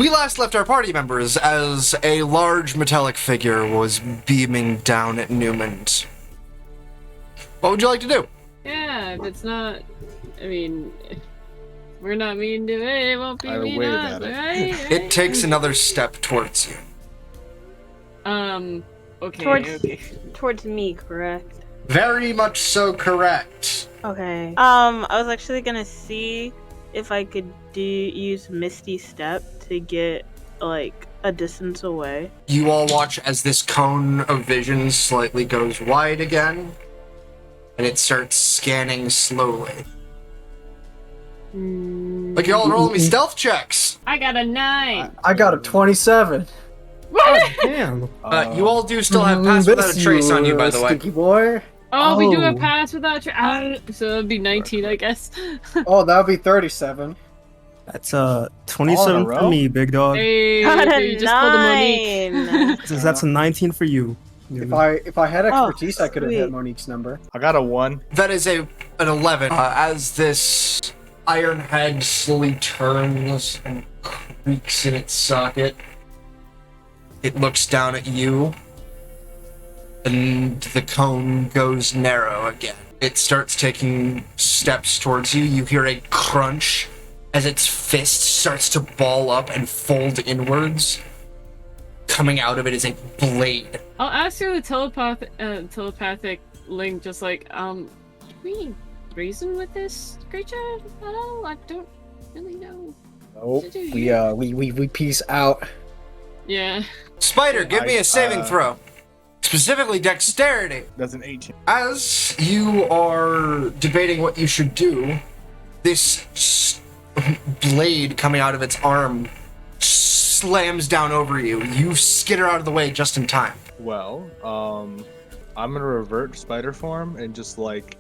We last left our party members as a large metallic figure was beaming down at Neumond. What would you like to do? Yeah, if it's not... I mean... If we're not mean to it, it won't be mean to us, right? It takes another step towards you. Okay, Towards me, correct? Very much so correct. Okay. I was actually gonna see if I could use Misty Step to get, like, a distance away. You all watch as this cone of vision slightly goes wide again, and it starts scanning slowly. Like, y'all are rolling me stealth checks! I got a 9! I got a 27. What? Damn. You all do still have pass without a trace on you, by the way. Stinky boy. Oh, we do a pass without so that'd be 19, I guess. Oh, that would be 37. That's 27 for me, big dog. Hey, Got a you just pulled a Monique. 9. That's a 19 for you. If I had expertise, I could have sweet. hit Monique's number. I got a 1. That is an 11. As this iron head slowly turns and creaks in its socket, it looks down at you, and the cone goes narrow again. It starts taking steps towards you. You hear a crunch as its fist starts to ball up and fold inwards. Coming out of it is a blade. I'll ask you the telepathic link, just like, do we reason with this creature at all? I don't really know. Oh, we peace out. Yeah. Spider, give me a saving throw. Specifically dexterity. That's an 18. As you are debating what you should do, this blade coming out of its arm slams down over you. You skitter out of the way just in time. Well, I'm gonna revert spider form and just like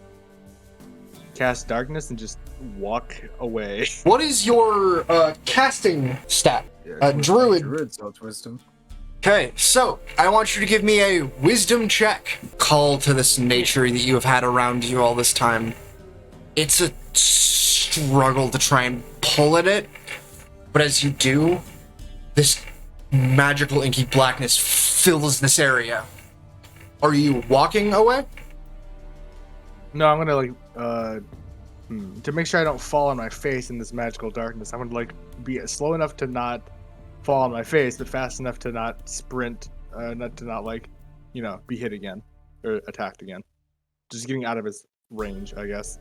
cast darkness and just walk away. What is your casting stat? Druid. Druid, so it's wisdom. Okay, so I want you to give me a wisdom check. Call to this nature that you have had around you all this time. It's a struggle to try and pull at it, but as you do, this magical inky blackness fills this area. Are you walking away? No, I'm gonna like to make sure I don't fall on my face in this magical darkness. I'm gonna like be slow enough to not fall on my face, but fast enough to not sprint, not like, you know, be hit again or attacked again. Just getting out of his range, I guess.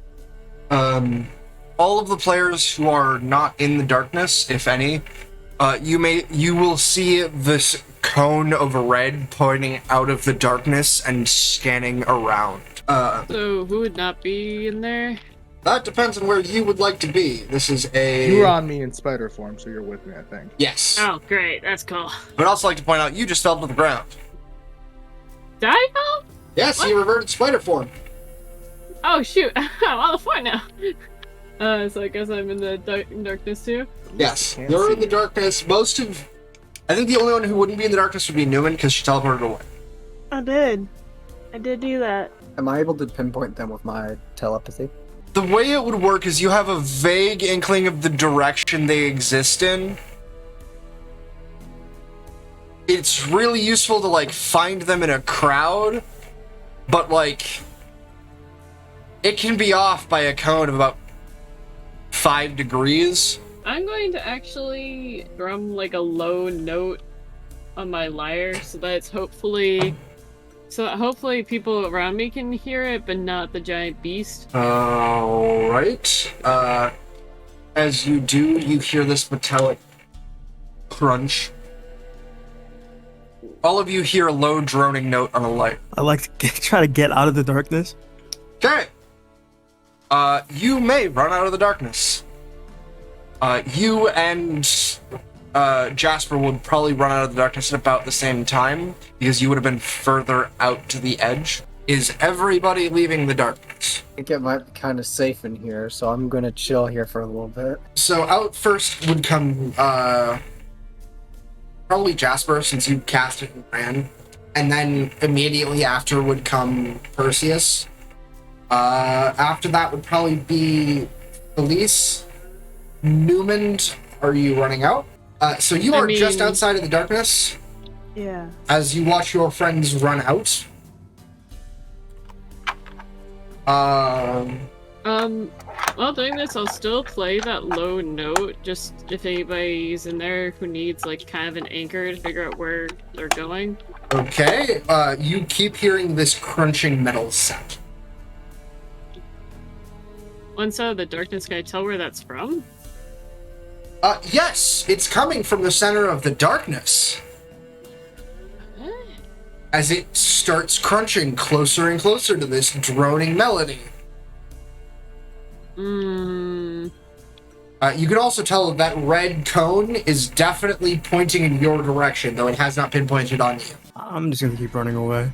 All of the players who are not in the darkness, if any, you will see this cone of red pointing out of the darkness and scanning around. So who would not be in there? That depends on where you would like to be. This is a... You were on me in spider form, so you're with me, I think. Yes. Oh, great. That's cool. But I'd also like to point out, you just fell to the ground. Did I fall? Yes, What? you reverted spider form. Oh, shoot. I'm on the floor now. So I guess I'm in the darkness too? Yes, Can't you're see in the darkness. I think the only one who wouldn't be in the darkness would be Neumond, because she teleported away. I did do that. Am I able to pinpoint them with my telepathy? The way it would work is you have a vague inkling of the direction they exist in. It's really useful to, like, find them in a crowd, but, like, it can be off by a cone of about 5 degrees. I'm going to actually drum like a low note on my lyre so that hopefully people around me can hear it, but not the giant beast. Alright. As you do, you hear this metallic crunch. All of you hear a low droning note on a light. I like to try to get out of the darkness. Okay. You may run out of the darkness. You and Jasper would probably run out of the darkness at about the same time, because you would have been further out to the edge. Is everybody leaving the darkness? I think it might be kind of safe in here, so I'm gonna chill here for a little bit. So out first would come probably Jasper, since you cast it and ran, and then immediately after would come Perseus. After that would probably be Felice. Neumond, are you running out? So you are just outside of the darkness. Yeah. As you watch your friends run out. While doing this, I'll still play that low note, just if anybody's in there who needs, like, kind of an anchor to figure out where they're going. Okay, you keep hearing this crunching metal sound. Once out of the darkness, can I tell where that's from? Yes, it's coming from the center of the darkness. As it starts crunching closer and closer to this droning melody. You can also tell that red cone is definitely pointing in your direction, though it has not pinpointed on you. I'm just gonna keep running away.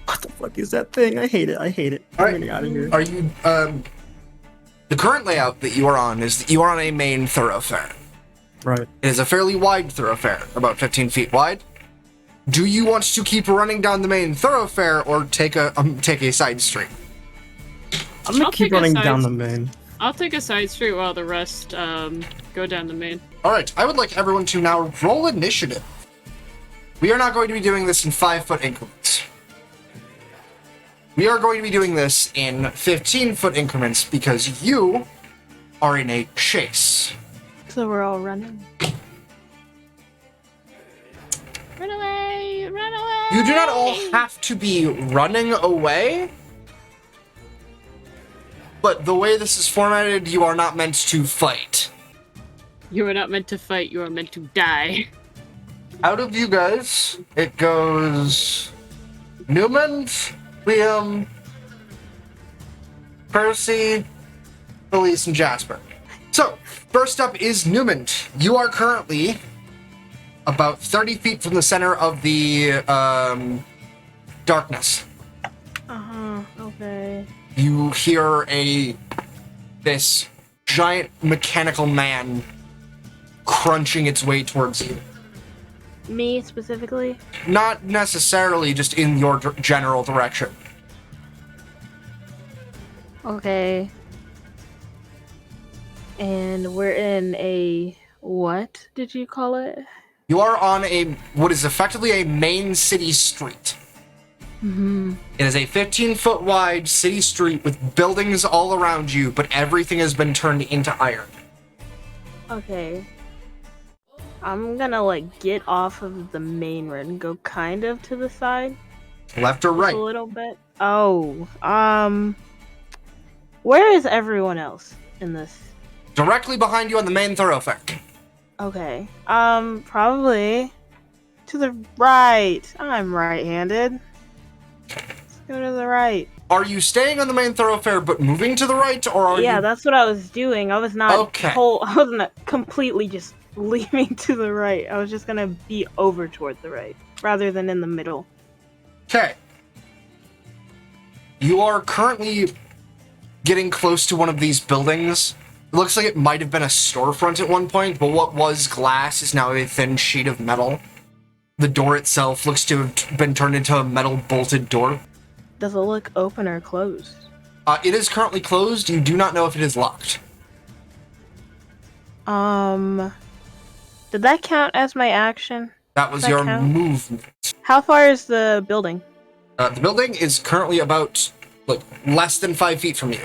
What the fuck is that thing? I hate it. I'm getting out of here. Are you, the current layout that you are on is that you are on a main thoroughfare. Right. It is a fairly wide thoroughfare, about 15 feet wide. Do you want to keep running down the main thoroughfare or take a side street? I'm gonna keep running down the main. I'll take a side street while the rest go down the main. Alright, I would like everyone to now roll initiative. We are not going to be doing this in 5-foot increments. We are going to be doing this in 15-foot increments because you are in a chase. So we're all running. Run away! Run away! You do not all have to be running away. But the way this is formatted, you are not meant to fight. You are not meant to fight, you are meant to die. Out of you guys, it goes Neumond, Liam, Percy, Felice, and Jasper. So, first up is Neumond. You are currently about 30 feet from the center of the darkness. Okay. You hear this giant mechanical man crunching its way towards you. Me specifically? Not necessarily, just in your general direction. Okay. And we're in a... what did you call it? You are on what is effectively a main city street. Mm-hmm. It is a 15-foot wide city street with buildings all around you, but everything has been turned into iron. Okay. I'm gonna, get off of the main road and go kind of to the side. Left or right? A little bit. Oh, where is everyone else in this? Directly behind you on the main thoroughfare. Okay. Probably to the right. I'm right-handed. Let's go to the right. Are you staying on the main thoroughfare but moving to the right, or are you... Yeah, that's what I was doing. I was not Okay. I wasn't completely just leaning to the right. I was just gonna be over toward the right, rather than in the middle. Okay. You are currently getting close to one of these buildings. It looks like it might have been a storefront at one point, but what was glass is now a thin sheet of metal. The door itself looks to have been turned into a metal bolted door. Does it look open or closed? It is currently closed. You do not know if it is locked. Did that count as my action? That was your movement. How far is the building? The building is currently about less than 5 feet from you.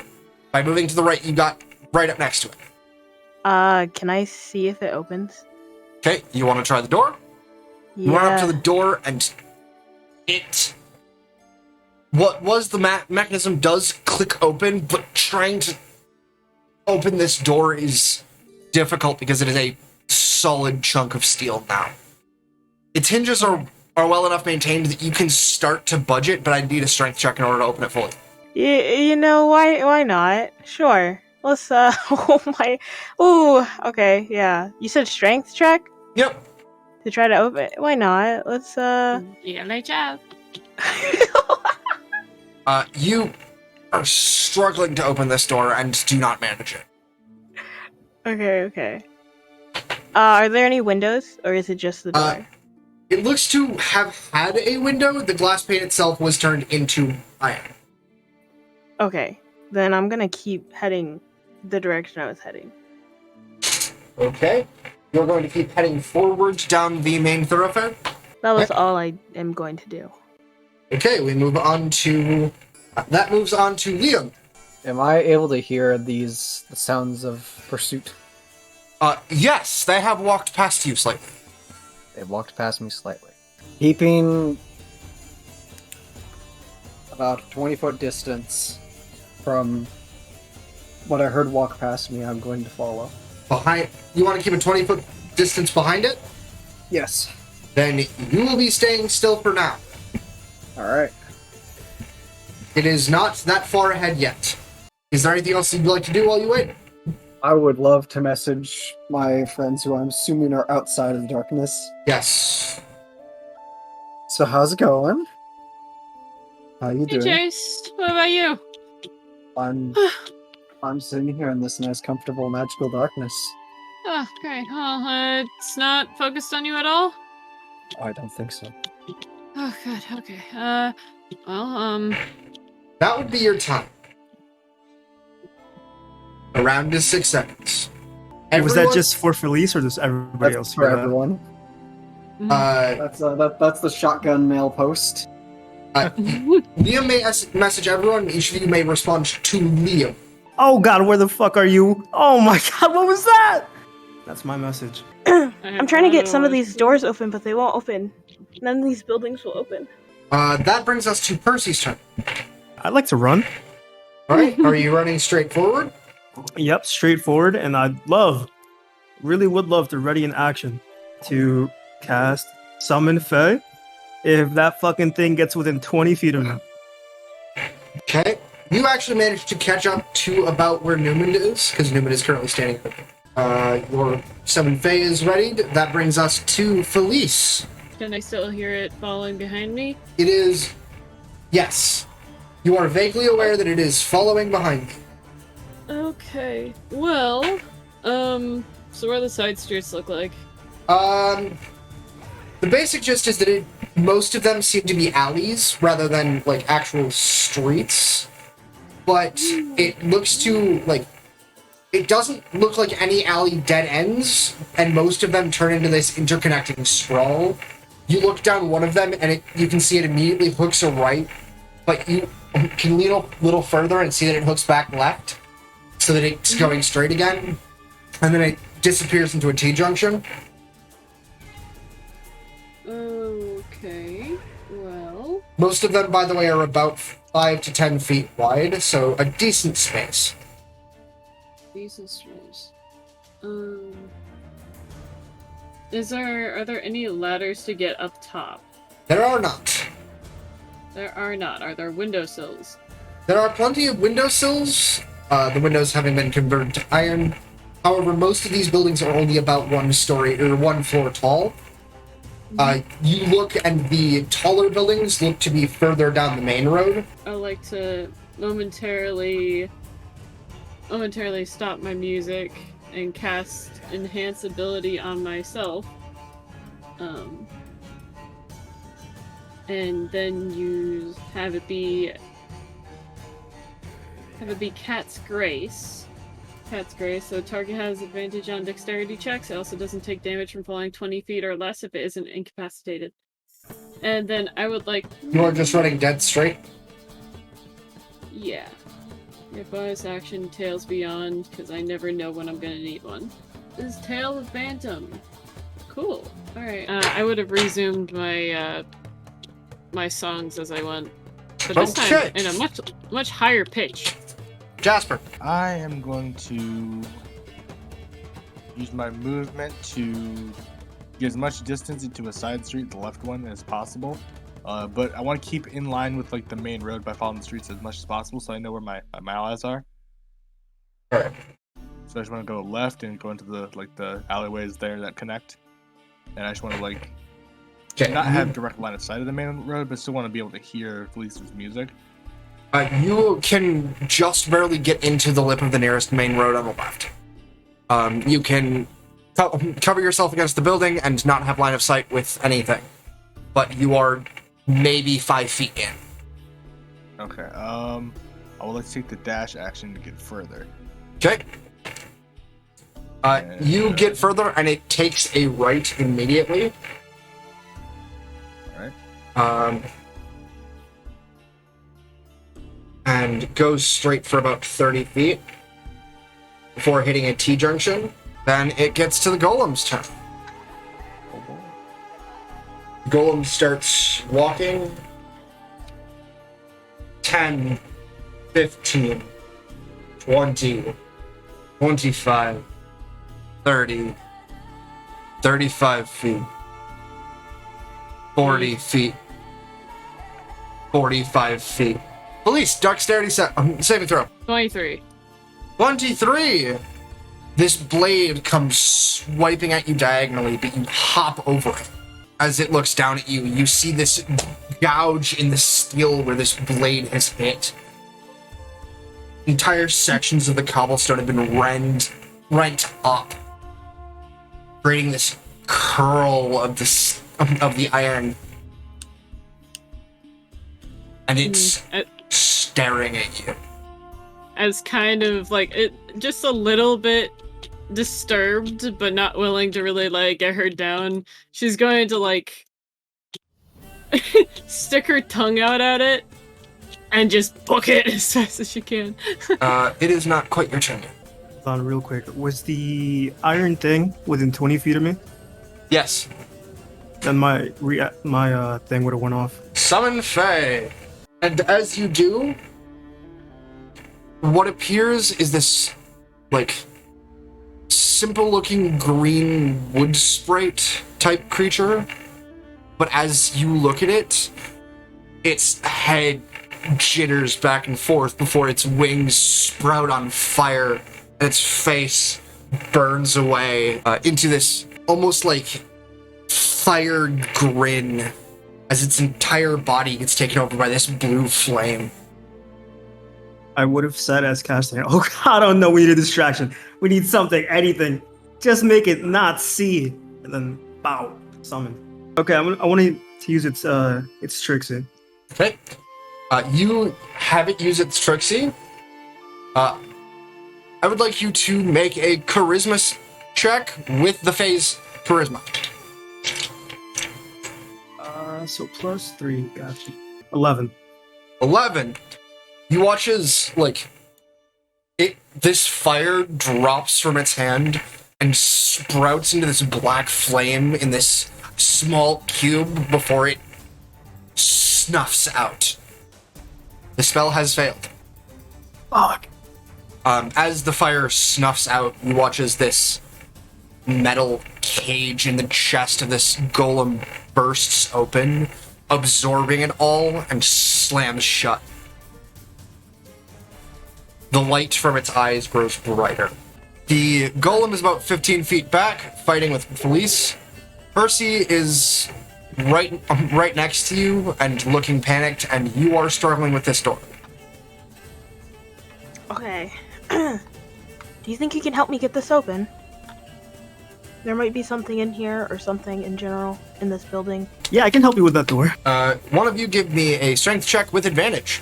By moving to the right, you got right up next to it. Can I see if it opens? Okay, you want to try the door? Yeah. You run up to the door, and what was the mechanism does click open, but trying to open this door is difficult because it is a solid chunk of steel now. Its hinges are well enough maintained that you can start to budge it, but I need a strength check in order to open it fully. You know, why not? Sure. Let's, okay, yeah. You said strength check? Yep. To try to open it? Why not? Let's, Yeah, nice job. You are struggling to open this door and do not manage it. Okay. Are there any windows, or is it just the door? It looks to have had a window. The glass pane itself was turned into iron. Okay, then I'm gonna keep heading the direction I was heading. Okay. You're going to keep heading forward down the main thoroughfare? That was all I am going to do. Okay, we move on to... that moves on to Liam. Am I able to hear the sounds of pursuit? Yes, they have walked past you slightly. They've walked past me slightly. Keeping about a 20-foot distance from what I heard walk past me, I'm going to follow. Behind... You want to keep a 20-foot distance behind it? Yes. Then you will be staying still for now. Alright. It is not that far ahead yet. Is there anything else you'd like to do while you wait? I would love to message my friends who I'm assuming are outside of the darkness. Yes. So how's it going? How you Hey, doing? Chase. What about you? I'm sitting here in this nice, comfortable, magical darkness. Oh, great. Well, it's not focused on you at all? I don't think so. Oh, good. Okay. Well, That would be your time. Around is 6 seconds. Was that just for Felice or does everybody That's else for hear that? everyone. That's That's the shotgun mail post. Liam may message everyone. Each of you may respond to Liam. Oh god, where the fuck are you? Oh my god, what was that? That's my message. I'm trying to get some of these doors open, but they won't open. None of these buildings will open. That brings us to Percy's turn. I'd like to run. All right, are you running straight forward? Yep, straightforward, and really would love to ready in action to cast Summon Fae if that fucking thing gets within 20 feet of me. Okay. You actually managed to catch up to about where Neumond is, because Neumond is currently standing there. Your Summon Fae is readied. That brings us to Felice. Can I still hear it following behind me? It is... Yes. You are vaguely aware that it is following behind you. Okay. Well, so what do the side streets look like? The basic gist is that most of them seem to be alleys rather than, like, actual streets. But it looks to, like... It doesn't look like any alley dead ends, and most of them turn into this interconnecting sprawl. You look down one of them, and you can see it immediately hooks a right, but you can lean a little further and see that it hooks back left, so that it's going straight again, and then it disappears into a T-junction. Okay, well... Most of them, by the way, are about 5 to 10 feet wide, so a decent space. Decent space. Are there any ladders to get up top? There are not. There are not. Are there windowsills? There are plenty of windowsills, the windows having been converted to iron. However, most of these buildings are only about 1 story or 1 floor tall. You look, and the taller buildings look to be further down the main road. I like to momentarily stop my music and cast Enhance Ability on myself. And then have it be Cat's Grace. Cat's Grace, so target has advantage on dexterity checks. It also doesn't take damage from falling 20 feet or less if it isn't incapacitated. And then I would like... You are just running dead straight? Yeah. Your bonus action, Tails Beyond, because I never know when I'm gonna need one. This is Tail of Phantom. Cool. Alright. I would have resumed my my songs as I went. But this time in a much higher pitch. Jasper. I am going to use my movement to get as much distance into a side street, the left one, as possible. But I want to keep in line with like the main road by following the streets as much as possible, so I know where my allies are. Alright. So I just want to go left and go into the alleyways there that connect, and I just want to not have direct line of sight of the main road, but still want to be able to hear Felice's music. You can just barely get into the lip of the nearest main road on the left. You can cover yourself against the building and not have line of sight with anything, but you are maybe 5 feet in. Okay. I would like to take the dash action to get further. Okay. You get further, and it takes a right immediately. Alright. And goes straight for about 30 feet before hitting a T-junction. Then it gets to the Golem's turn. Oh boy. Golem starts walking. 10, 15, 20, 25, 30, 35 feet, 40 feet, 45 feet. Felice, dexterity saving throw. 23. 23! This blade comes swiping at you diagonally, but you hop over it. As it looks down at you, you see this gouge in the steel where this blade has hit. Entire sections of the cobblestone have been rent up, creating this curl of the iron. And it's staring at you. As kind of like it, just a little bit disturbed, but not willing to really like get her down. She's going to like stick her tongue out at it and just book it as fast as she can. It is not quite your turn yet. Hold on, real quick. Was the iron thing within 20 feet of me? Yes. Then my thing would have went off. Summon Fae. And as you do, what appears is this, like, simple-looking green wood sprite type creature. But as you look at it, its head jitters back and forth before its wings sprout on fire and its face burns away into this almost like fired grin as its entire body gets taken over by this blue flame. I would have said as casting, oh god, oh no, we need a distraction. We need something, anything. Just make it not see. And then, bow, summon. Okay, I want to use its Trixie. Okay. You have it use its Trixie. I would like you to make a charisma check with the Fae's charisma. So plus 3, gotcha. 11. 11. You watch as, like, this fire drops from its hand and sprouts into this black flame in this small cube before it snuffs out. The spell has failed. Fuck. As the fire snuffs out, you watch as this metal cage in the chest of this golem bursts open, absorbing it all and slams shut. The light from its eyes grows brighter. The golem is about 15 feet back, fighting with Felice. Percy is right next to you and looking panicked, and you are struggling with this door. Okay. Do you think you can help me get this open? There might be something in here or something in general in this building. Yeah, I can help you with that door. One of you give me a strength check with advantage.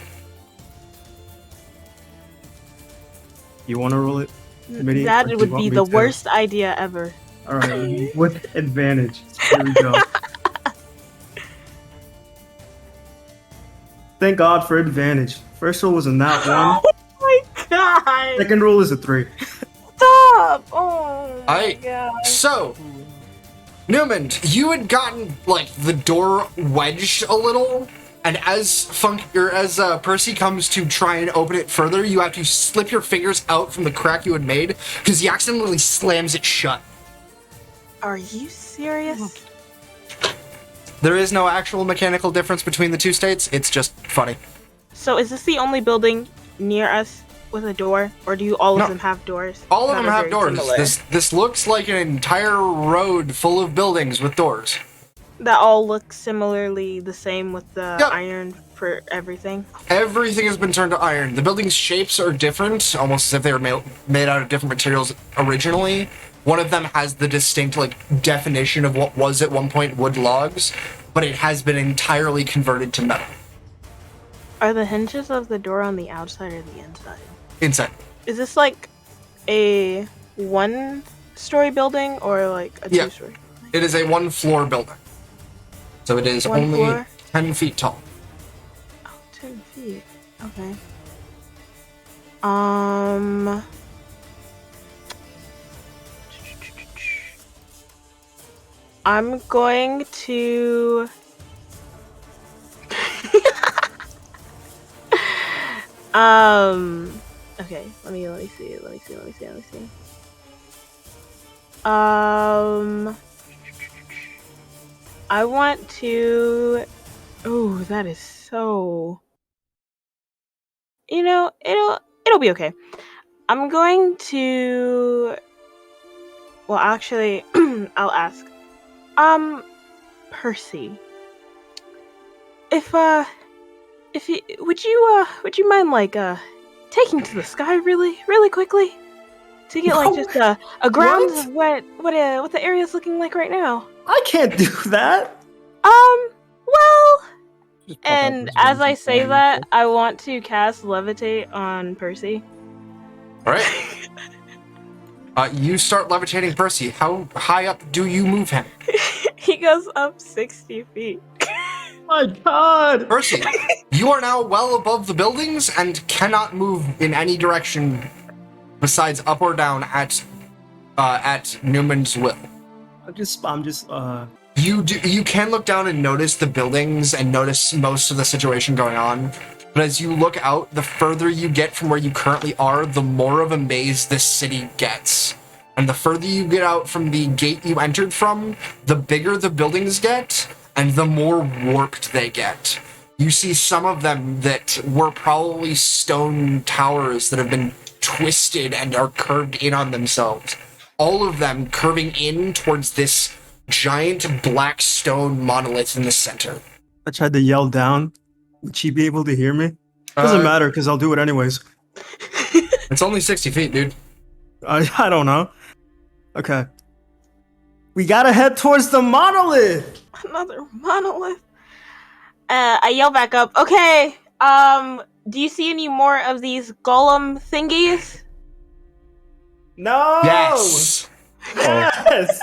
You want to roll it? Mitti, That or do you would want be me the to? worst idea ever. Alright, with advantage. Here we go. Thank God for advantage. First roll was a nat 1. Oh my god! Second roll is a 3. Stop! Oh my god. So, Neumond, you had gotten, like, the door wedged a little, and as Percy comes to try and open it further, you have to slip your fingers out from the crack you had made, because he accidentally slams it shut. Are you serious? There is no actual mechanical difference between the two states, it's just funny. So is this the only building near us with a door, or do all of them have doors? All of That them are have very doors. similar. This looks like an entire road full of buildings with doors. That all look similarly the same with the Yep. iron for everything. Everything has been turned to iron. The building's shapes are different, almost as if they were made out of different materials originally. One of them has the distinct, like, definition of what was at one point wood logs, but it has been entirely converted to metal. Are the hinges of the door on the outside or the inside? Inside. Is this like a one one-story building or like a Yeah. two-story? It is a 1-floor building. So it is One only floor? 10 feet tall. 10 feet. Okay. Um. I'm going to. Okay. Let me see. I want to. Oh, that is so. It'll be okay. I'm going to. Well, actually, I'll ask. Percy. If you would you mind like taking to the sky really quickly to get like just a ground of what the area is looking like right now? I can't do that. Well. Just pop out And those as wings I and say fly that, into I want to cast Levitate on Percy. Alright. You start levitating Percy. How high up do you move him? He goes up 60 feet. My God. Percy, you are now well above the buildings and cannot move in any direction besides up or down at Neumond's will. I'm just. You can look down and notice the buildings and notice most of the situation going on. But as you look out, the further you get from where you currently are, the more of a maze this city gets. And the further you get out from the gate you entered from, the bigger the buildings get, and the more warped they get. You see some of them that were probably stone towers that have been twisted and are curved in on themselves. All of them curving in towards this giant black stone monolith in the center. I tried to yell down. Would she be able to hear me? Doesn't matter because I'll do it anyways. It's only 60 feet, dude. I don't know. Okay. We gotta head towards the monolith. Another monolith. I yell back up. Okay. Do you see any more of these golem thingies? No. Yes. Yes.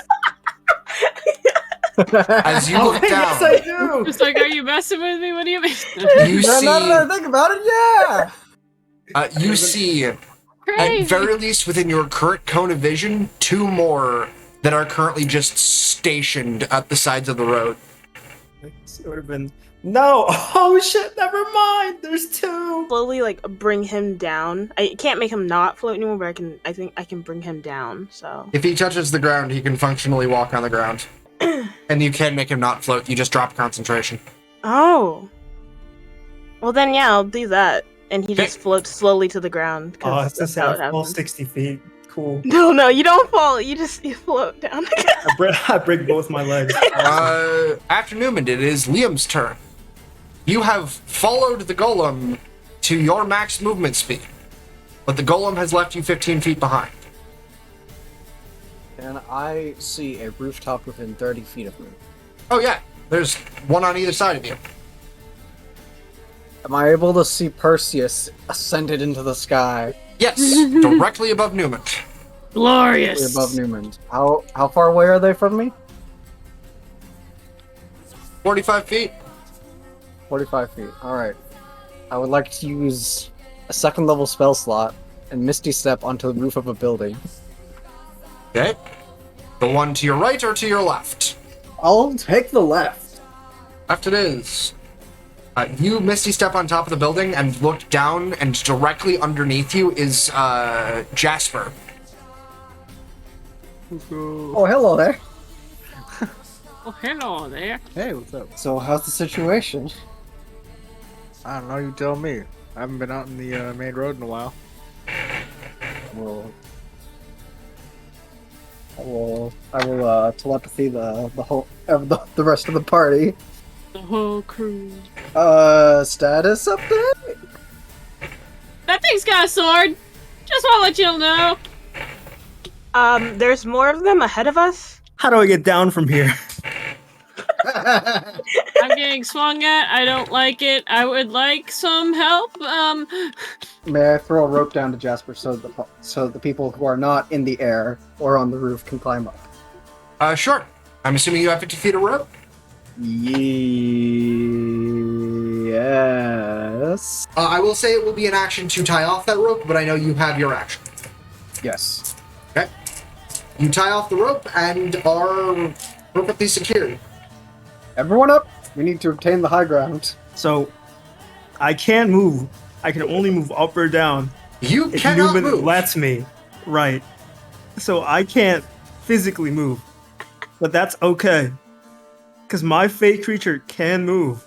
As you look down, Yes, I do. Just like, are you messing with me? What do you mean? you Now that I see, think about it, yeah. you see, at Crazy. very least within your current cone of vision, 2 more that are currently just stationed at the sides of the road. It would have been no. Oh shit! Never mind. There's 2. Slowly, like bring him down. I can't make him not float anymore, but I think I can bring him down. So. If he touches the ground, he can functionally walk on the ground. And you can make him not float, you just drop concentration. Oh. Well then, yeah, I'll do that, and he just floats slowly to the ground. Oh, it's just how it all happens. 60 feet. Cool. No, you don't fall. You float down. I break both my legs. After Neumond, it is Liam's turn. You have followed the golem to your max movement speed, but the golem has left you 15 feet behind. And I see a rooftop within 30 feet of me. Oh yeah, there's one on either side of you. Am I able to see Perseus ascended into the sky? Yes, directly above Neumond. Glorious. Above Neumond. How far away are they from me? 45 feet. 45 feet. Alright. I would like to use a 2nd level spell slot and Misty Step onto the roof of a building. Okay. The one to your right or to your left? I'll take the left. Left it is. You Misty Step on top of the building and look down, and directly underneath you is Jasper. Oh, hello there. Oh, hello there. Hey, what's up? So, how's the situation? I don't know. You tell me. I haven't been out in the main road in a while. Well, I will telepathy the whole the rest of the party. The whole crew. Status update? That thing's got a sword. Just want to let you know. There's more of them ahead of us. How do I get down from here? I'm getting swung at. I don't like it. I would like some help. May I throw a rope down to Jasper so the people who are not in the air or on the roof can climb up? Sure. I'm assuming you have 50 feet of rope? Yes. I will say it will be an action to tie off that rope, but I know you have your action. Yes. Okay. You tie off the rope and are perfectly secured. Everyone up! We need to obtain the high ground. So, I can't move. I can only move up or down. You If cannot Neumond move. lets me. Right. So I can't physically move. But that's okay. Because my fate creature can move.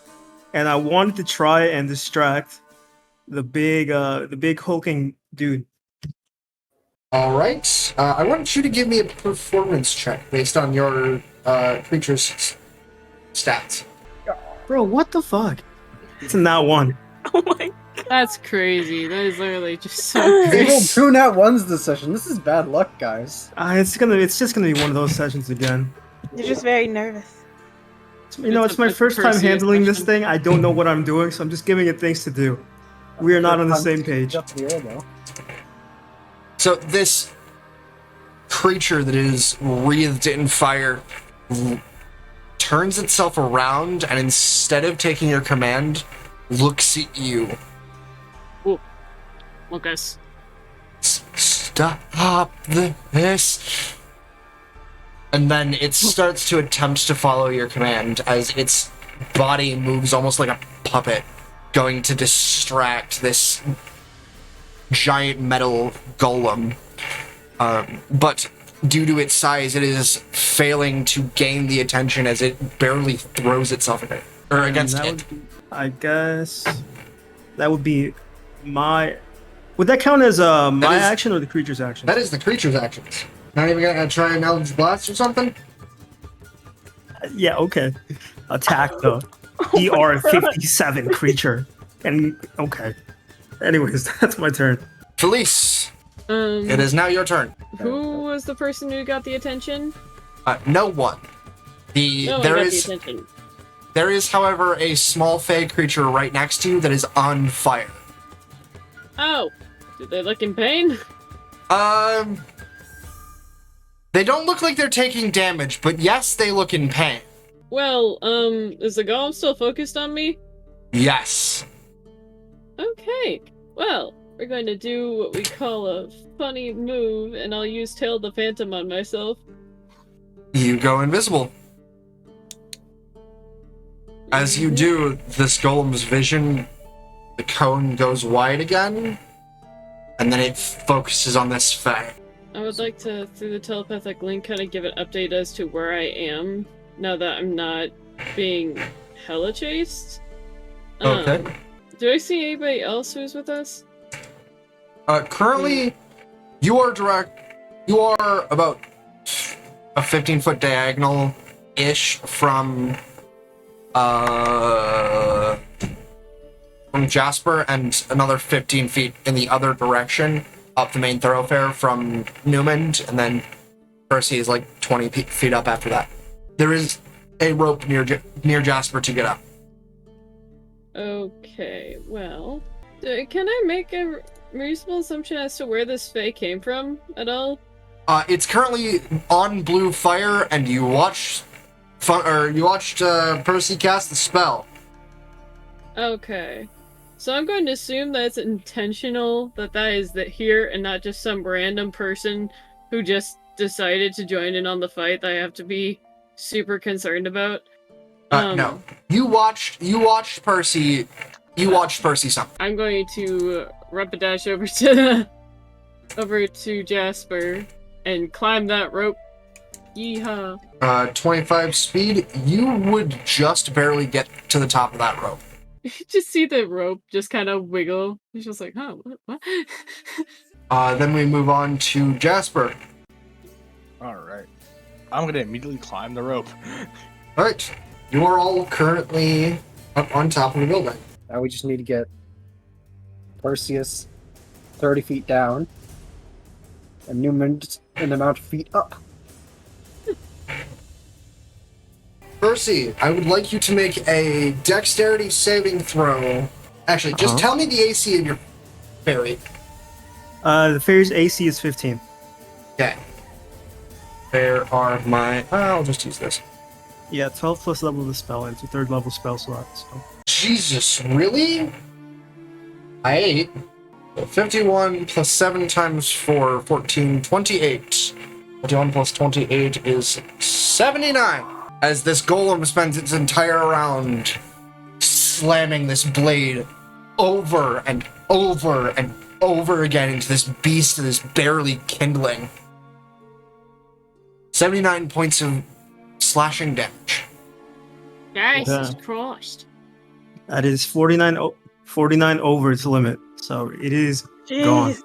And I wanted to try and distract the big hulking dude. All right. I want you to give me a performance check based on your creature's stats. Bro, what the fuck? It's not one. Oh my god. That's crazy. That is literally just so They crazy. rolled 2 nat 1s this session. This is bad luck, guys. It's just gonna be one of those sessions again. You're just very nervous. You know, it's my first time Perseus handling this question. thing. I don't know what I'm doing, so I'm just giving it things to do. We are not on the same page. Up the air, though. So this creature that is wreathed in fire turns itself around and instead of taking your command, looks at you. Lucas. Stop this. And then it starts to attempt to follow your command as its body moves almost like a puppet, going to distract this giant metal golem. But due to its size, it is failing to gain the attention as it barely throws itself against it. I guess that would be my. Would that count as my action or the creature's action? That is the creature's actions. Not even gonna try an Eldritch Blast or something? Yeah, okay. Attack the ER57 creature. And okay. Anyways, that's my turn. Felice, it is now your turn. Who was the person who got the attention? No one. No one There got is the attention. there is, however, a small fey creature right next to you that is on fire. Oh, did they look in pain? They don't look like they're taking damage, but yes, they look in pain. Well, is the golem still focused on me? Yes. Okay. Well, we're going to do what we call a funny move, and I'll use Tail the Phantom on myself. You go invisible. As you do, this golem's vision, the cone goes wide again, and then it focuses on this fey. I would like to, through the telepathic link, kind of give an update as to where I am, now that I'm not being hella chased. Okay. Do I see anybody else who's with us? Currently, you are about a 15-foot diagonal-ish from Jasper and another 15 feet in the other direction up the main thoroughfare from Neumond, and then Percy is like 20 feet up after that. There is a rope near Jasper to get up. Okay, well, can I make a reasonable assumption as to where this Fae came from at all? It's currently on blue fire, and you watched Percy cast the spell. Okay. So I'm going to assume that it's intentional, that is here and not just some random person who just decided to join in on the fight that I have to be super concerned about. No. You watched Percy something. I'm going to rapidash over to Jasper and climb that rope. Yeehaw. 25 speed, you would just barely get to the top of that rope. Just see the rope just kind of wiggle. He's just like, huh, what? Then we move on to Jasper. Alright. I'm gonna immediately climb the rope. Alright. You are all currently up on top of the building. Now we just need to get Perseus 30 feet down and Neumond an amount of feet up. Percy, I would like you to make a dexterity saving throw. Actually, just tell me the AC of your fairy? The fairy's AC is 15. Okay. There are my... I'll just use this. Yeah, 12 plus level of the spell into 3rd level spell slot. So. Jesus, really? I ate 51 plus 7 times 4, 14, 28. 21 plus 28 is 79. As this golem spends its entire round slamming this blade over and over and over again into this beast that is barely kindling. 79 points of slashing damage. Jesus Christ. That is 49 over its limit. So it is gone. Jeez.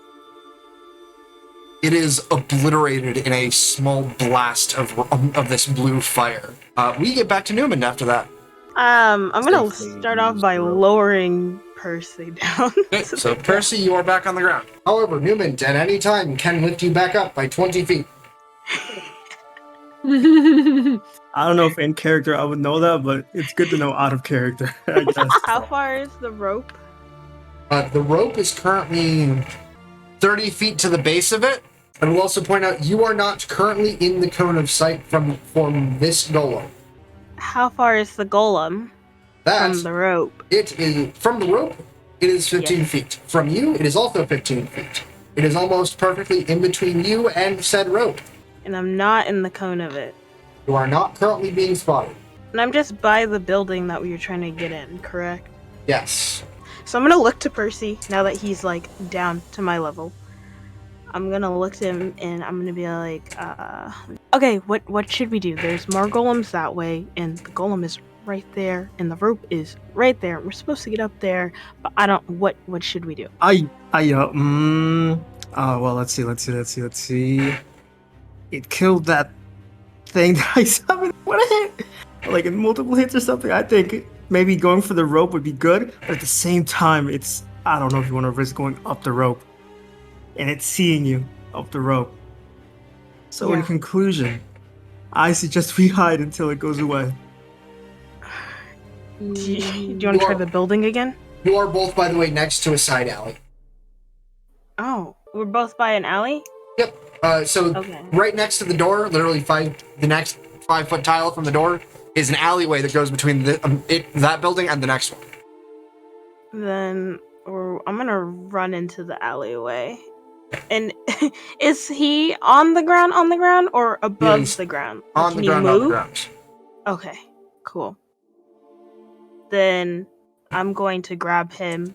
It is obliterated in a small blast of this blue fire. We get back to Neumond after that. I'm gonna start off by lowering Percy down. Okay, so Percy, you are back on the ground. However, Neumond at any time can lift you back up by 20 feet. I don't know if in character I would know that, but it's good to know out of character, I guess. How far is the rope? The rope is currently 30 feet to the base of it. I will also point out you are not currently in the cone of sight from this golem. How far is the golem from the rope? It is from the rope. It is 15 feet. From you, it is also 15 feet. It is almost perfectly in between you and said rope. And I'm not in the cone of it. You are not currently being spotted. And I'm just by the building that we were trying to get in, correct? Yes. So I'm gonna look to Percy now that he's like down to my level. I'm gonna look to him and I'm gonna be like, okay, what should we do? There's more golems that way, and the golem is right there, and the rope is right there. We're supposed to get up there, but I don't. What should we do? Well, let's see. It killed that thing that I summoned. What a hit! Like in multiple hits or something. I think maybe going for the rope would be good, but at the same time, I don't know if you want to risk going up the rope. And it's seeing you up the rope. So in conclusion, I suggest we hide until it goes away. Do you want to try the building again? You are both, by the way, next to a side alley. Oh, we're both by an alley? Yep. Right next to the door, literally the next 5-foot tile from the door, is an alleyway that goes between that building and the next one. Then I'm gonna run into the alleyway. And is he on the ground or above the ground? On the ground. Okay, cool. Then I'm going to grab him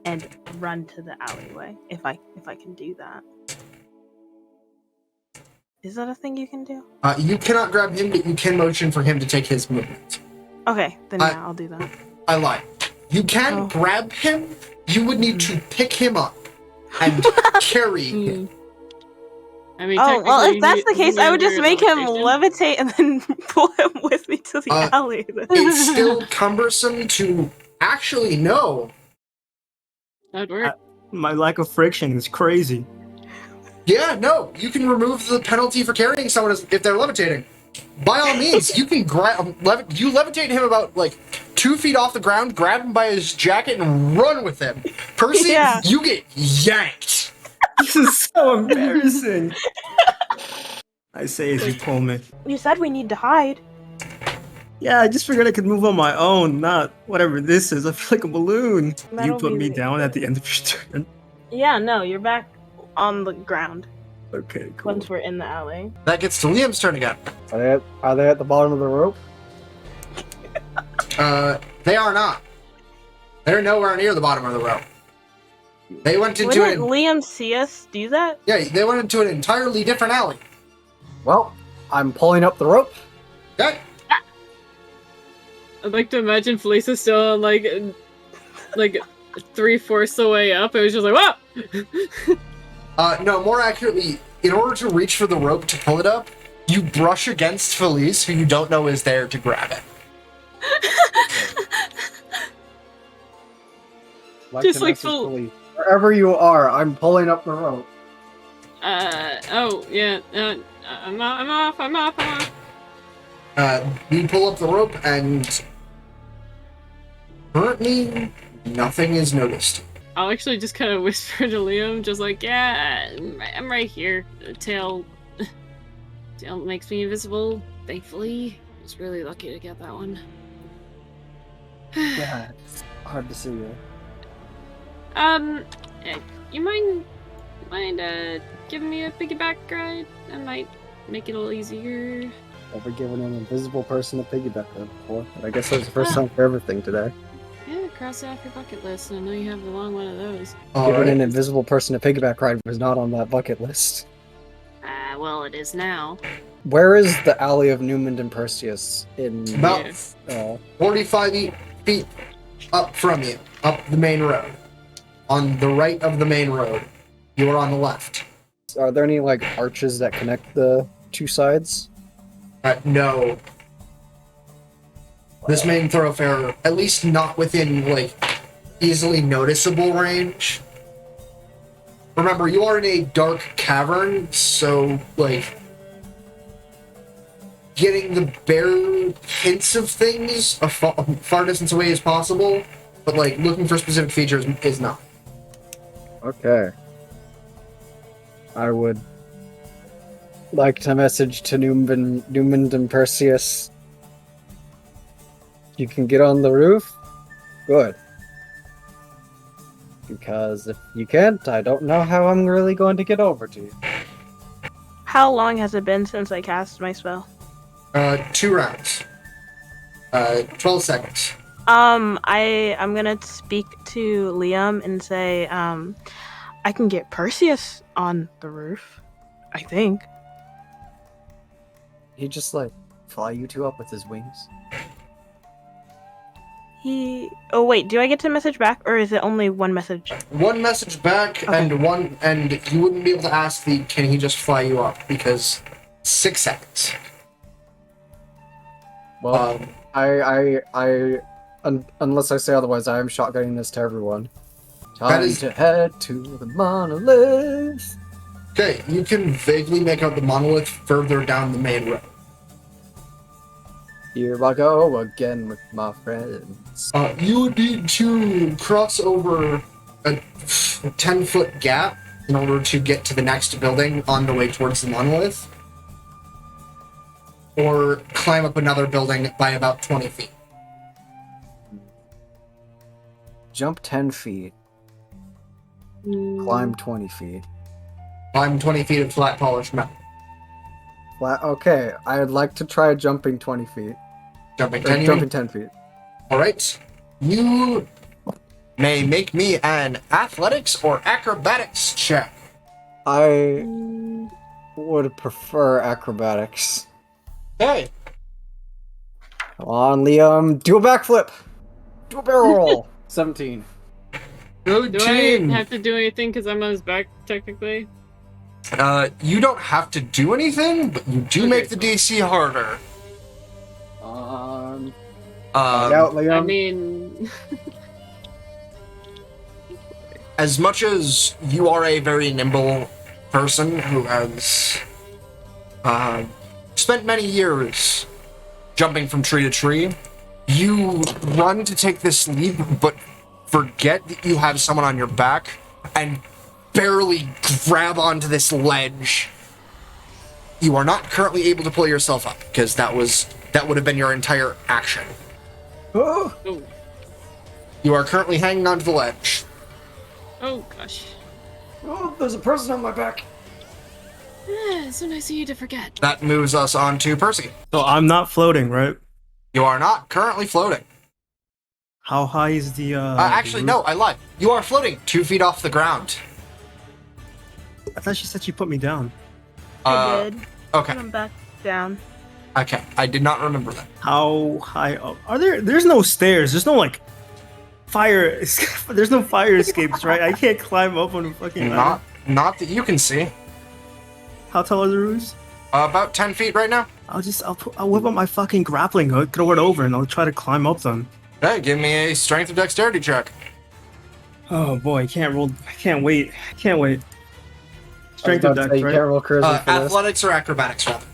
and run to the alleyway if I can do that. Is that a thing you can do? You cannot grab him, but you can motion for him to take his movement. Okay, then yeah, I'll do that. I lied. You can grab him. You would need to pick him up and carry him. I mean, well, if that's the case, I would just make him levitate and then pull him with me to the alley. It's still cumbersome to actually know. That'd work. My lack of friction is crazy. Yeah, no, you can remove the penalty for carrying someone if they're levitating. By all means, you can you levitate him about 2 feet off the ground, grab him by his jacket, and run with him. Percy, you get yanked. This is so embarrassing. I say as you pull me. You said we need to hide. Yeah, I just figured I could move on my own, not whatever this is. I feel like a balloon. You put me down at the end of your turn. Yeah, no, you're back on the ground. Okay, cool. Once we're in the alley. That gets to Liam's turn again. Are they at the bottom of the rope? They are not. They're nowhere near the bottom of the rope. They went into Wouldn't Liam see us do that? Yeah, they went into an entirely different alley. Well, I'm pulling up the rope. Okay. I'd like to imagine Felice is still on like 3/4 the way up. It was just like, whoa! No, more accurately, in order to reach for the rope to pull it up, you brush against Felice, who you don't know is there to grab it. Just like full. Wherever you are, I'm pulling up the rope. Oh, yeah. I'm off. You pull up the rope, and currently, nothing is noticed. I'll actually just kind of whisper to Liam, just like, yeah, I'm right here. Tail makes me invisible, thankfully. I was really lucky to get that one. Yeah, it's hard to see you. You mind giving me a piggyback ride? I might make it a little easier. Never given an invisible person a piggyback ride before, but I guess that was the first time for everything today. Yeah, cross it off your bucket list, and I know you have a long one of those. Giving an invisible person a piggyback ride was not on that bucket list. Well, it is now. Where is the Alley of Neumond and Perseus in... About Yeah. 45 feet up from you, up the main road. On the right of the main road. You are on the left. Are there any, like, arches that connect the two sides? No. This main thoroughfare, at least not within, like, easily noticeable range. Remember, you are in a dark cavern, so, like, getting the bare hints of things a far distance away as possible, but, like, looking for specific features is not. Okay. I would like to message to Neumond and Perseus. You can get on the roof? Good. Because if you can't, I don't know how I'm really going to get over to you. How long has it been since I cast my spell? 2 rounds. 12 seconds. I'm gonna speak to Liam and say, I can get Perseus on the roof. I think. He just, like, fly you two up with his wings? Oh wait, do I get to message back, or is it only one message? One message back, Okay. and you wouldn't be able to ask can he just fly you up, because 6 seconds. Well, unless I say otherwise, I am shotgunning this to everyone. Time to head to the monolith. Okay, you can vaguely make out the monolith further down the main road. Here I go again with my friends. You would need to cross over a 10-foot gap in order to get to the next building on the way towards the monolith, or climb up another building by about 20 feet. Jump 10 feet. Climb 20 feet. Climb 20 feet of flat polished metal. Okay, I'd like to try jumping 20 feet. Jumping 10 Jumping 10 feet. Alright. You may make me an athletics or acrobatics check. I would prefer acrobatics. Okay. Come on, Liam. Do a backflip. Do a barrel roll. 17. Good Do team. I have to do anything because I'm on his back, technically? You don't have to do anything, but you do Okay, make the cool. DC harder. Find out, Liam. I mean... As much as you are a very nimble person who has spent many years jumping from tree to tree, you run to take this leap, but forget that you have someone on your back and barely grab onto this ledge. You are not currently able to pull yourself up, because that would have been your entire action. Oh, Oh, You are currently hanging onto the ledge. oh gosh. there's a person on my back. So nice of you to forget. That moves us on to Percy. So I'm not floating, right? You are not currently floating. How high is the Actually, no, I lied. You are floating 2 feet off the ground. I thought she said she put me down. I did. Okay, Put him back down. okay. I did not remember that. How high up? There's no stairs. There's no, like, fire. There's no fire escapes, right? I can't climb up on a fucking ladder. Not that you can see. How tall are the roofs? About 10 feet right now. I'll whip up my fucking grappling hook, throw it over, and I'll try to climb up them. Hey, give me a strength or dexterity check. Oh boy, I can't wait. Strength I of was about to dex, say, you right? can't roll charisma for this. Athletics or acrobatics, rather.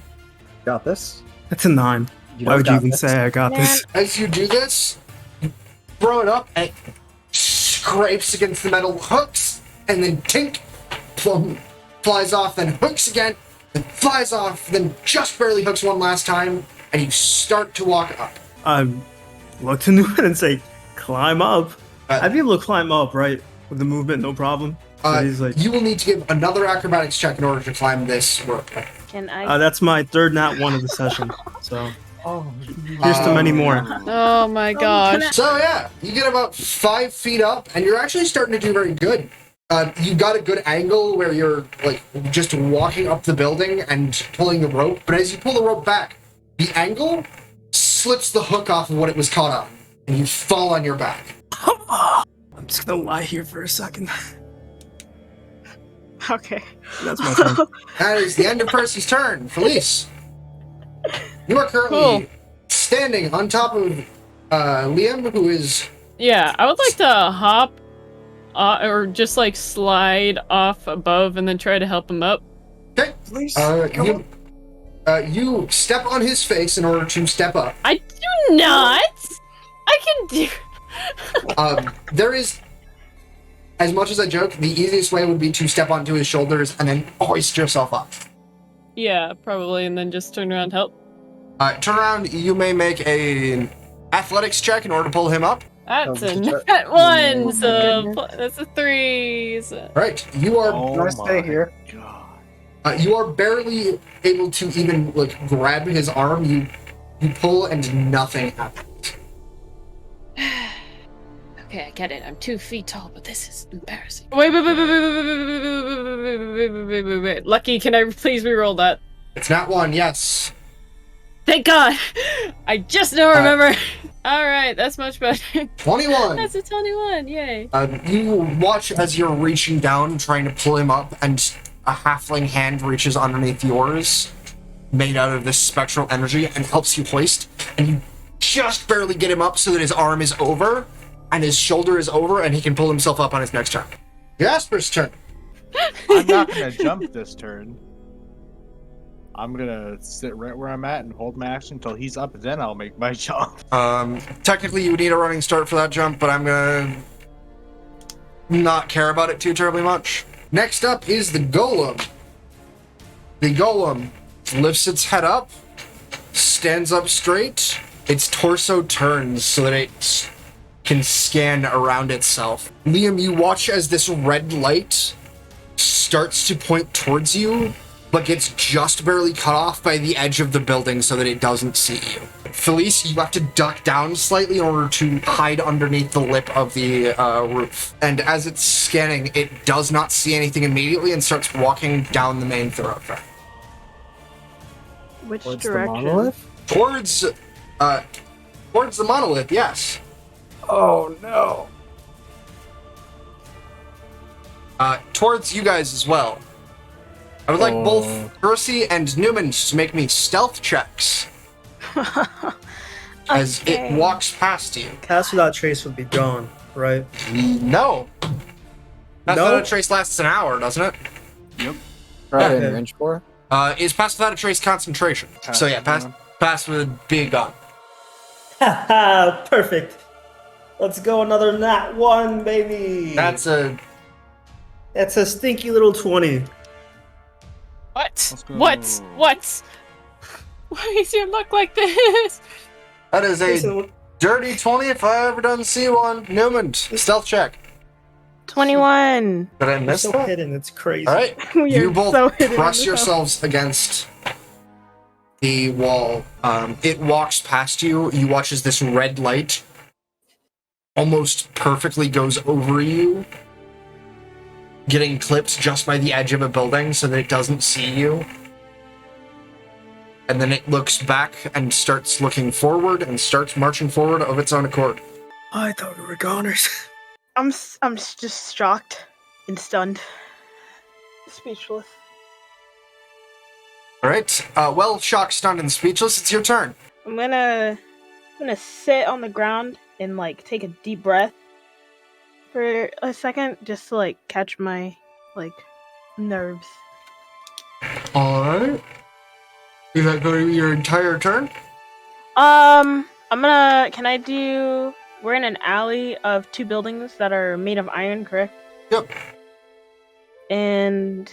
Got this. That's a 9. You Why don't would you got even this. say I got Man. this? As you do this, you throw it up and it scrapes against the metal, hooks, and then tink, plum, flies off, then hooks again, then flies off, then just barely hooks one last time, and you start to walk up. I look to Neumond and say, climb up. I'd be able to climb up, right? With the movement, no problem. So he's like, you will need to give another acrobatics check in order to climb this rope. Can I? that's my third nat 1 of the session. So here's to many more. Oh my gosh. So yeah, you get about 5 feet up, and you're actually starting to do very good. You got a good angle where you're like just walking up the building and pulling the rope, but as you pull the rope back, the angle slips the hook off of what it was caught on, and you fall on your back. I'm just gonna lie here for a second. Okay. That's my turn. That is the end of Percy's turn. Felice, you are currently standing on top of Liam, who is... Yeah, I would like to hop or just like slide off above and then try to help him up. Okay. You step on his face in order to step up. I do not! I can do... There is... As much as I joke, the easiest way would be to step onto his shoulders and then hoist yourself up. Yeah, probably, and then just turn around and help. Turn around, you may make an athletics check in order to pull him up. That's a nat 1, so that's a 3. So. Right, you are... Can I stay here? You are barely able to even, like, grab his arm. You pull and nothing happens. Okay, I get it. I'm 2 feet tall, but this is embarrassing. Wait. Lucky, can I please reroll that? It's not 1, yes. Thank God! I just now remember. Alright, that's much better. 21! That's a 21, yay. You watch as you're reaching down, trying to pull him up, and a halfling hand reaches underneath yours, made out of this spectral energy, and helps you hoist, and you just barely get him up so that his arm is over, and his shoulder is over, and he can pull himself up on his next turn. Jasper's turn. I'm not gonna jump this turn. I'm gonna sit right where I'm at and hold my action until he's up, then I'll make my jump. Technically you would need a running start for that jump, but I'm gonna not care about it too terribly much. Next up is the golem. The golem lifts its head up, stands up straight, its torso turns so that it can scan around itself. Liam, you watch as this red light starts to point towards you, but gets just barely cut off by the edge of the building so that it doesn't see you. Felice, you have to duck down slightly in order to hide underneath the lip of the roof. And as it's scanning, it does not see anything immediately and starts walking down the main thoroughfare. Which Towards direction? the monolith? Towards the monolith, yes. Oh no. Towards you guys as well. I would like both Percy and Neumond to make me stealth checks as it walks past you. Cast without trace would be gone, right? No. Pass No? without a trace lasts an hour, doesn't it? Right Yeah. in range for? Is pass without a trace concentration. So yeah, pass would be gone. Haha, perfect. Let's go another nat 1, baby. That's a... It's a stinky little 20. What? go. What? What? Why does it look like this? That is a Listen, dirty 20 if I ever done see one. Neumond, stealth check. 21. Did I it's miss so that? hidden, it's crazy. Alright. We You are both so hidden in press this yourselves against the wall. It walks past you. You watch as this red light almost perfectly goes over you, getting clipped just by the edge of a building so that it doesn't see you. And then it looks back and starts looking forward and starts marching forward of its own accord. I thought we were goners. I'm just shocked and stunned. Speechless. Alright, well, shocked, stunned, and speechless, it's your turn. I'm gonna sit on the ground and like take a deep breath for a second just to like catch my like nerves. Alright. Is that going to be your entire turn? Can I do we're in an alley of 2 buildings that are made of iron, correct? Yep. And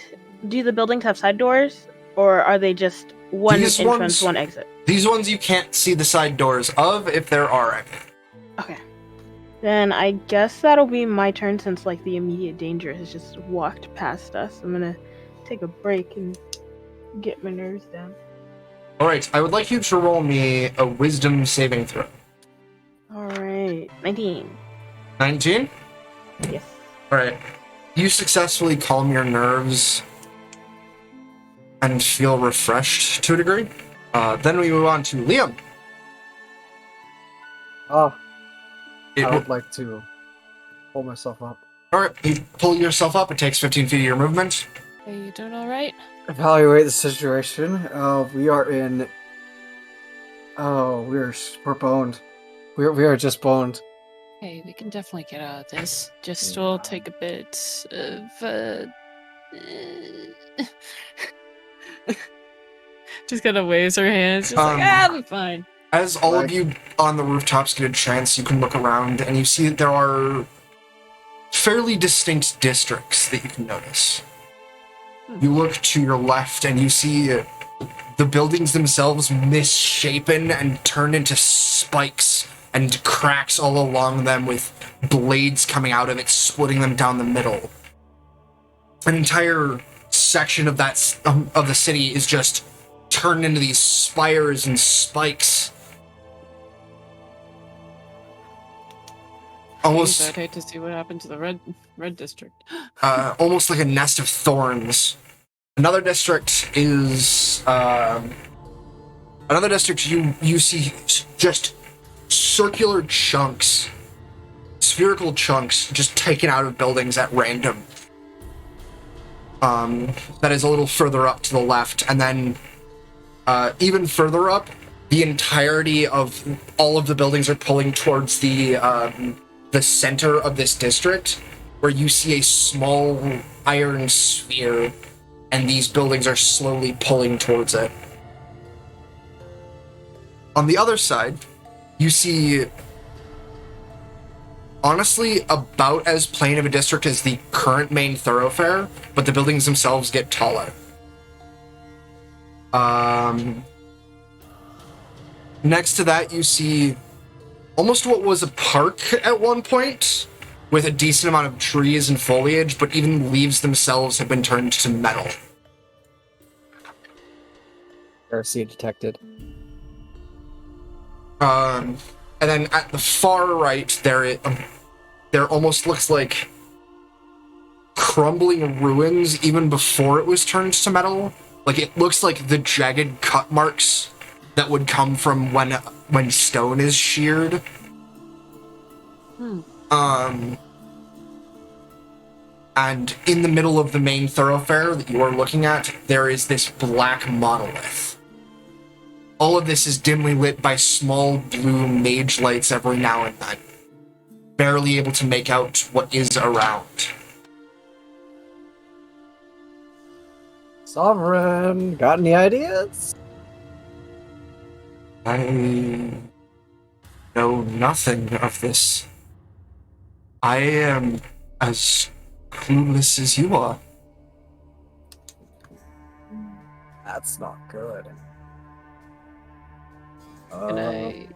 do the buildings have side doors, or are they just one These entrance, ones- one exit? These ones you can't see the side doors of, if there are any. Okay. Then I guess that'll be my turn since like the immediate danger has just walked past us. I'm gonna take a break and get my nerves down. Alright, I would like you to roll me a wisdom saving throw. Alright. 19. 19? Yes. Alright. You successfully calm your nerves and feel refreshed to a degree. Then we move on to Liam. Oh, It I will- would like to pull myself up. Alright, you pull yourself up. It takes 15 feet of your movement. Are you doing all right? Evaluate the situation. We are in. Oh, we're boned. We are just boned. Hey, we can definitely get out of this. Just we'll take a bit of just kind of waves her hands, just like, I'm fine. As all of you on the rooftops get a chance, you can look around and you see that there are fairly distinct districts that you can notice. You look to your left and you see the buildings themselves misshapen and turned into spikes and cracks all along them with blades coming out of it, splitting them down the middle. An entire section of that of the city is just turned into these spires and spikes. Almost, I'd hate to see what happened to the red district. almost like a nest of thorns. Another district is another district you see just circular chunks, spherical chunks, just taken out of buildings at random. That is a little further up to the left, and then even further up, the entirety of all of the buildings are pulling towards the center of this district, where you see a small iron sphere, and these buildings are slowly pulling towards it. On the other side, you see, honestly, about as plain of a district as the current main thoroughfare, but the buildings themselves get taller. Next to that, you see almost what was a park at one point, with a decent amount of trees and foliage, but even the leaves themselves have been turned to metal. Heresy detected. And then at the far right, there almost looks like crumbling ruins even before it was turned to metal. Like, it looks like the jagged cut marks that would come from when stone is sheared. And in the middle of the main thoroughfare that you are looking at, there is this black monolith. All of this is dimly lit by small blue mage lights every now and then, barely able to make out what is around. Sovereign, got any ideas? I know nothing of this. I am as clueless as you are. That's not good. Can I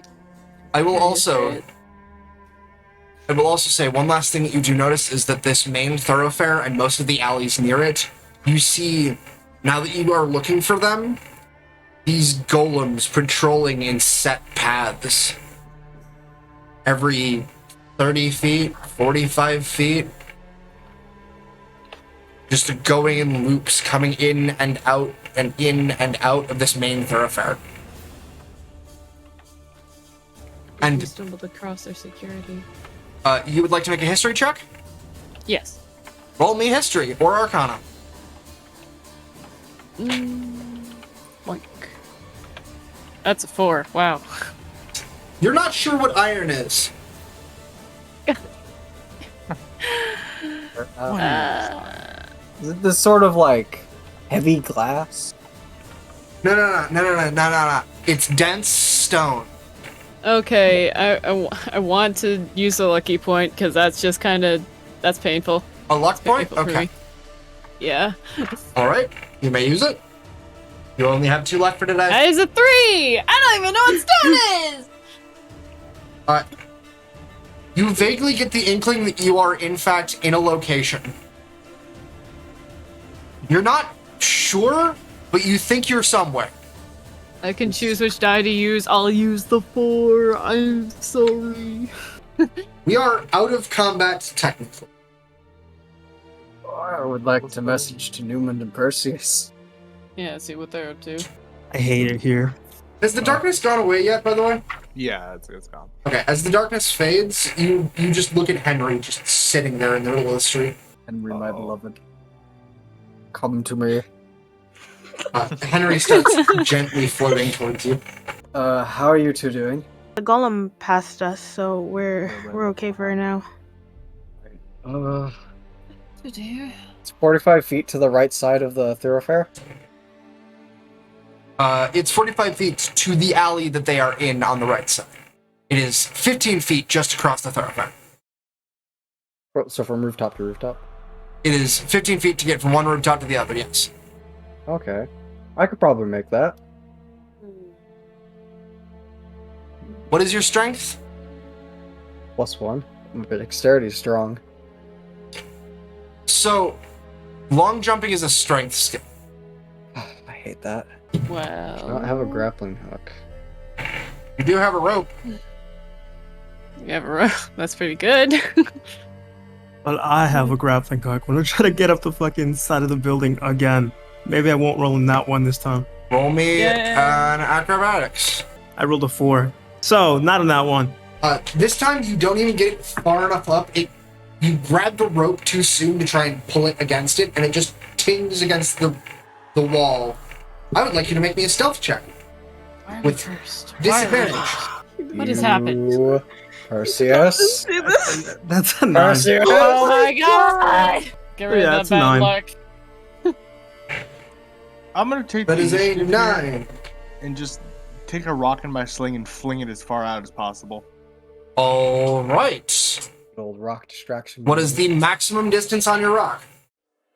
I will Can I also say it? I will also say one last thing that you do notice is that this main thoroughfare and most of the alleys near it, you see, now that you are looking for them, these golems patrolling in set paths. Every 30 feet, 45 feet. Just going in loops, coming in and out of this main thoroughfare. we And stumbled across their security? you would like to make a history check? Yes. Roll me history or arcana. Like, that's a 4. Wow. You're not sure what iron is. Is it this sort of like heavy glass? No. It's dense stone. Okay, I want to use a lucky point because that's just that's painful. A luck point? Painful for Okay. me. Yeah. Alright, you may use it. You only have 2 left for today. That is a 3! I don't even know what stone is! You vaguely get the inkling that you are, in fact, in a location. You're not sure, but you think you're somewhere. I can choose which die to use. I'll use the 4. I'm sorry. We are out of combat, technically. I would like to message to Neumond and Perseus. Yeah, see what they're up to. I hate it here. Has the darkness gone away yet, by the way? Yeah, it's gone. Okay, as the darkness fades, you just look at Henry just sitting there in the middle of the street. Henry, my beloved. Come to me. Henry starts gently floating towards you. How are you two doing? The golem passed us, so we're okay for now. It's 45 feet to the right side of the thoroughfare. It's 45 feet to the alley that they are in on the right side. It is 15 feet just across the thoroughfare. So from rooftop to rooftop? It is 15 feet to get from one rooftop to the other, yes. Okay. I could probably make that. What is your strength? +1. My dexterity is strong. So, long jumping is a strength skill. I hate that. Well. I don't have a grappling hook. You do have a rope. Yeah, that's pretty good. But I have a grappling hook. When I try to get up the fucking side of the building again, maybe I won't roll in that one this time. Roll me Yeah. an acrobatics. I rolled a 4. So, not on that one. This time you don't even get it far enough up. You grab the rope too soon to try and pull it against it, and it just tings against the wall. I would like you to make me a stealth check. With disadvantage. What has happened? Perseus? That's a 9. Perseus? Oh my god! Get rid Yeah, of it's that a bad 9. luck. I'm gonna take That the is a initiative here 9. and just take a rock in my sling and fling it as far out as possible. Alright. Old rock distraction. What is the maximum distance on your rock?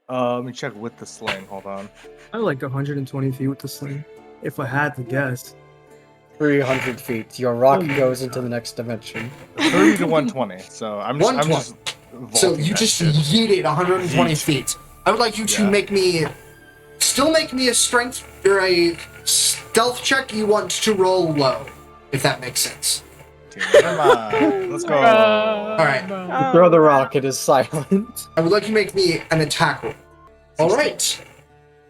Let me check with the sling. Hold on. I like 120 feet with the sling. If I had to guess. 300 feet. Your rock Oh my goes into the next dimension. 30 to 120. So I'm just 120. So vaulting you that just shit. yeet it 120 feet. I would like you to Yeah. make me a strength or a stealth check. You want to roll low, if that makes sense. Never mind. Let's go. Alright. Throw the rock, it is silent. I would like you to make me an attack roll. Alright.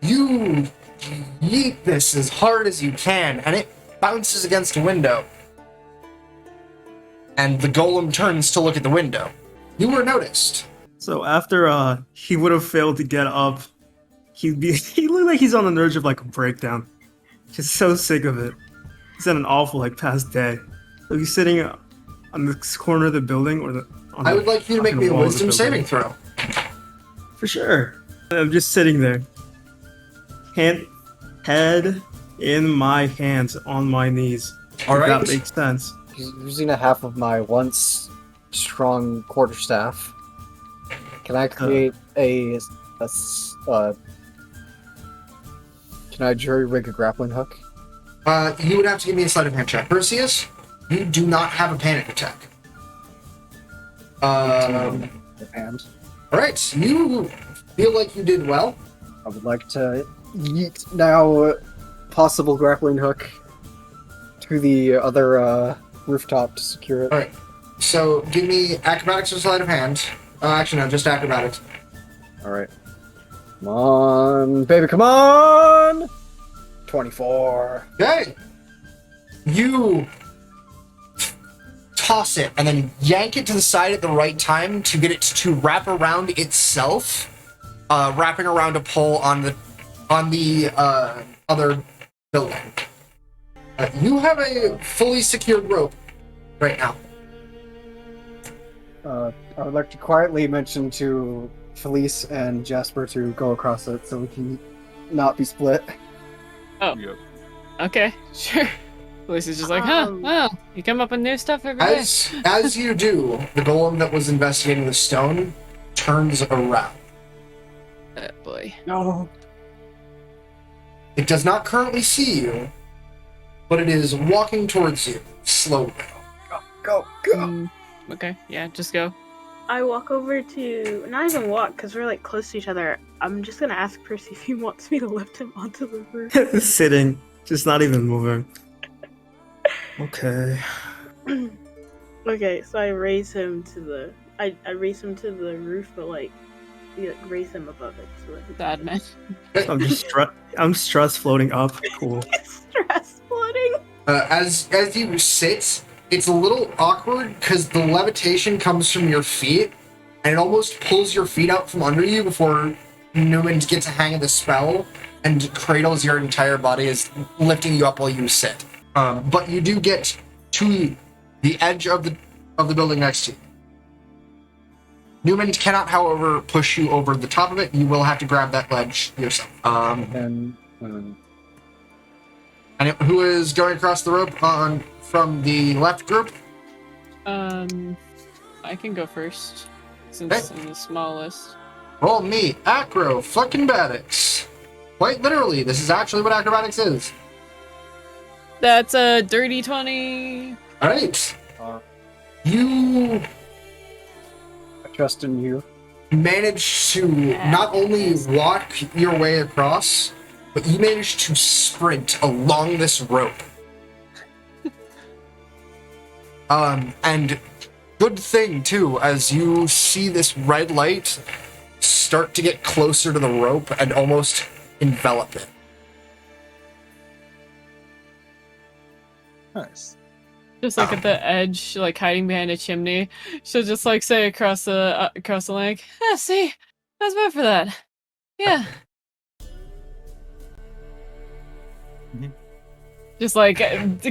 You yeet this as hard as you can, and it bounces against a window. And the golem turns to look at the window. You were noticed. So after he would have failed to get up, he looked like he's on the verge of like a breakdown. Just so sick of it. He's had an awful past day. So he's sitting on this corner of the building on I the would like you to make fucking me a wall of the wisdom building. saving throw. For sure. I'm just sitting there. Head in my hands, on my knees. Alright. If that makes sense. Using a half of my once strong quarterstaff, can I create can I jury rig a grappling hook? You would have to give me a sleight of hand check. Perseus, you do not have a panic attack. And Alright, you feel like you did well. I would like to yeet now possible grappling hook to the other rooftop to secure it. Alright, so give me acrobatics or sleight of hand. Actually, no, just acrobatics. Alright. Come on, baby, come on! 24. Okay. You toss it and then yank it to the side at the right time to get it to wrap around itself, wrapping around a pole on the other building. You have a fully secured rope right now. I would like to quietly mention to Felice and Jasper to go across it so we can not be split. Oh. Yep. Okay, sure. Felice is just like, huh, well, you come up with new stuff every day. As you do, the golem that was investigating the stone turns around. Oh boy. No. It does not currently see you, but it is walking towards you, slowly. Go. Okay, yeah, just go. I walk over to, not even walk, because we're like close to each other. I'm just gonna ask Percy if he wants me to lift him onto the roof. Sitting, just not even moving. Okay. Okay, so I raise him to the, I raise him to the roof, but like, raise him above it. So that Bad man. I'm stress floating up. Cool. stress floating. As you sit, it's a little awkward because the levitation comes from your feet, and it almost pulls your feet out from under you before Neumond gets a hang of the spell and cradles your entire body as lifting you up while you sit. But you do get to the edge of the building next to you. Neumond cannot, however, push you over the top of it. You will have to grab that ledge yourself. And who is going across the rope from the left group? I can go first, since I'm the smallest. Roll me, acrobatics. Quite literally, this is actually what acrobatics is. That's a dirty 20. Alright. You I trust in you. manage to not only walk your way across, but you manage to sprint along this rope. And good thing, too, as you see this red light start to get closer to the rope and almost envelop it. Nice. Just like at the edge, like hiding behind a chimney. She'll just like say across the lake, see, I was meant for that. Yeah. Just like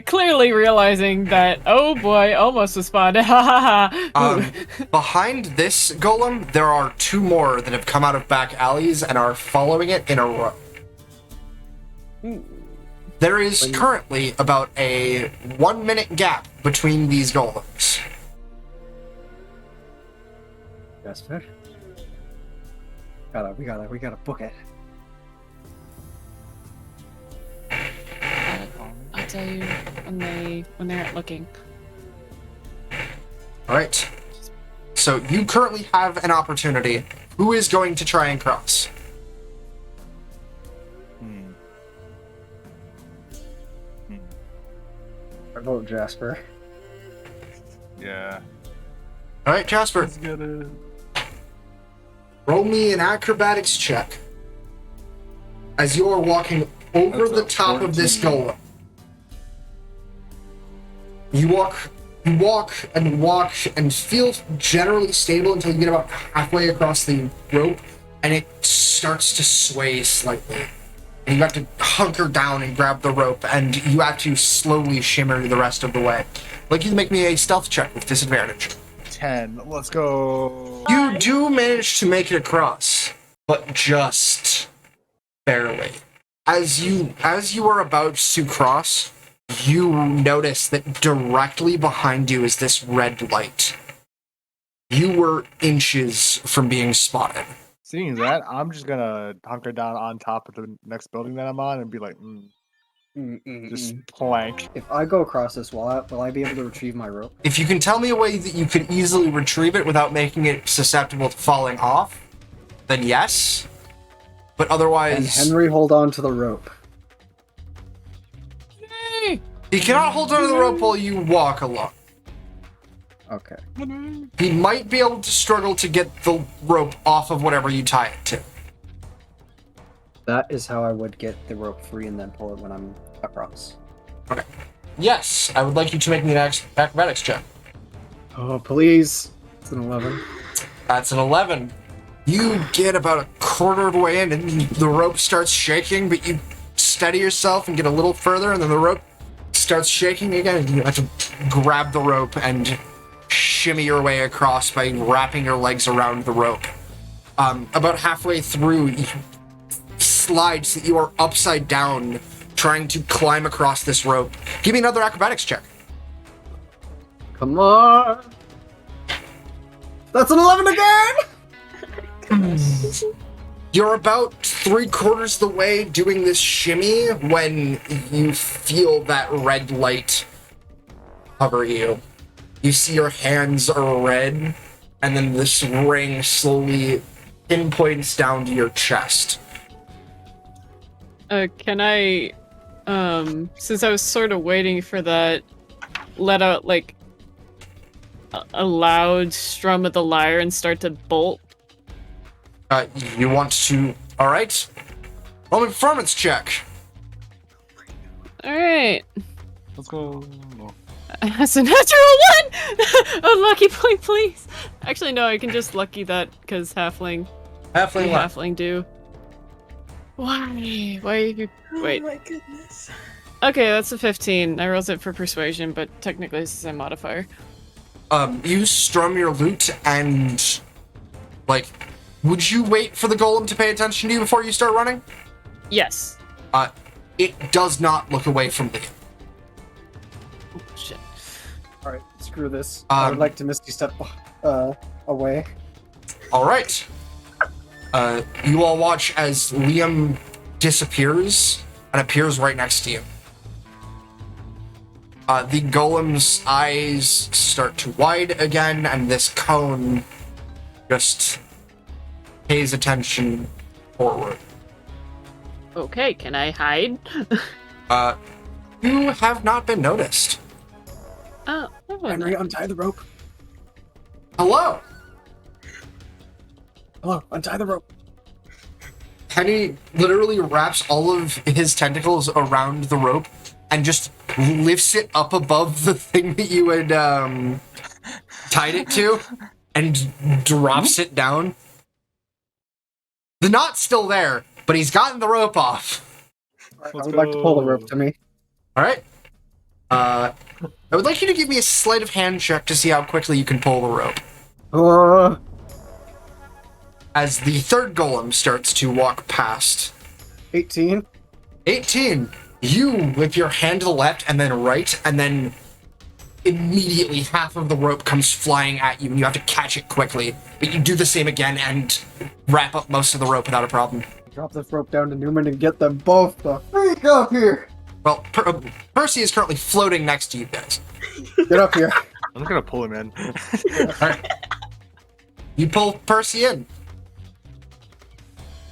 clearly realizing that, oh boy, almost was spotted. Ha ha ha. Behind this golem, there are two more that have come out of back alleys and are following it in a row. There is currently about a 1 minute gap between these golems. That's fair. We gotta book it. I'll tell you when they aren't looking. Alright. So you currently have an opportunity. Who is going to try and cross? I vote Jasper. Yeah. Alright, Jasper. Let's get it. Roll me an acrobatics check. As you are walking over That's the a top of this 14. golem. You walk and feel generally stable until you get about halfway across the rope, and it starts to sway slightly. And you have to hunker down and grab the rope, and you have to slowly shimmer the rest of the way. Like, you make me a stealth check with disadvantage. 10. Let's go. You do manage to make it across, but just barely. As you are about to cross, you notice that directly behind you is this red light. You were inches from being spotted. Seeing that, I'm just gonna hunker down on top of the next building that I'm on and be like, just plank. If I go across this wall, will I be able to retrieve my rope? If you can tell me a way that you could easily retrieve it without making it susceptible to falling off, then yes. But otherwise... And Henry, hold on to the rope. He cannot hold onto the rope while you walk along. Okay. He might be able to struggle to get the rope off of whatever you tie it to. That is how I would get the rope free and then pull it when I'm across. Okay. Yes, I would like you to make me an acrobatics check. Oh, please. It's an 11. That's an 11. You get about a quarter of the way in, and the rope starts shaking, but you steady yourself and get a little further, and then the rope starts shaking again, and you have to grab the rope and shimmy your way across by wrapping your legs around the rope. About halfway through, you slide so that you are upside down, trying to climb across this rope. Give me another acrobatics check. Come on. That's an 11 again! You're about 3/4 the way doing this shimmy when you feel that red light cover you. You see your hands are red, and then this ring slowly pinpoints down to your chest. Can I, since I was sort of waiting for that, let out, like, a loud strum of the lyre and start to bolt? You want to... Alright. Roll me a performance check. Alright. Let's go. That's a natural one! A lucky point, please! Actually, no, I can just lucky that, because halfling do. Why? Why are you... Wait. Oh my goodness. Okay, that's a 15. I rolled it for persuasion, but technically this is a modifier. You strum your lute and... Like, would you wait for the golem to pay attention to you before you start running? Yes. It does not look away from you. Oh, shit. Alright, screw this. I would like to Misty step away. Alright. You all watch as Liam disappears and appears right next to you. The golem's eyes start to wide again, and this cone just pays attention forward. Okay, can I hide? You have not been noticed. Oh, Henry, untie the rope. Hello! Hello, untie the rope. Penny literally wraps all of his tentacles around the rope and just lifts it up above the thing that you had tied it to and drops it down. The knot's still there, but he's gotten the rope off. I would like to pull the rope to me. Alright. I would like you to give me a sleight of hand check to see how quickly you can pull the rope. As the third golem starts to walk past. 18. 18. You whip your hand to the left and then right, and then immediately half of the rope comes flying at you, and you have to catch it quickly. But you do the same again and wrap up most of the rope without a problem. Drop this rope down to Neumond and get them both the freak up here. Well, Percy is currently floating next to you guys. Get up here. I'm gonna pull him in. Alright. You pull Percy in.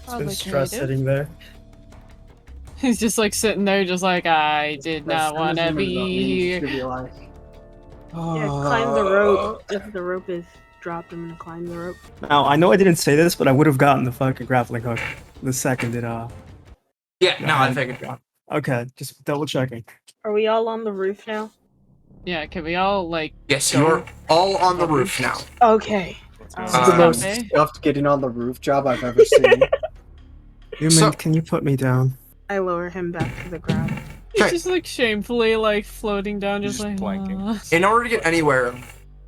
It's been stress sitting there. He's just like sitting there, just like, I did not want to be here. Yeah, climb the rope. If the rope is dropped, I'm gonna climb the rope. Now, I know I didn't say this, but I would have gotten the fucking grappling hook the second it, Yeah, no, I figured. Okay, just double checking. Are we all on the roof now? Yeah, can we all, like... Yes, you're all on the roof now. Okay. This is the most Okay. stuffed getting on the roof job I've ever seen. Human, can you put me down? I lower him back to the ground. He's Okay. just like shamefully like floating down, just Just like blanking. In order to get anywhere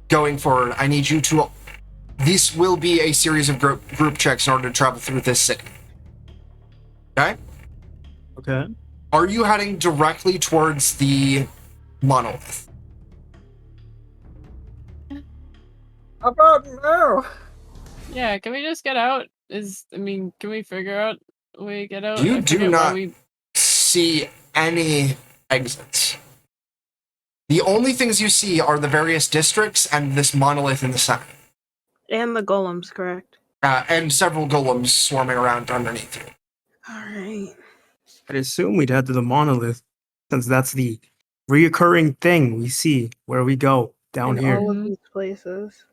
going forward, I need you to... This will be a series of group checks in order to travel through this city. Okay? Okay. Are you heading directly towards the monolith? How about now? Yeah, can we just get out? Can we figure out a way to get out? You I do forget why not see any exits. The only things you see are the various districts and this monolith in the center. And the golems, correct? And several golems swarming around underneath you. Alright. I'd assume we'd head to the monolith, since that's the reoccurring thing we see where we go down In here. all of these places.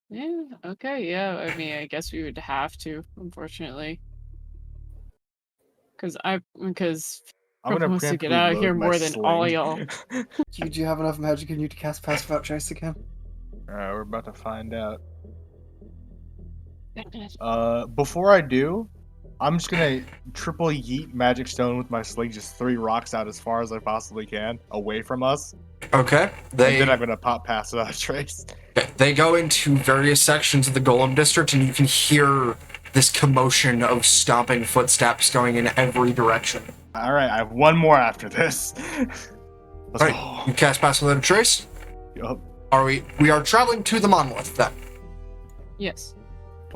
Yeah, okay, yeah. I mean, I guess we would have to, unfortunately. Because I'm Brooke gonna wants to get preemptively out of here load my more than all sling. y'all. Do you have enough magic in you to cast Pass Without Trace again? Alright, we're about to find out. Before I do, I'm just gonna triple yeet magic stone with my sling, just 3 rocks out as far as I possibly can, away from us. Okay. And then I'm gonna pop Pass Without Trace. They go into various sections of the golem district, and you can hear this commotion of stomping footsteps going in every direction. All right, I have one more after this. Let's Alright, you cast Pass Without a Trace. go. We are traveling to the monolith then. Yes.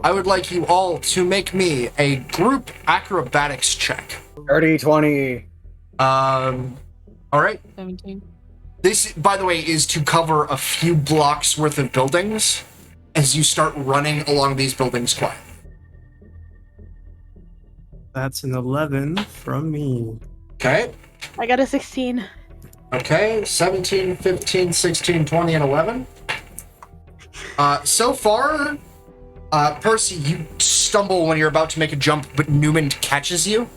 I would like you all to make me a group acrobatics check. 30, 20. Alright. 17. This, by the way, is to cover a few blocks worth of buildings as you start running along these buildings quiet. That's an 11 from me. Okay. I got a 16. Okay, 17, 15, 16, 20, and 11. So far, Percy, you stumble when you're about to make a jump, but Neumond catches you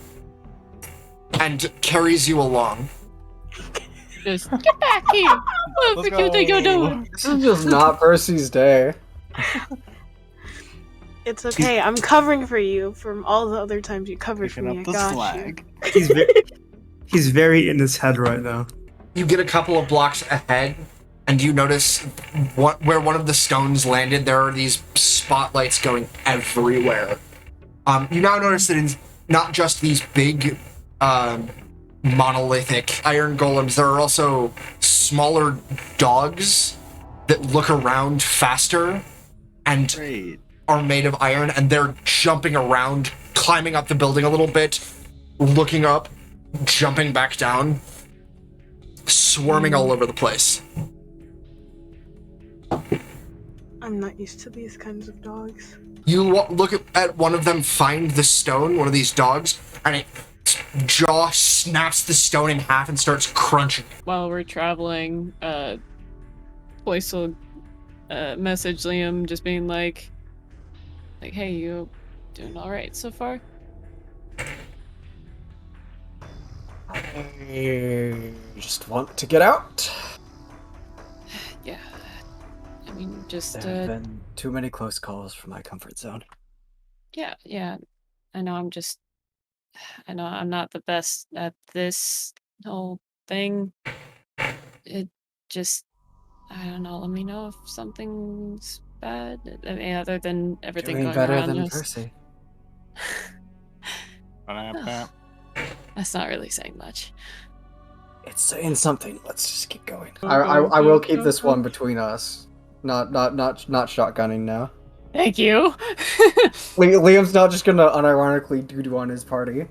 and carries you along. Just get back here! What Let's do you think you're go. doing? This is just not Percy's day. It's okay. I'm covering for you from all the other times you covered for Picking me. up I the got slack. He's very in his head right now. You get a couple of blocks ahead, and you notice where one of the stones landed, there are these spotlights going everywhere. You now notice that it's not just these big, monolithic iron golems, there are also smaller dogs that look around faster and Great. are made of iron, and they're jumping around, climbing up the building a little bit, looking up, jumping back down, swarming all over the place. I'm not used to these kinds of dogs. You look at one of them, find the stone, one of these dogs, and its jaw snaps the stone in half and starts crunching. While we're traveling, Boyce will message Liam just being like, hey, you doing alright so far? I just want to get out. Yeah. I mean, just, There have been too many close calls for my comfort zone. yeah. I know I'm not the best at this whole thing. It just, I don't know, let me know if something's bad. I mean, other than everything Doing going better around than us. Percy. That's not really saying much. It's saying something. Let's just keep going. I will keep this one between us. Not shotgunning now. Thank you. Liam's not just gonna unironically doo-doo on his party.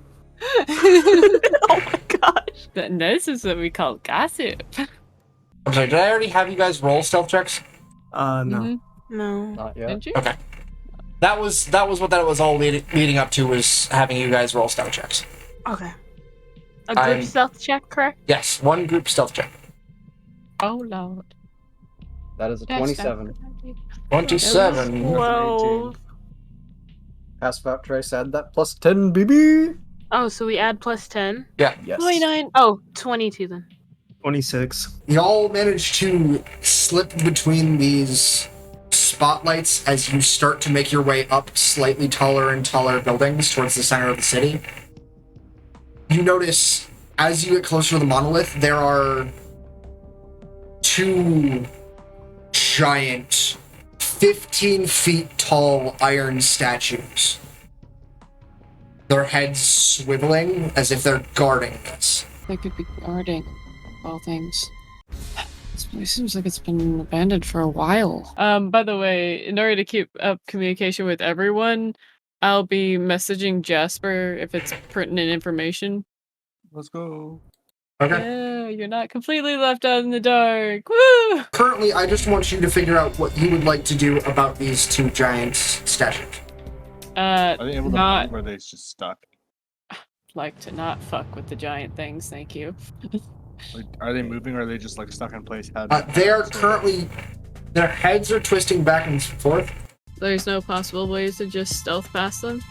Oh my gosh. Then this is what we call gossip. I'm sorry, did I already have you guys roll stealth checks? No. Mhm. No. Not yet. Didn't you? Okay. That was what that was all leading up to, was having you guys roll stealth checks. Okay. A group I'm- stealth check, correct? Yes, one group stealth check. Oh lord. That is a That's 27. not- 27. Whoa. Pass without trace, add that plus 10, BB! Oh, so we add plus 10? Yeah. Yes. 29. Oh, 22 then. 26. Y'all manage to slip between these spotlights as you start to make your way up slightly taller and taller buildings towards the center of the city. You notice, as you get closer to the monolith, there are two giant, 15 feet tall iron statues. Their heads swiveling as if they're guarding this. They could be guarding all things. This place seems like it's been abandoned for a while. By the way, in order to keep up communication with everyone, I'll be messaging Jasper if it's pertinent information. Let's go. Okay. Yeah, you're not completely left out in the dark. Woo! Currently, I just want you to figure out what you would like to do about these two giant statues. Are they able to Not move, or are they just stuck? like to not fuck with the giant things, thank you. Like, are they moving, or are they just like stuck in place? They are currently, their heads are twisting back and forth. There's no possible ways to just stealth past them?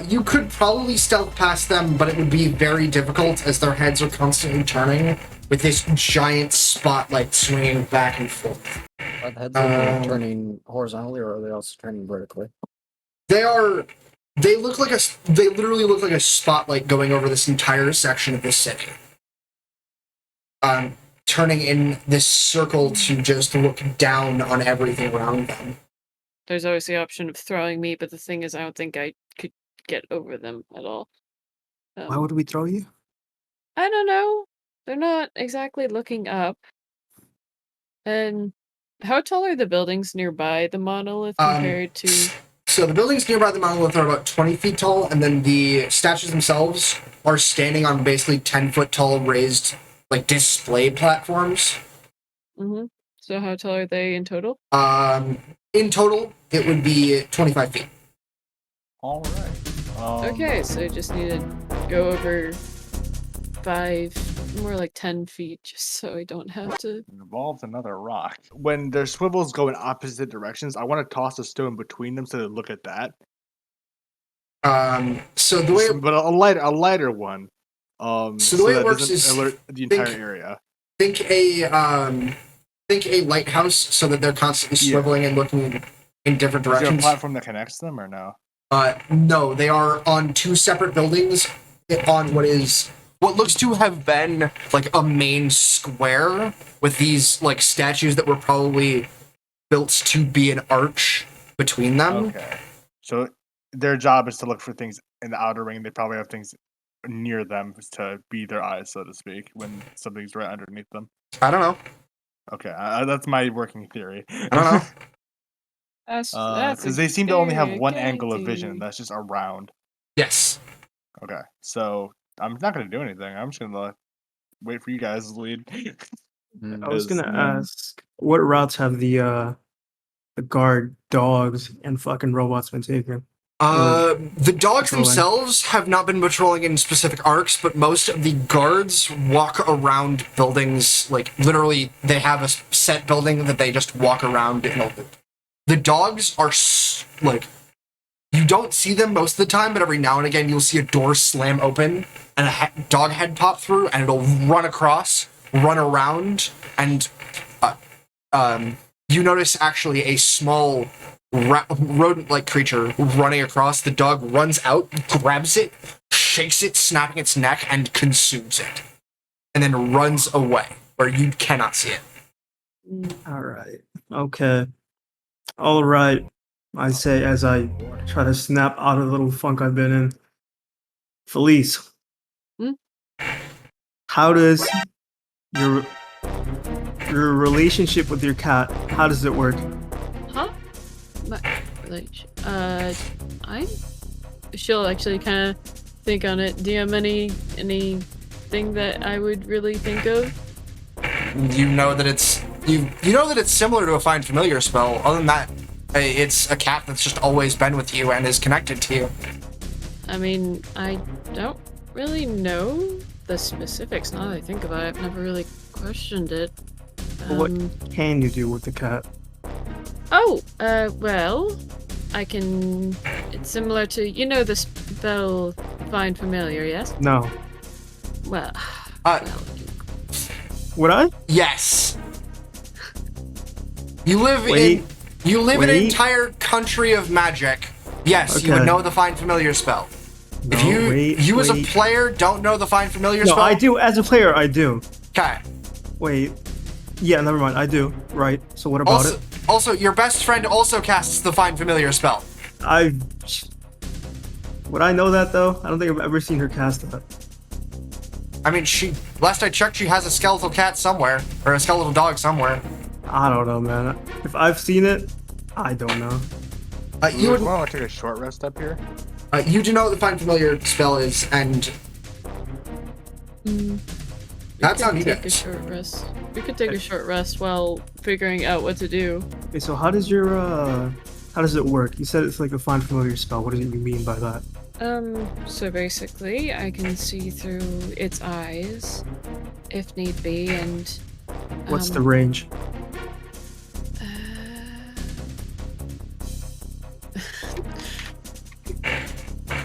You could probably stealth past them, but it would be very difficult as their heads are constantly turning with this giant spotlight swinging back and forth. Are the heads only turning horizontally, or are they also turning vertically? They literally look like a spotlight going over this entire section of this city. Turning in this circle to just look down on everything around them. There's always the option of throwing me, but the thing is, I don't think I could get over them at all. Why would we throw you? I don't know. They're not exactly looking up. And how tall are the buildings nearby the monolith compared to? So the buildings nearby the monolith are about 20 feet tall, and then the statues themselves are standing on basically 10-foot tall raised, like, display platforms. Mm-hmm. So how tall are they in total? In total, it would be 25 feet. All right. Okay, so I just need to go over 5, more like 10 feet, just so I don't have to. Involves another rock. When their swivels go in opposite directions, I want to toss a stone between them so they look at that. So the way, But a lighter one. So the way it works is alert the entire area. think a lighthouse, so that they're constantly swiveling and looking in different Is there a directions. platform that connects them or no? No, they are on 2 separate buildings on what looks to have been like a main square with these like statues that were probably built to be an arch between them. Okay. So their job is to look for things in the outer ring. They probably have things near them to be their eyes, so to speak, when something's right underneath them. I don't know. Okay, that's my working theory. I don't know. That's Because they seem to only have very one angle of exciting. vision, and that's just around. Yes. Okay, so I'm not going to do anything. I'm just going to wait for you guys to lead. I was gonna ask, what routes have the guard dogs and fucking robots been taking? The dogs patrolling. themselves have not been patrolling in specific arcs, but most of the guards walk around buildings, like, literally, they have a set building that they just walk around in a loop. The dogs are, like, you don't see them most of the time, but every now and again you'll see a door slam open, and a dog head pop through, and it'll run across, run around, and, you notice, actually, a small rodent-like creature running across. The dog runs out, grabs it, shakes it, snapping its neck, and consumes it. And then runs away, where you cannot see it. Alright. Okay. Alright. I say as I try to snap out of the little funk I've been in. Felice. Hmm? How does your relationship with your cat, how does it work? Huh? My relation. She'll actually kind of think on it. Do you have anything that I would really think of? You know that it's similar to a find familiar spell. Other than that, it's a cat that's just always been with you and is connected to you. I mean, I don't really know the specifics now that I think about it. I've never really questioned it. What can you do with the cat? Well, I can... It's similar to... You know the spell Find Familiar, yes? No. Well... Would I? Yes. You live Wait. in an entire country of magic. Yes, you would Okay. know the Find Familiar spell. No, If you as a player don't know the Find Familiar No, spell... I do. As a player, I do. Okay. Wait. Yeah, never mind. I do. Right. So what about it? Also, your best friend also casts the Find Familiar spell. Would I know that, though? I don't think I've ever seen her cast that. I mean, last I checked, she has a skeletal cat somewhere, or a skeletal dog somewhere. I don't know, man. If I've seen it, I don't know. You would, want to take a short rest up here? you do know what the Find Familiar spell is, and that's on you take a guys. short rest. We could take a short rest while figuring out what to do. Okay, so how does it work? You said it's like a find familiar spell. What does you mean by that? So basically, I can see through its eyes, if need be, and... What's the range?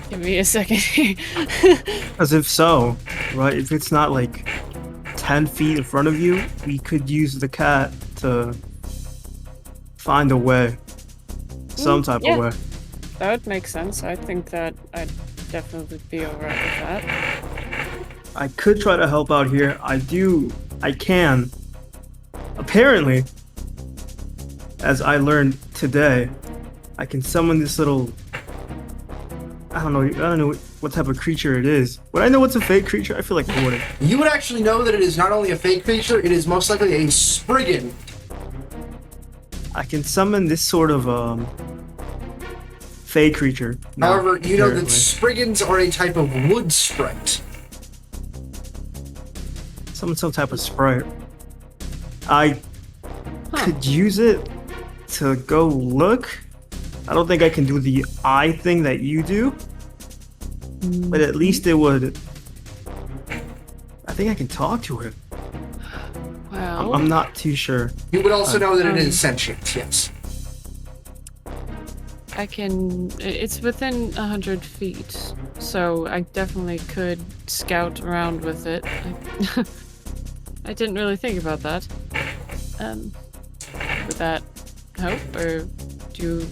Give me a second. Because if so, right, if it's not like 10 feet in front of you, we could use the cat to find a way. Some type yeah. of way. That would make sense. I think that I'd definitely be alright with that. I could try to help out here. I can. Apparently, as I learned today, I can summon this little... I don't know, what type of creature it is. Would I know what's a fake creature? I feel like I wouldn't. You would actually know that it is not only a fake creature, it is most likely a Spriggan. I can summon this sort of fake creature. No, However, you know that apparently. Spriggans are a type of wood sprite. Summon some type of sprite. I could use it to go look. I don't think I can do the eye thing that you do, but at least it would. I think I can talk to it. Well, I'm not too sure. You would also know that it is sentient, yes. I can. It's within 100 feet, so I definitely could scout around with it. I didn't really think about that. Would that help, or do you?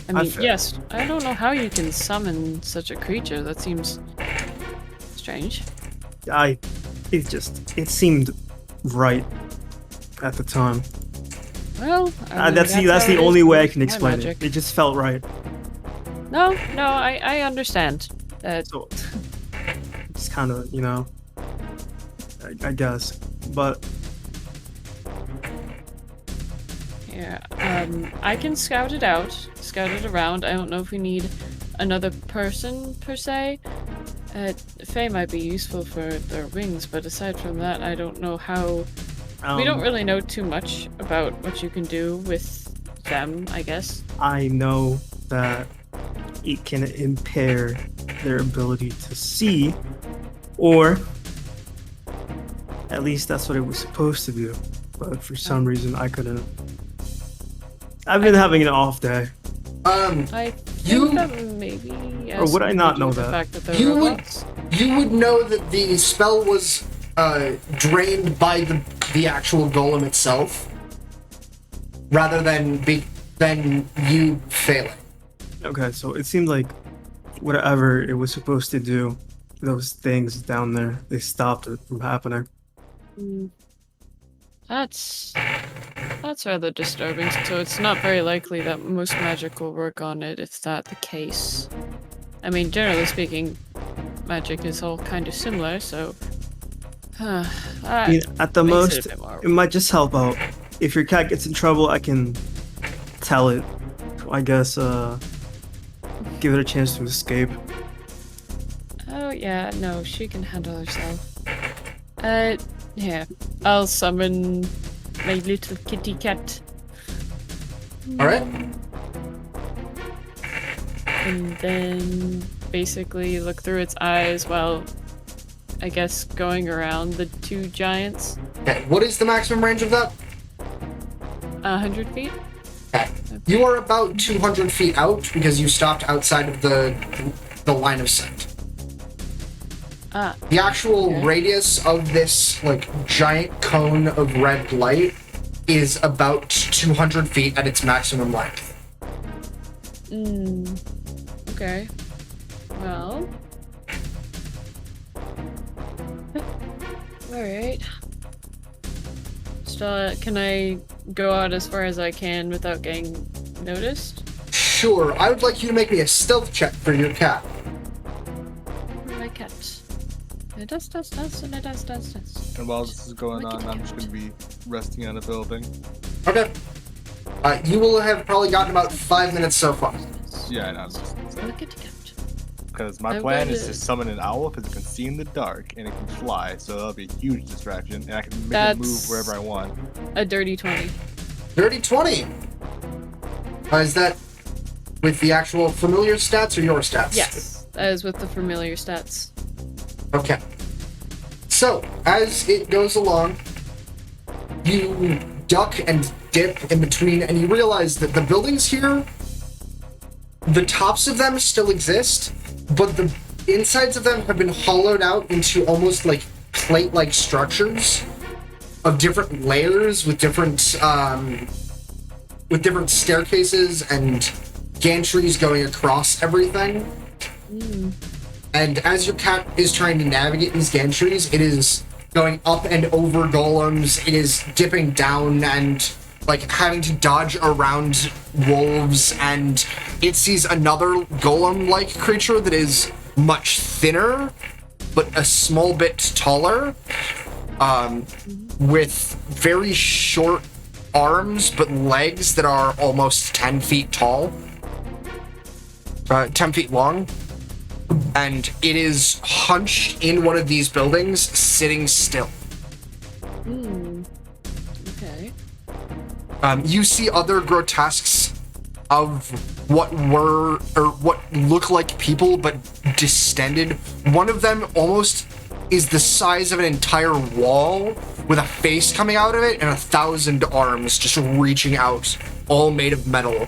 I mean, yes. I don't know how you can summon such a creature. That seems strange. It seemed right at the time. Well, I mean, that's how the it only is way I with can my explain it. magic. It just felt right. No, I understand. So it's kind of, I guess, but yeah. I can scout it around. I don't know if we need another person per se. Faye might be useful for their wings, but aside from that, I don't know how. We don't really know too much about what you can do with them, I guess. I know that it can impair their ability to see, or at least that's what it was supposed to do. But for some reason, I couldn't. I've been having an off day. I think that maybe. Or would I not know the that? fact that they're You robots. you would know that the spell was drained by the actual golem itself, rather than you failing. Okay, so it seemed like whatever it was supposed to do, those things down there, they stopped it from happening. That's rather disturbing. So it's not very likely that most magic will work on it if that's the case. I mean, generally speaking, magic is all kind of similar, so. I mean, at the most, it might just help out. If your cat gets in trouble, I can tell it. I guess, give it a chance to escape. Oh yeah, no, she can handle herself. Yeah, I'll summon my little kitty cat. Alright. And then basically look through its eyes while, I guess, going around the two giants. Okay, what is the maximum range of that? 100 feet? Okay. You are about 200 feet out because you stopped outside of the line of sight. The actual radius of this, giant cone of red light is about 200 feet at its maximum length. Okay. Well. Alright. Still, can I go out as far as I can without getting noticed? Sure, I would like you to make me a stealth check for your cat. My cat. It does, and it does. And while this is going on, I'm just gonna be resting on a building. Okay. You will have probably gotten about 5 minutes so far. Yeah, and I'm just Look at the cat. because my plan is to summon an owl because it can see in the dark and it can fly, so that'll be a huge distraction, and I can make it move wherever I want. A dirty 20. Dirty 20! Is that with the actual familiar stats or your stats? Yes, that is with the familiar stats. Okay. So, as it goes along, you duck and dip in between, and you realize that the buildings here, the tops of them still exist, but the insides of them have been hollowed out into almost like plate-like structures of different layers with different staircases and gantries going across everything. And as your cat is trying to navigate these gantries, it is going up and over golems, it is dipping down and having to dodge around wolves, and it sees another golem-like creature that is much thinner, but a small bit taller, with very short arms but legs that are almost 10 feet tall, 10 feet long, and it is hunched in one of these buildings, sitting still. Okay. You see other grotesques of what look like people but distended. One of them almost is the size of an entire wall with a face coming out of it and 1,000 arms just reaching out, all made of metal.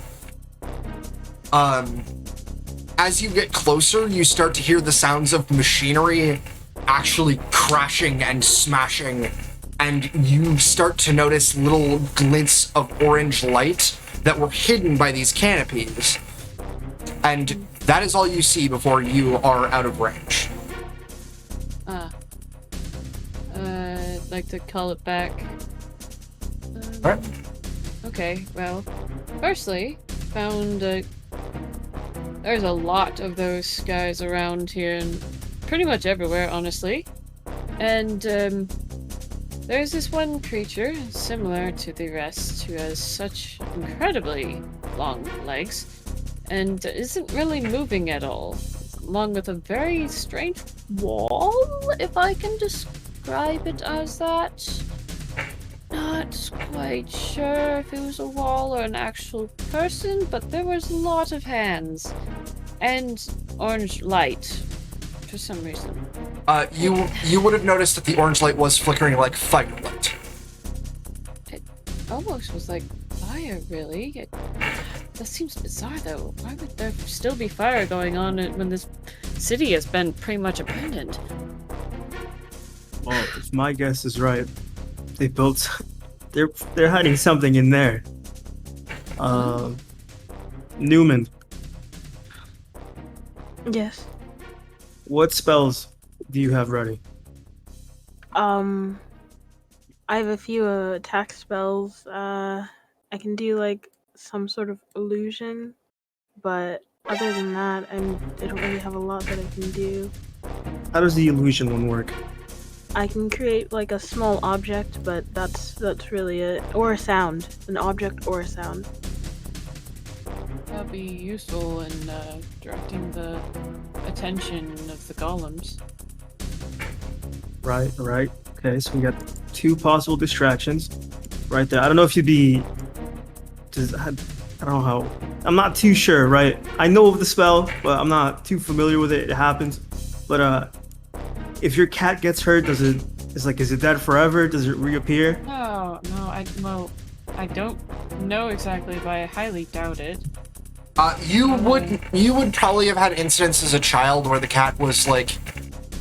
As you get closer, you start to hear the sounds of machinery actually crashing and smashing, and you start to notice little glints of orange light that were hidden by these canopies. And that is all you see before you are out of range. I'd like to call it back. Alright. Okay, well, firstly, found there's a lot of those guys around here and pretty much everywhere, honestly. And there's this one creature, similar to the rest, who has such incredibly long legs and isn't really moving at all, along with a very strange wall, if I can describe it as that. Not quite sure if it was a wall or an actual person, but there was a lot of hands and orange light for some reason. You would have noticed that the orange light was flickering like firelight. It almost was like fire, really. That seems bizarre, though. Why would there still be fire going on when this city has been pretty much abandoned? Well, if my guess is right, they built. They're hiding something in there. Neumond, Yes. what spells do you have ready? I have a few attack spells. I can do like some sort of illusion, but other than that, I don't really have a lot that I can do. How does the illusion one work? I can create like a small object, but that's really it. Or a sound, an object or a sound. That'd be useful in directing the attention of the golems. Right. Okay, so we got 2 possible distractions right there. I don't know if you'd be. I don't know how. I'm not too sure, right? I know of the spell, but I'm not too familiar with it. It happens, but if your cat gets hurt, is it dead forever? Does it reappear? No, I don't know exactly, but I highly doubt it. You would probably have had incidents as a child where the cat was like,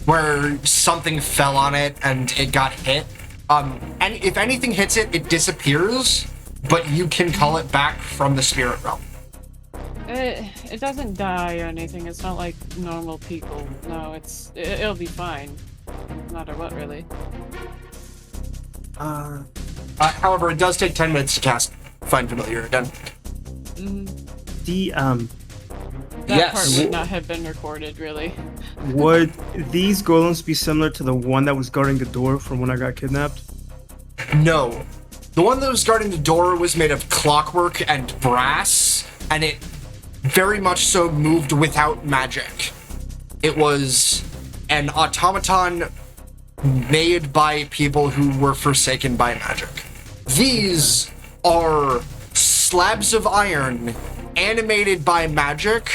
where something fell on it and it got hit. And if anything hits it, it disappears, but you can call it back from the spirit realm. It doesn't die or anything. It's not like normal people. No, it'll be fine, no matter what, really. However, it does take 10 minutes to cast Find Familiar again. That Yes. part would not have been recorded, really. Would these golems be similar to the one that was guarding the door from when I got kidnapped? No. The one that was guarding the door was made of clockwork and brass, and it very much so moved without magic. It was an automaton made by people who were forsaken by magic. These are slabs of iron animated by magic,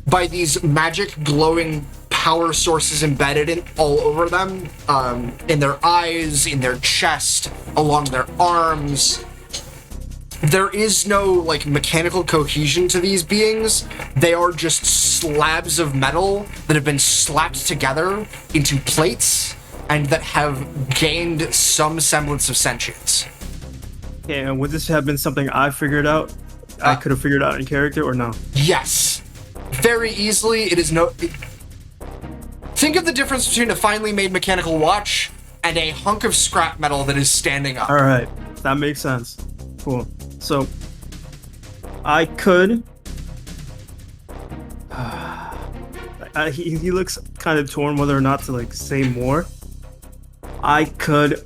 by these magic glowing power sources embedded in all over them, in their eyes, in their chest, along their arms. There is no like mechanical cohesion to these beings. They are just slabs of metal that have been slapped together into plates and that have gained some semblance of sentience. Okay, and would this have been something I figured out? I could have figured out in character, or no? Yes. Very easily, it is no... Think of the difference between a finely made mechanical watch and a hunk of scrap metal that is standing up. Alright, that makes sense. Cool. So, I could... he looks kind of torn whether or not to like say more. I could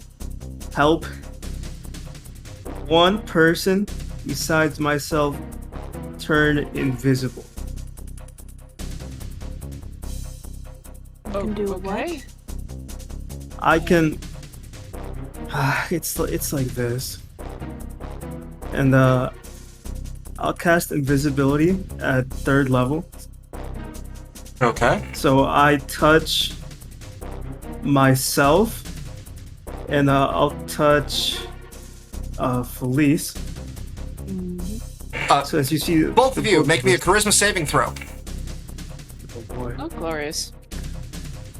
help one person besides myself turn invisible. You can do Okay. I can. It's like this, and I'll cast invisibility at 3rd level. Okay. So I touch myself, and I'll touch Felice. So as you see, Both of you, make me a charisma saving throw. Oh boy. Oh, glorious.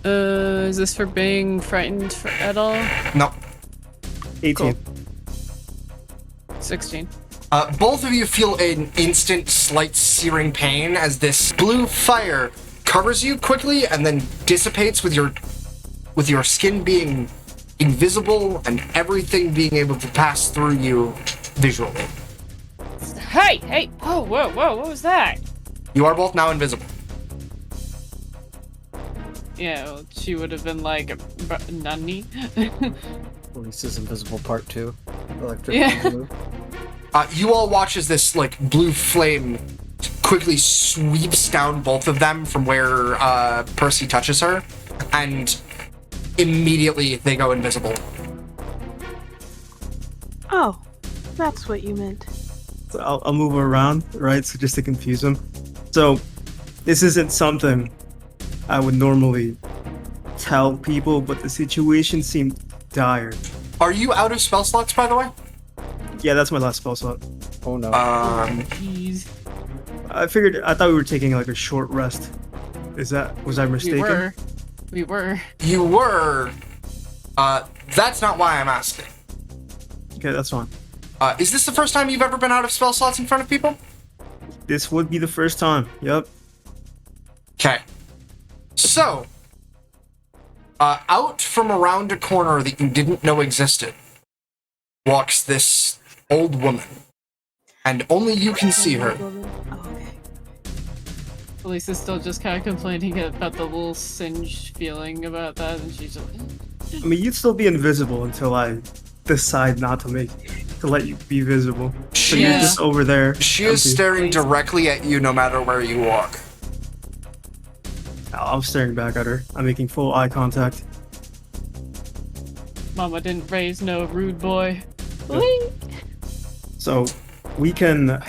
Is this for being frightened at all? No. 18. 16. Both of you feel an instant, slight searing pain as this blue fire covers you quickly and then dissipates with your skin being invisible and everything being able to pass through you visually. Hey! Oh, whoa, what was that? You are both now invisible. Yeah, well, she would have been like, Nani? Felice's invisible part 2. Electric Yeah. move. You all watch as this like blue flame quickly sweeps down both of them from where Percy touches her, and immediately they go invisible. Oh, that's what you meant. So I'll move her around, right? So just to confuse him. So this isn't something I would normally tell people, but the situation seemed dire. Are you out of spell slots, by the way? Yeah, that's my last spell slot. Oh no. Jeez. I thought we were taking like a short rest. Was I mistaken? We were. You were. That's not why I'm asking. Okay, that's fine. Is this the first time you've ever been out of spell slots in front of people? This would be the first time. Yep. Okay. So, out from around a corner that you didn't know existed, walks this old woman. And only you can see her. Oh, okay. Felice is still just kind of complaining about the little singe feeling about that, and she's just like, I mean, you'd still be invisible until I decide not to let you be visible. So She you're Yeah. just over there. She is empty. staring directly at you no matter where you walk. I'm staring back at her. I'm making full eye contact. Mama didn't raise no rude boy. So we can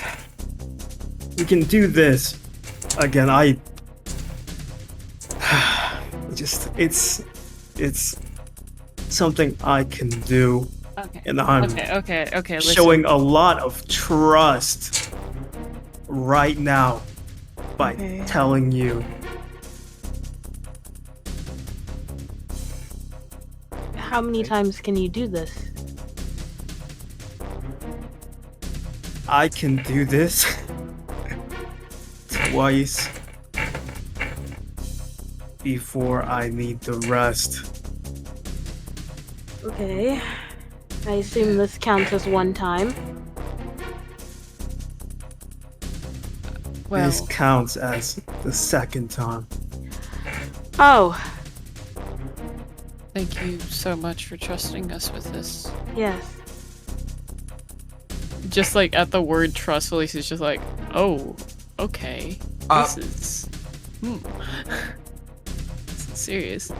do this again. It's something I can do, Okay. and I'm Okay. Listen. showing a lot of trust right now by Okay. telling you. How many times can you do this? I can do this twice before I need the rest. Okay. I assume this counts as one time. Well, This counts as the second time. Oh, thank you so much for trusting us with this. yes. Just like at the word trust, Felice is just like, oh, okay. This is. This is serious.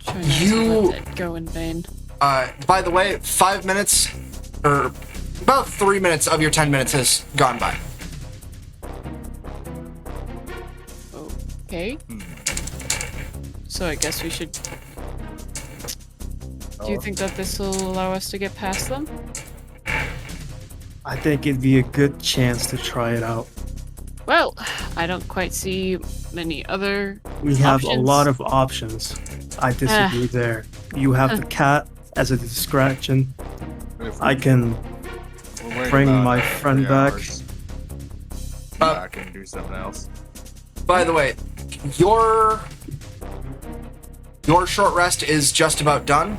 Try not to let that go in vain. By the way, 5 minutes, or about 3 minutes of your 10 minutes has gone by. Okay. So I guess we should. Do you think that this will allow us to get past them? I think it'd be a good chance to try it out. Well, I don't quite see many other. We have a options. lot of options. I disagree there. You have the cat as a distraction. I can bring my friend back. I can do something else. By the way, your short rest is just about done.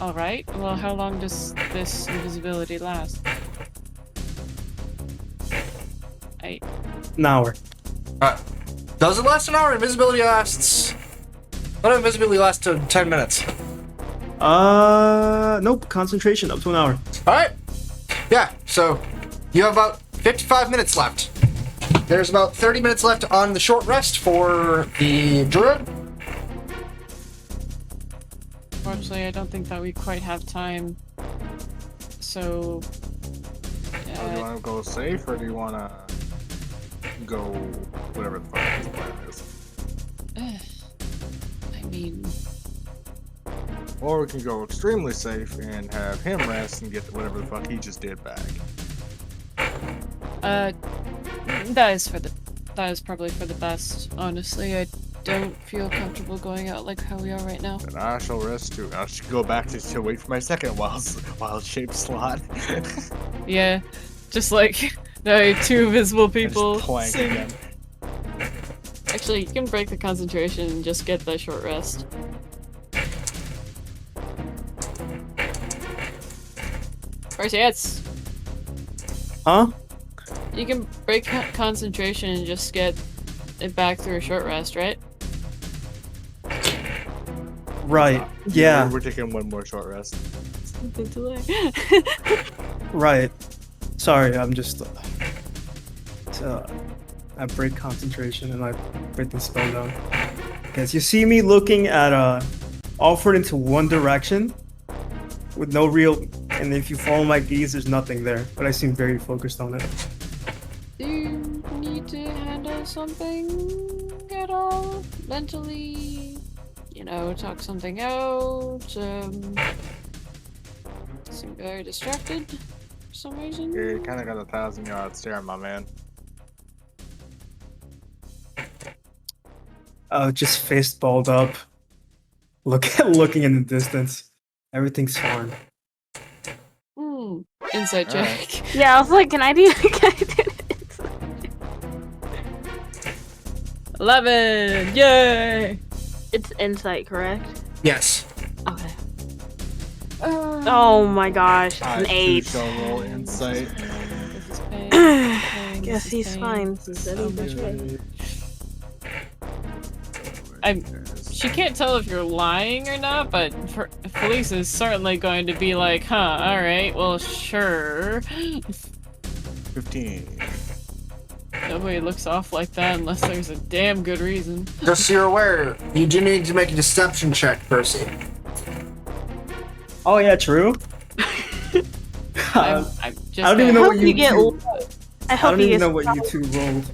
All right. Well, how long does this invisibility last? An hour. Does it last an hour? Invisibility lasts... What if invisibility lasts to 10 minutes? Nope. Concentration up to an hour. Alright. Yeah, so you have about 55 minutes left. There's about 30 minutes left on the short rest for the druid. Unfortunately, I don't think that we quite have time. So... Do you want to go safe, or do you want to go whatever the fuck his plan is? I mean... Or we can go extremely safe and have him rest and get whatever the fuck he just did back. That is probably for the best. Honestly, I don't feel comfortable going out like how we are right now. And I shall rest too. I should go back to wait for my second wild shape slot. Yeah, just like no, two visible people. Just plank again. Actually, you can break the concentration and just get the short rest. Perseus! Huh? You can break concentration and just get it back through a short rest, right? Right. Yeah. We're taking one more short rest. Something to learn. Right. Sorry, I'm just... I break concentration and I break the spell down. Because you see me looking at offered into one direction with no real... And if you follow my gaze, there's nothing there. But I seem very focused on it. Do you need to handle something at all? Mentally? You know, talk something out? Seem very distracted for some reason? Yeah, you kinda got a 1,000-yard stare, my man. Just face balled up. Looking in the distance. Everything's fine. Insight check. Alright. Yeah, I was like, can I do it? 11! Yay! It's insight, correct? Yes. Okay. Oh my gosh, it's an 8. Shall roll insight. This is pain. Guess he's fine. Since everything's right. She can't tell if you're lying or not, but Felice is certainly going to be like, huh, alright, well, sure. 15. Nobody looks off like that unless there's a damn good reason. Just so you're aware, you do need to make a deception check, Percy. Oh yeah, true. I'm just I don't even know what you get. two... I I hope don't you even get know what you two rolled.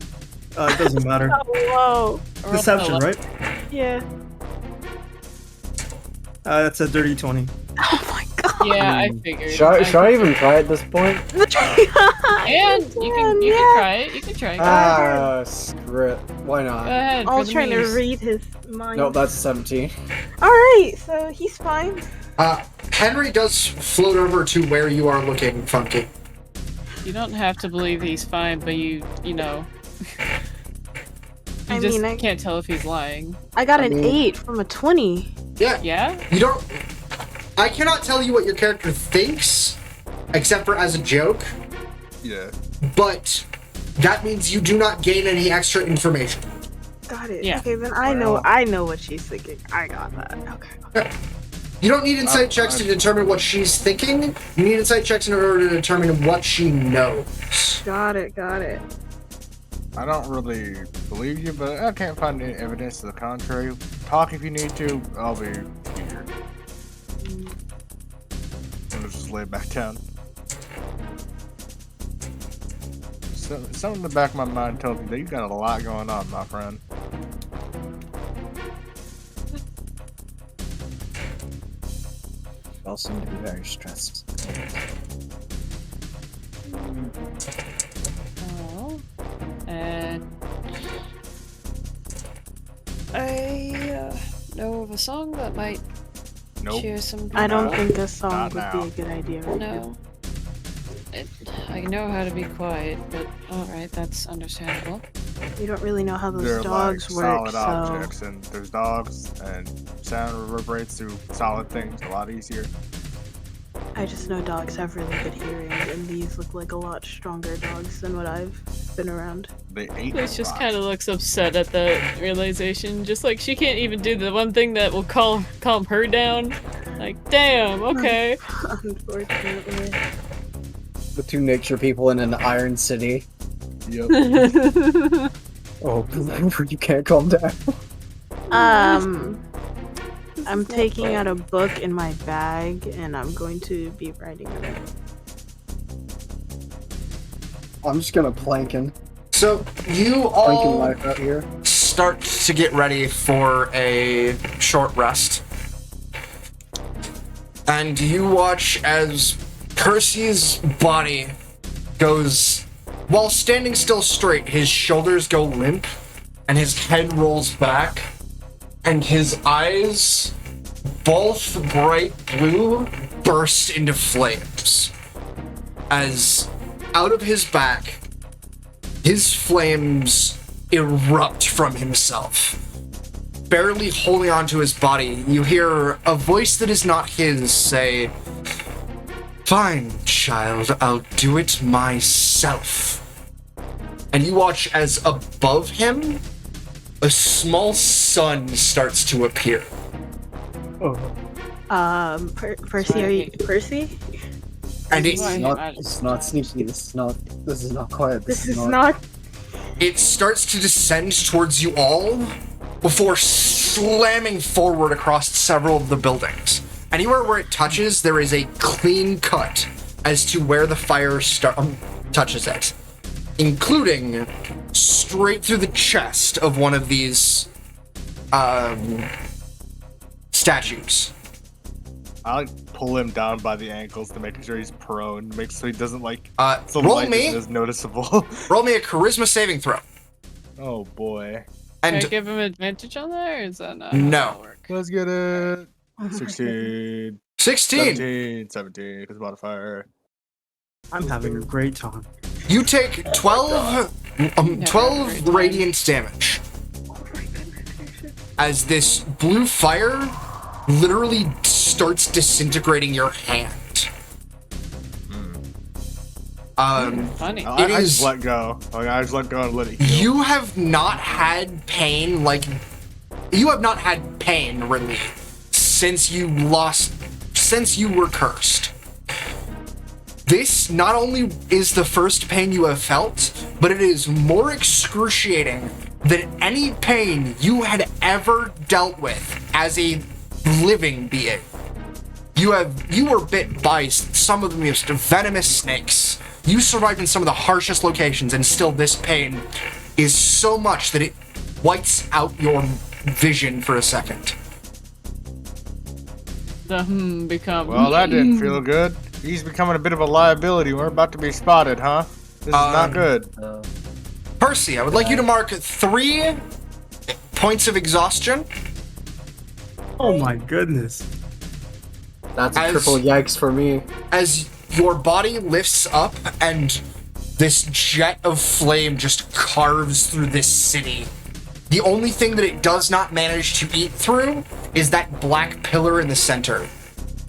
It doesn't matter. Whoa. Deception, right? Yeah. That's a dirty 20. Oh my god. Yeah, I figured. Should I even try at this point? And you can try it. You can try it. Ah, screw it. Why Go not? ahead. I was for the trying to memes. read his mind. No, that's 17. Alright, so he's fine. Henry does float over to where you are looking, Funky. You don't have to believe he's fine, but you know. You I just mean, I can't tell if he's lying. I got an 8 from a 20. Yeah. Yeah? You don't... I cannot tell you what your character thinks, except for as a joke, Yeah. but that means you do not gain any extra information. Got it. Yeah. Okay, then I know what she's thinking. I got that. Okay. You don't need insight checks to determine what she's thinking. You need insight checks in order to determine what she knows. Got it. I don't really believe you, but I can't find any evidence to the contrary. Talk if you need to. I'll be here. I'll just lay back down. Something in the back of my mind tells me that you've got a lot going on, my friend. Y'all seem to be very stressed. Oh. I know of a song that might Nope. cheer some. I don't No. think a song Not would now. be a good idea right No. I know how to be quiet, but alright, that's understandable. now. You don't really know how those They're dogs like work, solid so objects, and there's dogs, and sound reverberates through solid things a lot easier. I just know dogs have really good hearing, and these look like a lot stronger dogs than what I've been around. They ate Felice a just lot. kind of looks upset at that realization. Just like she can't even do the one thing that will calm her down. Like, damn, okay. Unfortunately. The two nature people in an iron city. Yep. Oh, you can't calm down. I'm taking out a book in my bag, and I'm going to be writing it. I'm just gonna plankin. So you Plankin all life out here. start to get ready for a short rest. And you watch as Percy's body goes, while standing still straight, his shoulders go limp, and his head rolls back, and his eyes, both bright blue, burst into flames. As out of his back, his flames erupt from himself. Barely holding onto his body, you hear a voice that is not his say, "Fine, child, I'll do it myself." And you watch as above him, a small sun starts to appear. Percy, are you Percy? And Why? It's not sneaky. This is not quiet. This is not. it starts to descend towards you all before slamming forward across several of the buildings. Anywhere where it touches, there is a clean cut as to where the fire touches it, including straight through the chest of one of these statues. I like pull him down by the ankles to make sure he's prone, make so he doesn't like so roll light me. isn't as noticeable. Roll me a charisma saving throw. Oh boy. Can I And give him advantage on that, or is that not No. how that'll work? Let's get it. 16. 16. 17, because modifier. I'm having a great time. You take 12 radiant damage as this blue fire literally starts disintegrating your hand. Funny. I It is- just let go. Like, I just let go and let it heal. You have not had pain really since you were cursed. This not only is the first pain you have felt, but it is more excruciating than any pain you had ever dealt with as a living being. You were bit by some of the most venomous snakes. You survived in some of the harshest locations, and still this pain is so much that it whites out your vision for a second. The become. Well, that didn't feel good. He's becoming a bit of a liability. We're about to be spotted, huh? This is not good. Percy, I would like you to mark 3 points of exhaustion. Oh my goodness. That's a As- triple yikes for me. As your body lifts up and this jet of flame just carves through this city. The only thing that it does not manage to eat through is that black pillar in the center.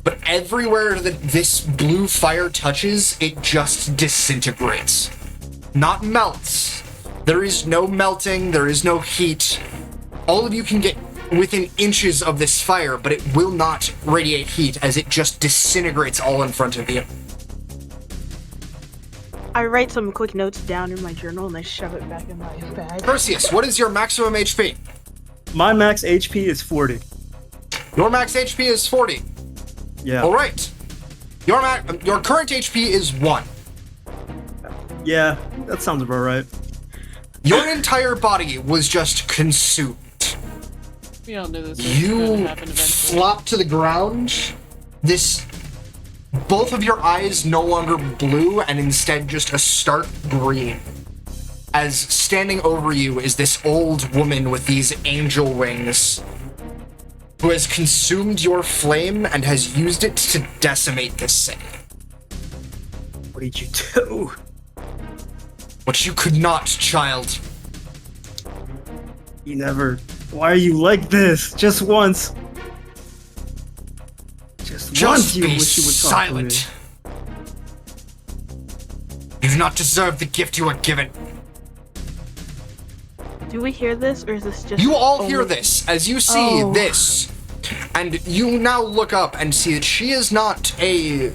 But everywhere that this blue fire touches, it just disintegrates. Not melts. There is no melting, there is no heat. All of you can get within inches of this fire, but it will not radiate heat as it just disintegrates all in front of you. I write some quick notes down in my journal and I shove it back in my bag. Perseus, what is your maximum HP? My max HP is 40. Your max HP is 40. Yeah. All right. Your current HP is 1. Yeah, that sounds about right. Your entire body was just consumed. We all knew this was going to You happen eventually. flop to the ground. Both of your eyes no longer blue and instead just a stark green. As standing over you is this old woman with these angel wings, who has consumed your flame and has used it to decimate this city. What did you do? What you could not, child. You never. Why are you like this? Just once. Just Just you be wish you would talk to me. silent. You do not deserve the gift you are given. Do we hear this, or is this just? You all hear only- this as you see Oh. this, and you now look up and see that she is not a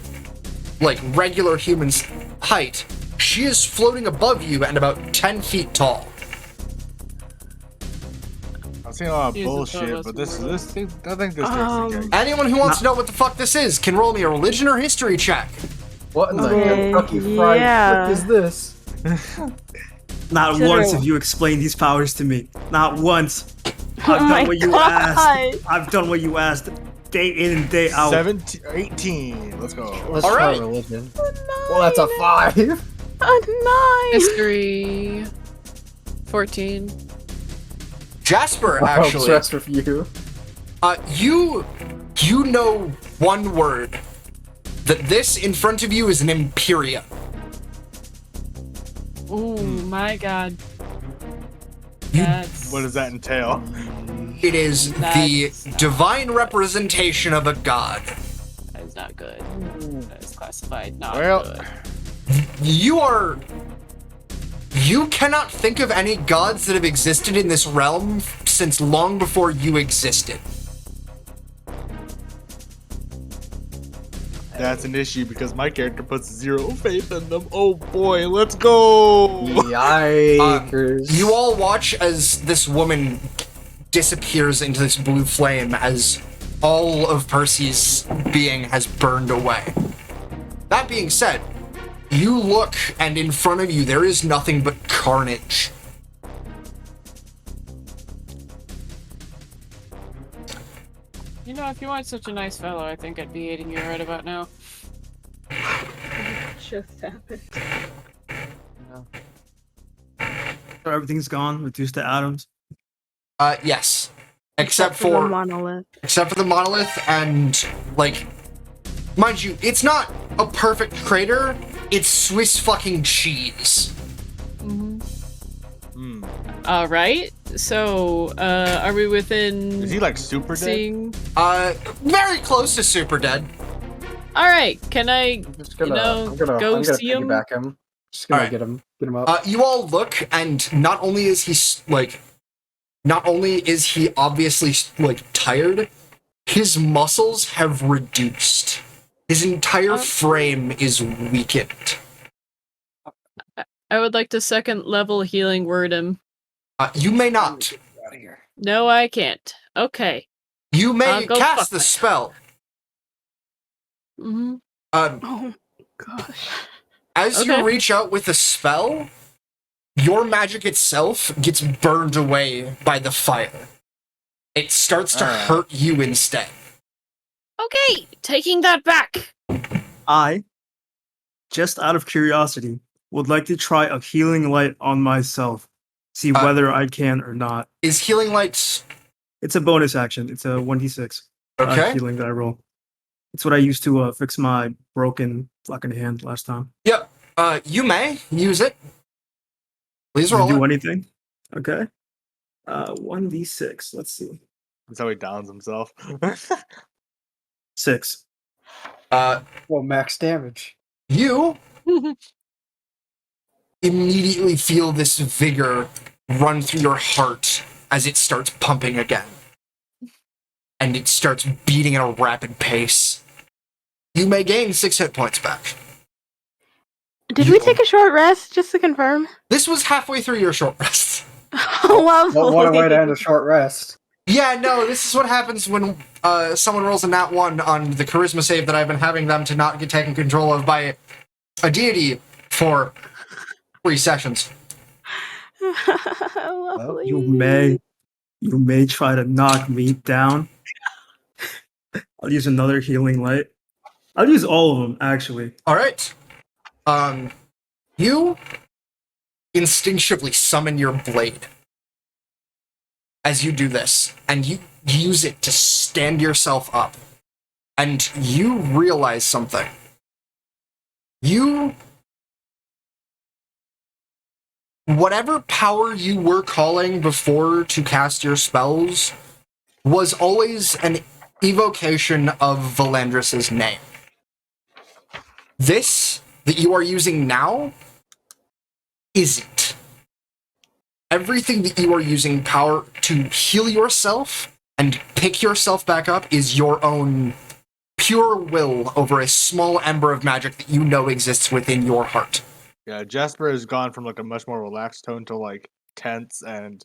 regular human's height. She is floating above you and about 10 feet tall. I'm seeing a lot of Jesus, bullshit, that but was I think this takes Um, the cake. Anyone who wants to know what the fuck this is can roll me a religion or history check. What in the Okay, Kentucky Fried yeah. Frick is this? Not Consider- once have you explained these powers to me. Not once. I've Oh my done what you God. asked. I've done what you asked. Day in and day out. 17, 18. Let's go. Let's All try right. religion. Well, that's a 5. A 9. History 14. Jasper, I'm actually, obsessed with you. you know one word. That this in front of you is an Imperia. Oh my god. You- That's What does that entail? It is That's the not divine representation of a god. that is not good. That is classified not Well, good. You cannot think of any gods that have existed in this realm since long before you existed. that's an issue because my character puts 0 faith in them. Oh boy, let's go! Yikers. You all watch as this woman disappears into this blue flame as all of Percy's being has burned away. That being said, you look and in front of you there is nothing but carnage. You know, if you weren't such a nice fellow, I think I'd be hating you right about now. Just happened. So everything's gone, reduced to atoms. Yes. Except the for monolith. the monolith and mind you, it's not a perfect crater, it's Swiss fucking cheese. Alright, so, are we within Is he like super dead? seeing? Very close to super dead. Alright, can I, I'm just gonna, I'm gonna see him? piggyback him. Just gonna Alright. get him up. You all look, and not only is he obviously tired, his muscles have reduced. His entire frame is weakened. I would like to second level healing word him. You may not. No, I can't. Okay. You may I'll go cast fuck the myself. spell. Mm-hmm. Oh gosh. As Okay. you reach out with the spell, your magic itself gets burned away by the fire. It starts to hurt you instead. Okay, taking that back. I, just out of curiosity, would like to try a healing light on myself. See whether I can or not. Is healing lights It's a bonus action. It's a 1d6 okay? healing that I roll. It's what I used to fix my broken fucking hand last time. Yep. You may use it. Please Does it roll do it. anything? Okay. 1d6. Let's see. That's how he downs himself. 6. Well, max damage. You immediately feel this vigor run through your heart as it starts pumping again. And it starts beating at a rapid pace. You may gain 6 hit points back. Did we take a short rest just to confirm? This was halfway through your short rest. Lovely. What a way to end a short rest. Yeah, no, this is what happens when someone rolls a nat 1 on the charisma save that I've been having them to not get taken control of by a deity for 3 sessions. Lovely. You may try to knock me down. I'll use another healing light. I'll use all of them, actually. Alright. You instinctively summon your blade as you do this, and you use it to stand yourself up. And you realize something. Whatever power you were calling before to cast your spells was always an evocation of Valandris's name. This that you are using now isn't. Everything that you are using power to heal yourself and pick yourself back up is your own pure will over a small ember of magic that you know exists within your heart. Yeah, Jasper has gone from like a much more relaxed tone to like tense and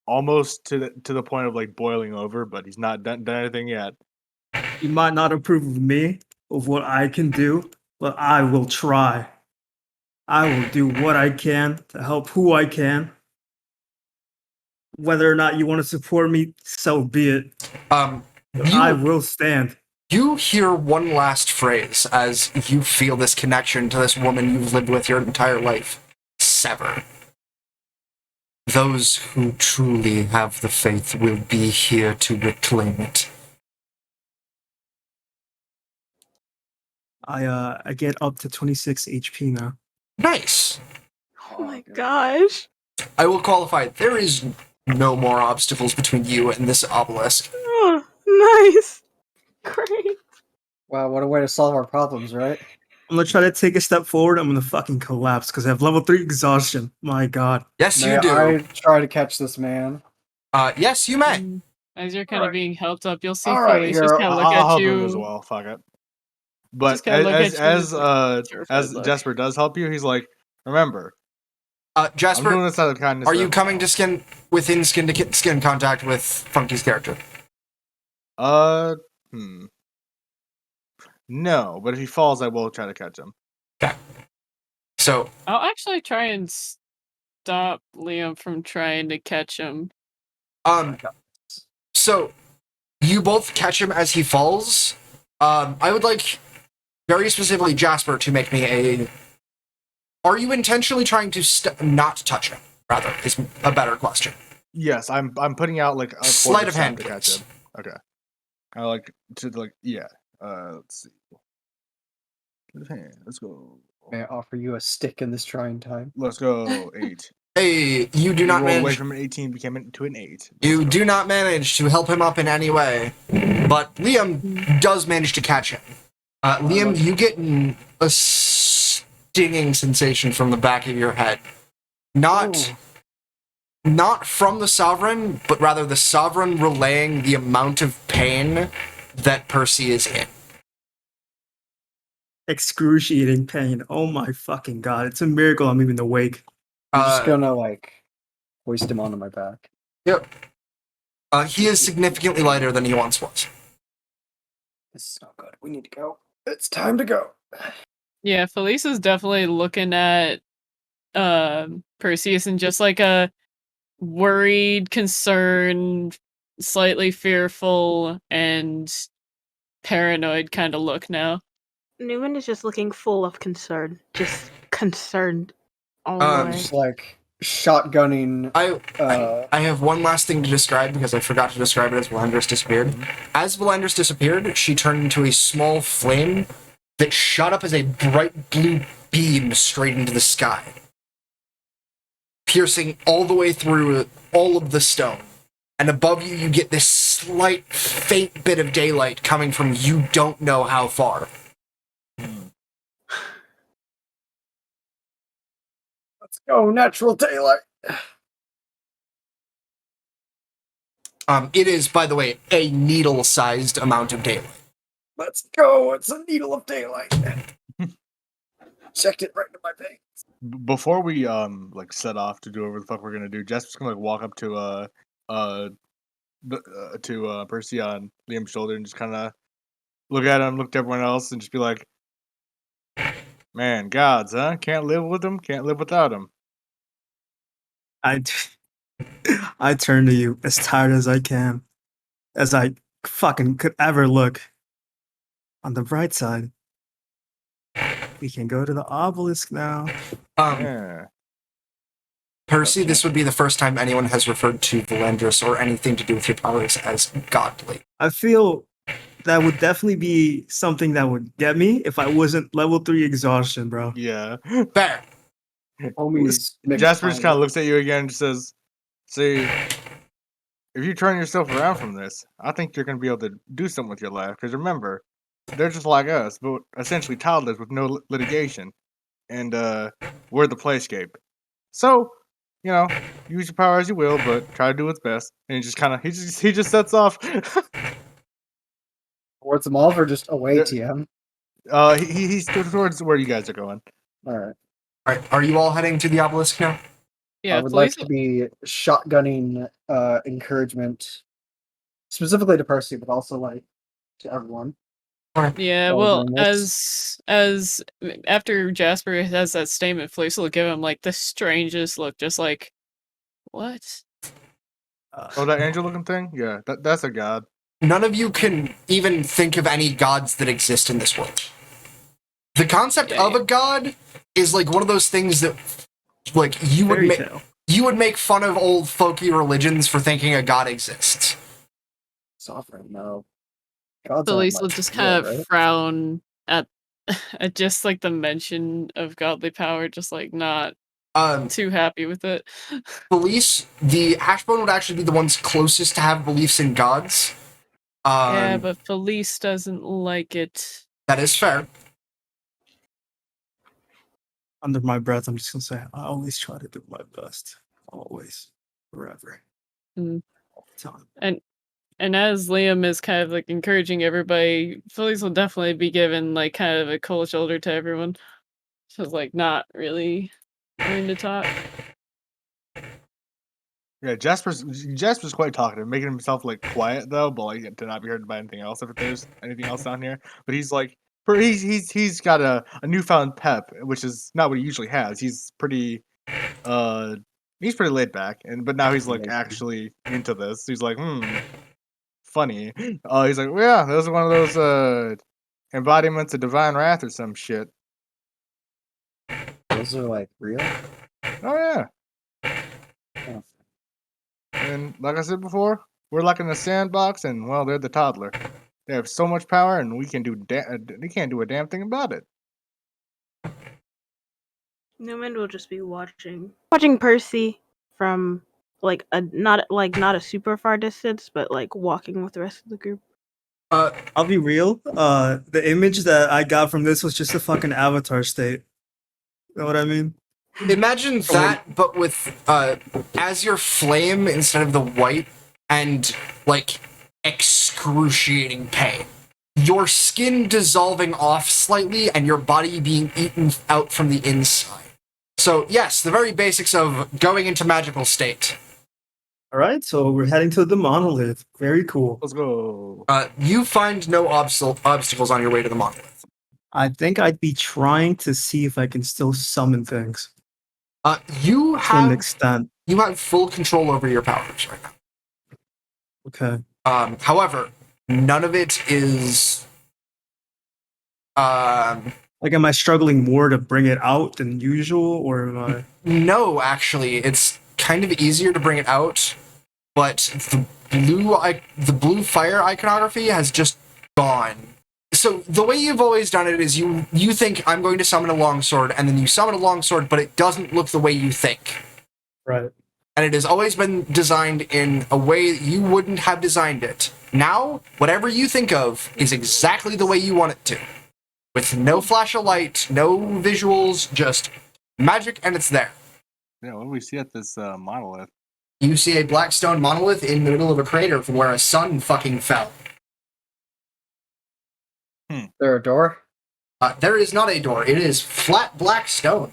almost to the point of like boiling over, but he's not done anything yet. You might not approve of me, of what I can do, but I will try. I will do what I can to help who I can. Whether or not you want to support me, so be it. I will stand. You hear one last phrase as you feel this connection to this woman you've lived with your entire life sever. Those who truly have the faith will be here to reclaim it. I get up to 26 HP now. Nice. Oh my gosh. I will qualify. There is no more obstacles between you and this obelisk. Oh, nice. Great. Wow, what a way to solve our problems, right? I'm gonna try to take a step forward. I'm gonna fucking collapse because I have level 3 exhaustion. My god. Yes, May you do. I try to catch this man? Yes, you may. As you're kind of being helped up, you'll see Alright, Felice just kind of look I'll at help you. him as well. Fuck it. But Just kinda look at you as with, like, terrified as look. Jasper does help you, he's like, remember, I'm doing Jasper, this out of kindness. are you coming to skin to skin contact with Funky's character? No, but if he falls, I will try to catch him. Okay. So I'll actually try and stop Liam from trying to catch him. So you both catch him as he falls. I would like, very specifically, Jasper to make me a... Are you intentionally trying to not touch him? Rather, is a better question. Yes, I'm putting out like a Sleight quarter of hand, shot to catch please. him. Okay. I like to like yeah. Let's see. Let's go. May I offer you a stick in this trying time? Let's go. 8. Hey, you do not Rolled away manage... from an 18, became into an 8. You do not manage to help him up in any way, but Liam does manage to catch him. Liam, you get a stinging sensation from the back of your head. Not from the Sovereign, but rather the Sovereign relaying the amount of pain that Percy is in. Excruciating pain. Oh my fucking god. It's a miracle I'm even awake. I'm just gonna like hoist him onto my back. Yep. He is significantly lighter than he once was. This is not good. We need to go. It's time to go. Yeah, Felice is definitely looking at Perseus in just like a worried, concerned, slightly fearful, and paranoid kind of look now. Neumond is just looking full of concern. Just concerned all the way. Just like shotgunning. I have one last thing to describe because I forgot to describe it as Valandris disappeared. As Valandris disappeared, she turned into a small flame that shot up as a bright blue beam straight into the sky, piercing all the way through all of the stone. And above you, you get this slight, faint bit of daylight coming from you don't know how far. Let's go, natural daylight. It is, by the way, a needle-sized amount of daylight. Let's go. It's a needle of daylight. Checked it right into my veins. Before we like set off to do whatever the fuck we're gonna do, Jasper's gonna like walk up to Percy on Liam's shoulder and just kind of look at him, look to everyone else, and just be like, "Man, gods, huh? Can't live with them. Can't live without them." I turn to you as tired as I can, as I fucking could ever look. On the bright side, we can go to the obelisk now. Yeah. Percy, this would be the first time anyone has referred to Valandris or anything to do with your powers as godly. I feel that would definitely be something that would get me if I wasn't level 3 exhaustion, bro. Yeah. Fair. Homies. Jasper just kind of looks at you again and just says, "See, if you turn yourself around from this, I think you're gonna be able to do something with your life. Because remember, they're just like us, but essentially toddlers with no litigation, and we're the playscape. So, you know, use your power as you will, but try to do what's best. And he just kind of he just sets off. Towards them all or just away, Yeah. TM? He's towards where you guys are going. Alright. Alright, are you all heading to the obelisk now? Yeah, I would like Felice. to be shotgunning encouragement, specifically to Percy, but also like to everyone. Yeah, while well, doing this. as after Jasper has that statement, Felice will give him like the strangest look, just like, what? Oh, that angel looking thing? Yeah, that's a god. None of you can even think of any gods that exist in this world. The concept Yeah, of a god is like one of those things that, like, you would make fun of old folky religions for thinking a god exists. Sovereign, no. Gods Felice aren't will much just real, kind of right? frown at at just like the mention of godly power, just like not too happy with it. Felice, the Ashbone would actually be the ones closest to have beliefs in gods. Yeah, but Felice doesn't like it. That is fair. Under my breath, I'm just gonna say I always try to do my best. Always. Forever. Mm. All the time. And as Liam is kind of like encouraging everybody, Felice will definitely be given like kind of a cold shoulder to everyone. Just like not really wanting to talk. Yeah, Jasper's quite talkative, making himself like quiet though, but like to not be heard by anything else if there's anything else down here. But he's like, he's got a newfound pep, which is not what he usually has. He's pretty laid back, but now he's like actually into this. He's like, funny. He's like, well, yeah, those are one of those embodiments of divine wrath or some shit. Those are like real? Oh yeah. Oh. And like I said before, we're like in a sandbox, and well, they're the toddler. They have so much power, and we can't do a damn thing about it. Neumond will just be watching Percy from like not a super far distance, but like walking with the rest of the group. I'll be real. The image that I got from this was just a fucking avatar state. You know what I mean? Imagine that, but with azure flame instead of the white, and like excruciating pain. Your skin dissolving off slightly, and your body being eaten out from the inside. So yes, the very basics of going into magical state. All right, so we're heading to the monolith. Very cool. Let's go. You find no obstacles on your way to the monolith. I think I'd be trying to see if I can still summon things You to an have extent. full control over your powers right now. Okay. However, none of it is. Like, am I struggling more to bring it out than usual, or am I? No, actually, it's kind of easier to bring it out, but the blue fire iconography has just gone. So the way you've always done it is you think I'm going to summon a longsword, and then you summon a longsword, but it doesn't look the way you think. Right. And it has always been designed in a way that you wouldn't have designed it. Now, whatever you think of is exactly the way you want it to. With no flash of light, no visuals, just magic, and it's there. Yeah, what do we see at this monolith? You see a black stone monolith in the middle of a crater from where a sun fucking fell. There a door? There is not a door. It is flat black stone.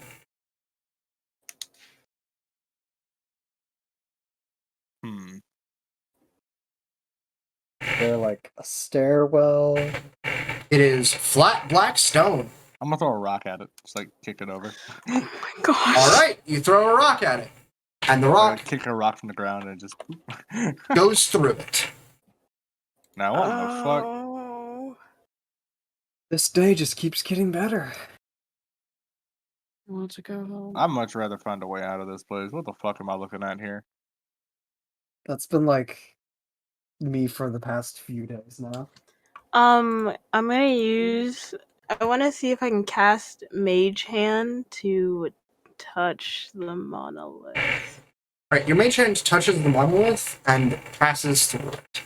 There like a stairwell? It is flat black stone. I'm gonna throw a rock at it. Just like kick it over. Oh my gosh. All right, you throw a rock at it, and the rock Kick a rock from the ground and just goes through it. Now what the fuck? Oh. This day just keeps getting better. I want to go home. I'd much rather find a way out of this place. What the fuck am I looking at here? That's been like me for the past few days now. I'm gonna use. I want to see if I can cast Mage Hand to touch the monolith. Alright, your mage hand touches the monolith and passes through it.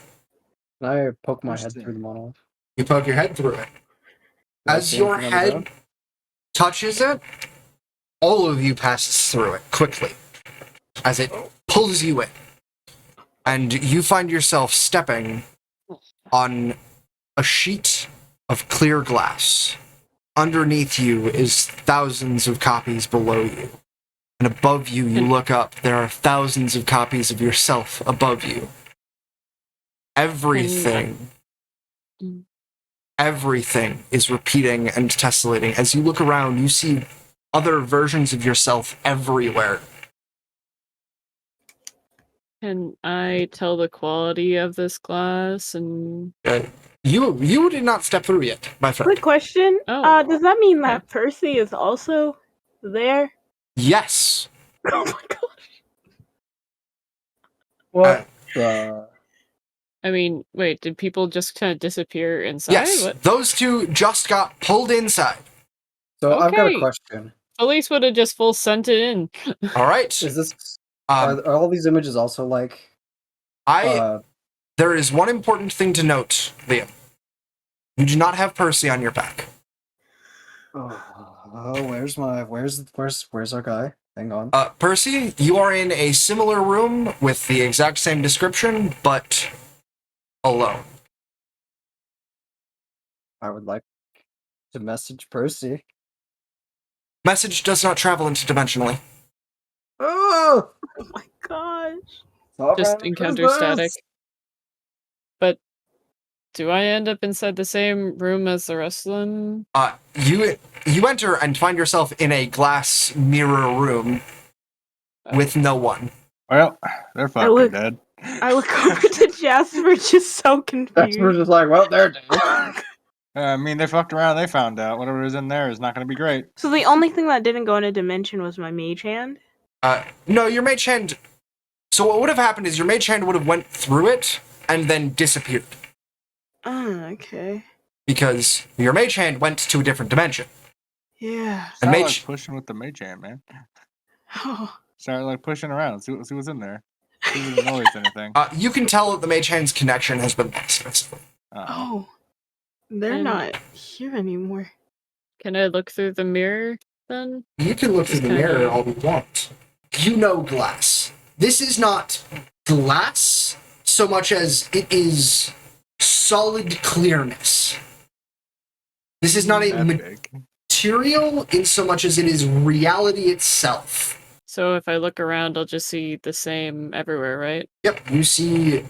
Can I poke my head Interesting. through the monolith? You poke your head through it. Do I As see your anything on the head ground? touches it, all of you passes through it quickly as it pulls you in. And you find yourself stepping on a sheet of clear glass. Underneath you is thousands of copies below you. And above you, you look up, there are thousands of copies of yourself above you. Everything is repeating and tessellating. As you look around, you see other versions of yourself everywhere. Can I tell the quality of this glass and You did not step through yet, my friend. Quick question. Oh. Does that mean that Percy is also there? Yes. Oh my god. What? the... I mean, wait, did people just kind of disappear inside? Yes. What? Those two just got pulled inside. So I've got a Okay. question. Police would have just full sent it in. All right. Is this are all these images also like? There is one important thing to note, Liam. You do not have Percy on your back. Oh, where's our guy? Hang on. Percy, you are in a similar room with the exact same description, but alone. I would like to message Percy. Message does not travel interdimensionally. Oh Oh my gosh. Just encounter static. But do I end up inside the same room as the rest of them? You enter and find yourself in a glass mirror room with no one. Well, they're fucking look- dead. I look over to Jasper, just so confused. Jasper's just like, well, they're dead. I mean, they fucked around. They found out whatever is in there is not going to be great. So the only thing that didn't go into dimension was my mage hand? No, your mage hand... So what would have happened is your mage hand would have went through it and then disappeared. Oh, okay. Because your mage hand went to a different dimension. Yeah. And Start, mage... like, pushing with the mage hand, man. Oh. Start like pushing around. See what's in there. See if it annoys anything. You can tell that the mage hand's connection has been lost, basically. Oh. They're And- not here anymore. Can I look through the mirror then? You can look through the mirror all you want. You know glass. This is not glass so much as it is solid clearness. This is not a That big. material in so much as it is reality itself. So if I look around, I'll just see the same everywhere, right? Yep, you see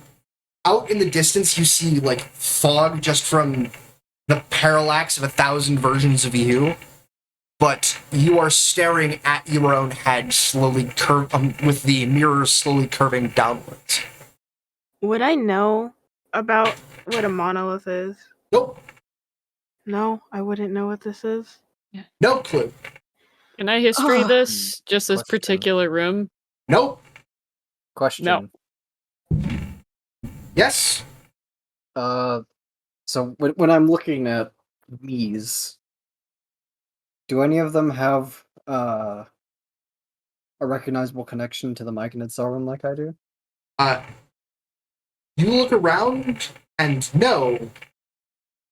out in the distance, you see like fog just from the parallax of 1,000 versions of you. But you are staring at your own head, slowly with the mirror slowly curving downwards. Would I know about what a monolith is? Nope, No, I wouldn't know what this is. no clue. Can I history Ugh. this? Just this Question. particular room? Nope. Question. No. Yes. So when I'm looking at these, do any of them have a recognizable connection to the Myconid Sovereign like I do? You look around, and no,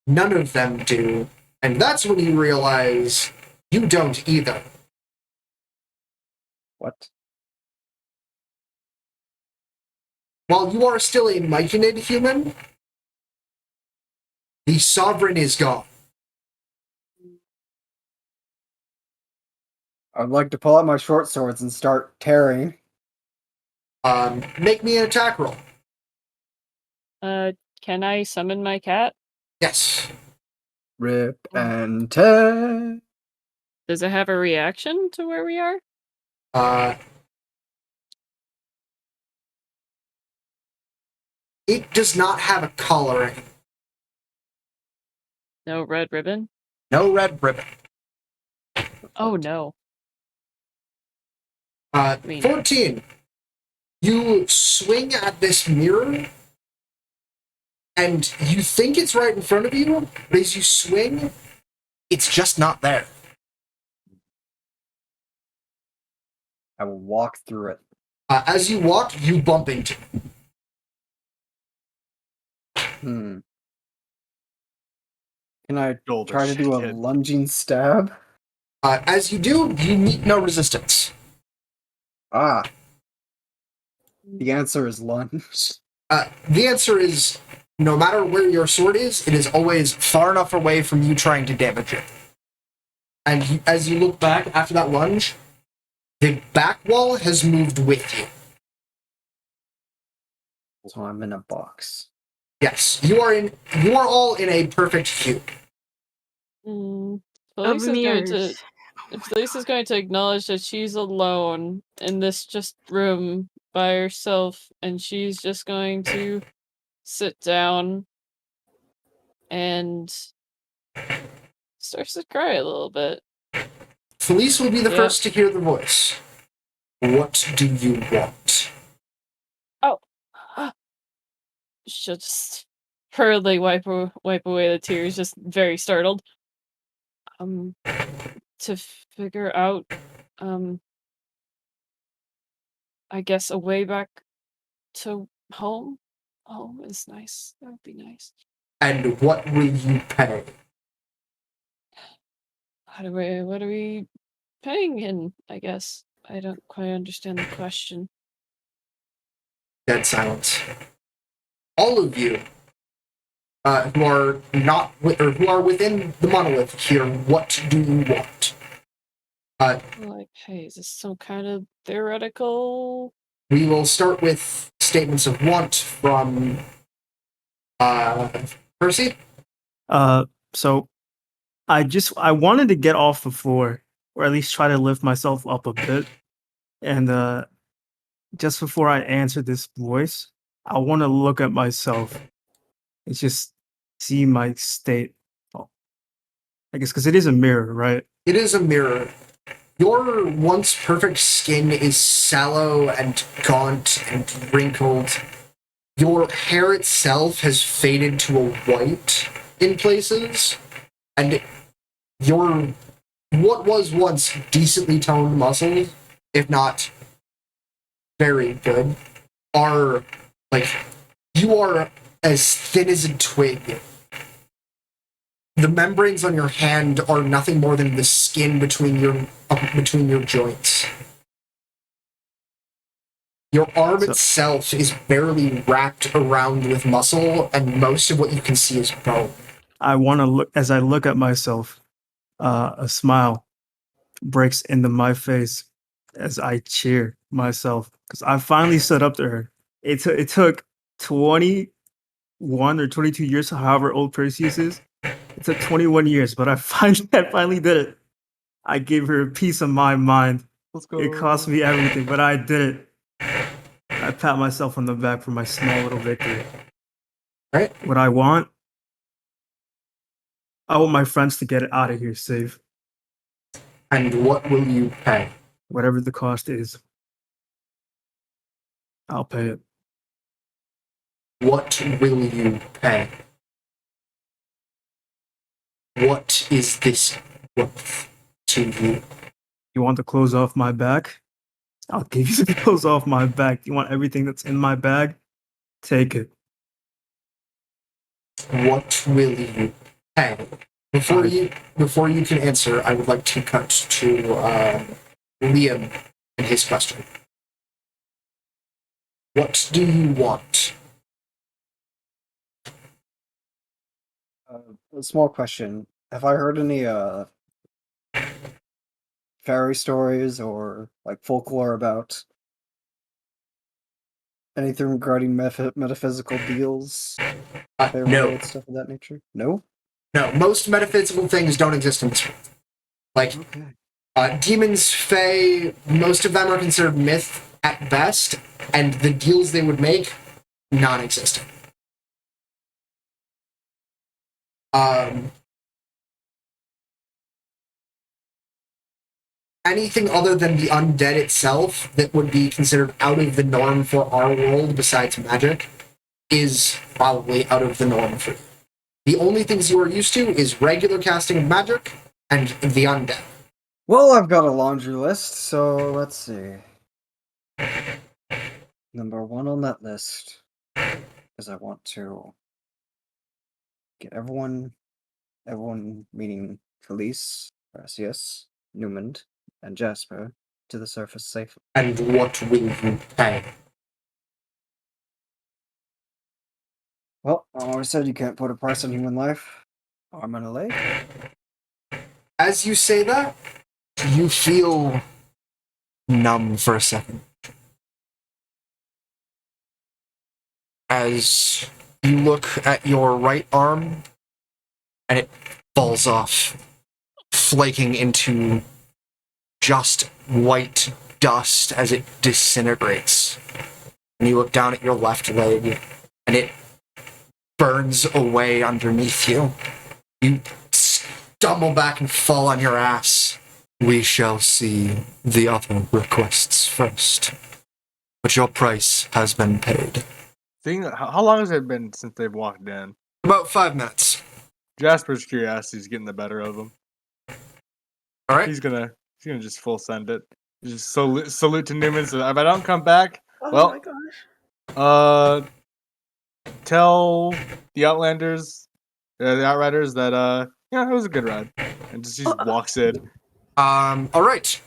none of them do. And that's when you realize you don't either. What? While you are still a Myconid human, the Sovereign is gone. I'd like to pull out my short swords and start tearing. Make me an attack roll. Can I summon my cat? Yes. Rip and tear. Does it have a reaction to where we are? It does not have a coloring. No red ribbon? No red ribbon. Oh no. 14. You swing at this mirror, and you think it's right in front of you, but as you swing, it's just not there. I will walk through it. As you walk, you bump into. Hmm. Can I Older try to do a kid. lunging stab? As you do, you meet no resistance. Ah. The answer is lunge. The answer is, no matter where your sword is, it is always far enough away from you trying to damage it. And as you look back after that lunge, the back wall has moved with you. So I'm in a box. Yes, you are all in a perfect cube. Felice is going to mirrors. Felice is going to acknowledge that she's alone in this just room by herself, and she's just going to sit down and starts to cry a little bit. Felice will be the Yep. first to hear the voice. What do you want? She'll just hurriedly wipe away the tears, just very startled. To figure out, I guess a way back to home. Home is nice. That would be nice. And what will you pay? What are we paying in, I guess? I don't quite understand the question. Dead silence. All of you who are not or who are within the monolith here, what do you want? Like, hey, is this some kind of theoretical? We will start with statements of want from Percy. So I wanted to get off the floor, or at least try to lift myself up a bit. And just before I answer this voice, I want to look at myself and just see my state. Oh, I guess because it is a mirror, right? It is a mirror. Your once perfect skin is sallow and gaunt and wrinkled. Your hair itself has faded to a white in places, and your what was once decently toned muscles, if not very good, are like you are as thin as a twig. The membranes on your hand are nothing more than the skin between your joints. Your arm itself is barely wrapped around with muscle, and most of what you can see is bone. I want to look as I look at myself. A smile breaks into my face as I cheer myself because I finally stood up to her. It took 21 or 22 years, however old Perseus is. It took 21 years, but I finally did it. I gave her a piece of my mind. Let's go. It cost me everything, but I did it. I pat myself on the back for my small little victory. Right? What I want my friends to get it out of here safe. And what will you pay? Whatever the cost is, I'll pay it. What will you pay? What is this worth to you? You want the clothes off my back? I'll give you the clothes off my back. You want everything that's in my bag? Take it. What will you pay? Before you can answer, I would like to cut to Liam and his question. What do you want? A small question. Have I heard any fairy stories or like folklore about anything regarding metaphysical deals? No. Stuff of that nature? No? No, most metaphysical things don't exist in this world. Like, Okay. demons, fae, most of them are considered myth at best, and the deals they would make, non-existent. Anything other than the undead itself that would be considered out of the norm for our world besides magic is probably out of the norm for you. The only things you are used to is regular casting of magic and the undead. Well, I've got a laundry list, so let's see. number 1 on that list is I want to get everyone meaning Felice, Perseus, Neumond, and Jasper, to the surface safely. And what will you pay? Well, I always said you can't put a price on human life. Arm and a leg. As you say that, you feel numb for a second. As you look at your right arm, and it falls off, flaking into just white dust as it disintegrates. And you look down at your left leg, and it burns away underneath you. You stumble back and fall on your ass. We shall see the other requests first. But your price has been paid. How long has it been since they've walked in? About 5 minutes. Jasper's curiosity is getting the better of him. All right. He's gonna just full send it. Just salute to Newman. So if I don't come back, Oh my gosh. Tell the Outlanders, the Outriders that it was a good ride, and just walks in. All right.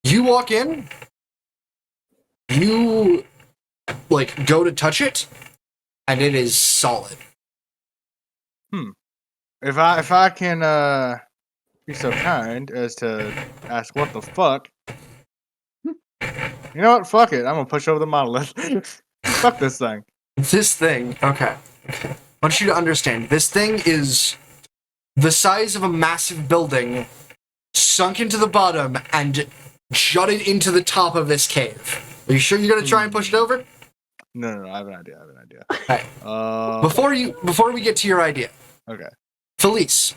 You walk in. You go to touch it, and it is solid. If I can be so kind as to ask what the fuck. You know what? Fuck it. I'm gonna push over the monolith. Fuck this thing. This thing, okay. I want you to understand, this thing is the size of a massive building sunk into the bottom and jutted into the top of this cave. Are you sure you're gonna try and push it over? No, I have an idea. Okay. Before we get to your idea. Okay. Felice,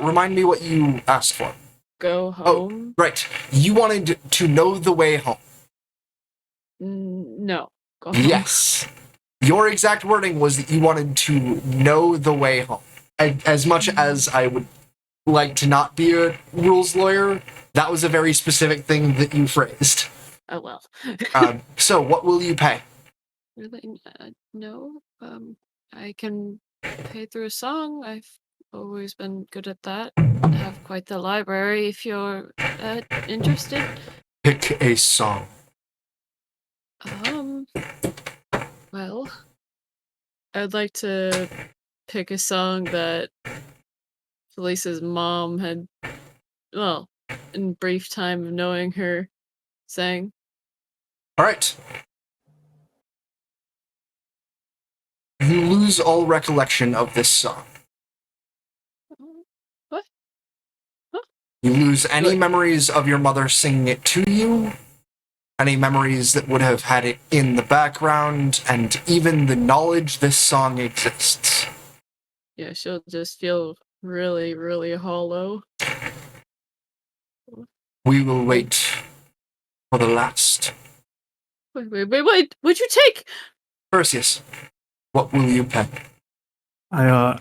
remind me what you asked for. Go home? Oh, right. You wanted to know the way home. No. Go home. Yes. Your exact wording was that you wanted to know the way home. As much as I would like to not be a rules lawyer, that was a very specific thing that you phrased. Oh well. So, what will you pay? Really? No. I can pay through a song. I've always been good at that. I have quite the library if you're interested. Pick a song. Well, I'd like to pick a song that Felice's mom had, well, in brief time of knowing her, sang. All right. You lose all recollection of this song. What? Huh? You lose any memories of your mother singing it to you, any memories that would have had it in the background, and even the knowledge this song exists. Yeah, she'll just feel really, really hollow. We will wait for the last. Wait, what'd you take? Perseus, what will you pay? I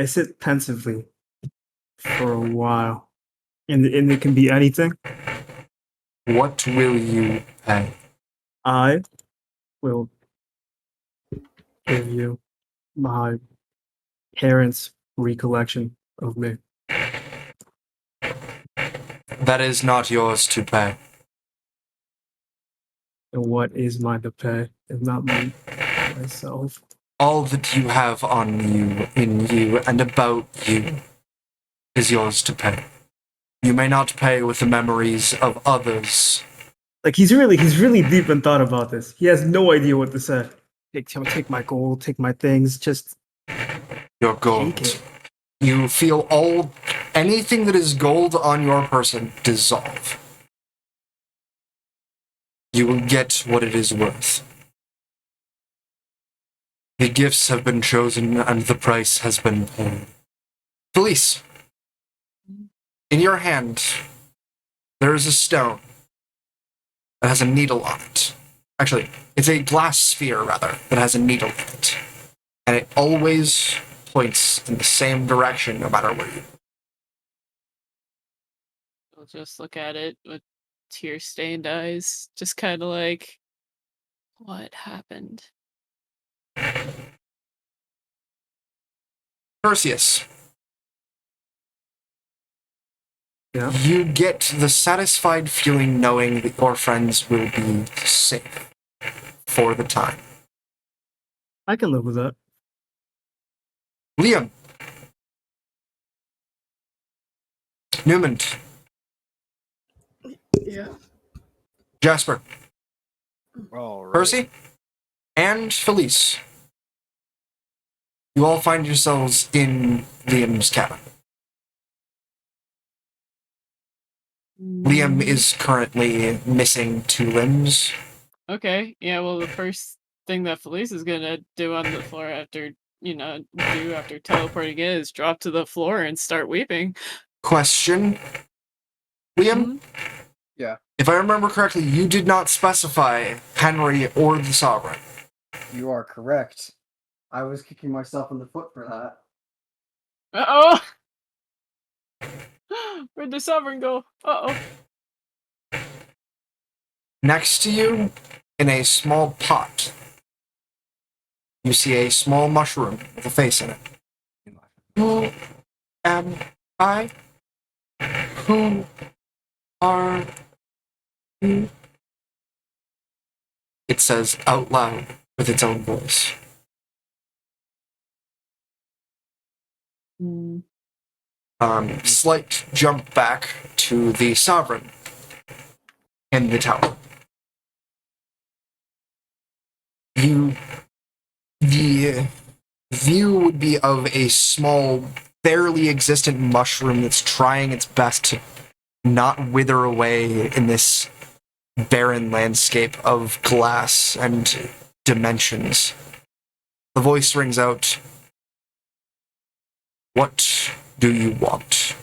sit pensively for a while, and it can be anything. What will you pay? I will give you my parents' recollection of me. That is not yours to pay. And what is mine to pay is not me, myself. All that you have on you, in you, and about you is yours to pay. You may not pay with the memories of others. Like he's really deep in thought about this. He has no idea what to say. Take my gold, take my things, just Your gold. take it. You feel anything that is gold on your person dissolve. You will get what it is worth. The gifts have been chosen and the price has been paid. Felice, in your hand, there is a stone that has a needle on it. Actually, it's a glass sphere, rather, that has a needle in it. And it always points in the same direction, no matter where you go. I'll just look at it with tear-stained eyes, just kind of like, what happened? Perseus. Yeah. You get the satisfied feeling knowing that your friends will be safe for the time. I can live with that. Liam. Neumond. Yeah. Jasper. All right. Percy. And Felice. You all find yourselves in Liam's cabin. Liam is currently missing 2 limbs. Okay, yeah, well, the first thing that Felice is gonna do on the floor after, after teleporting in is drop to the floor and start weeping. Question. Liam? Yeah. If I remember correctly, you did not specify Henry or the Sovereign. You are correct. I was kicking myself in the foot for that. Uh-oh! Where'd the Sovereign go? Uh-oh. Next to you, in a small pot, you see a small mushroom with a face in it. Who am I? Who are you? It says out loud with its own voice. Slight jump back to the Sovereign in the tower. The view would be of a small, barely existent mushroom that's trying its best to not wither away in this barren landscape of glass and dimensions. The voice rings out, "What do you want?"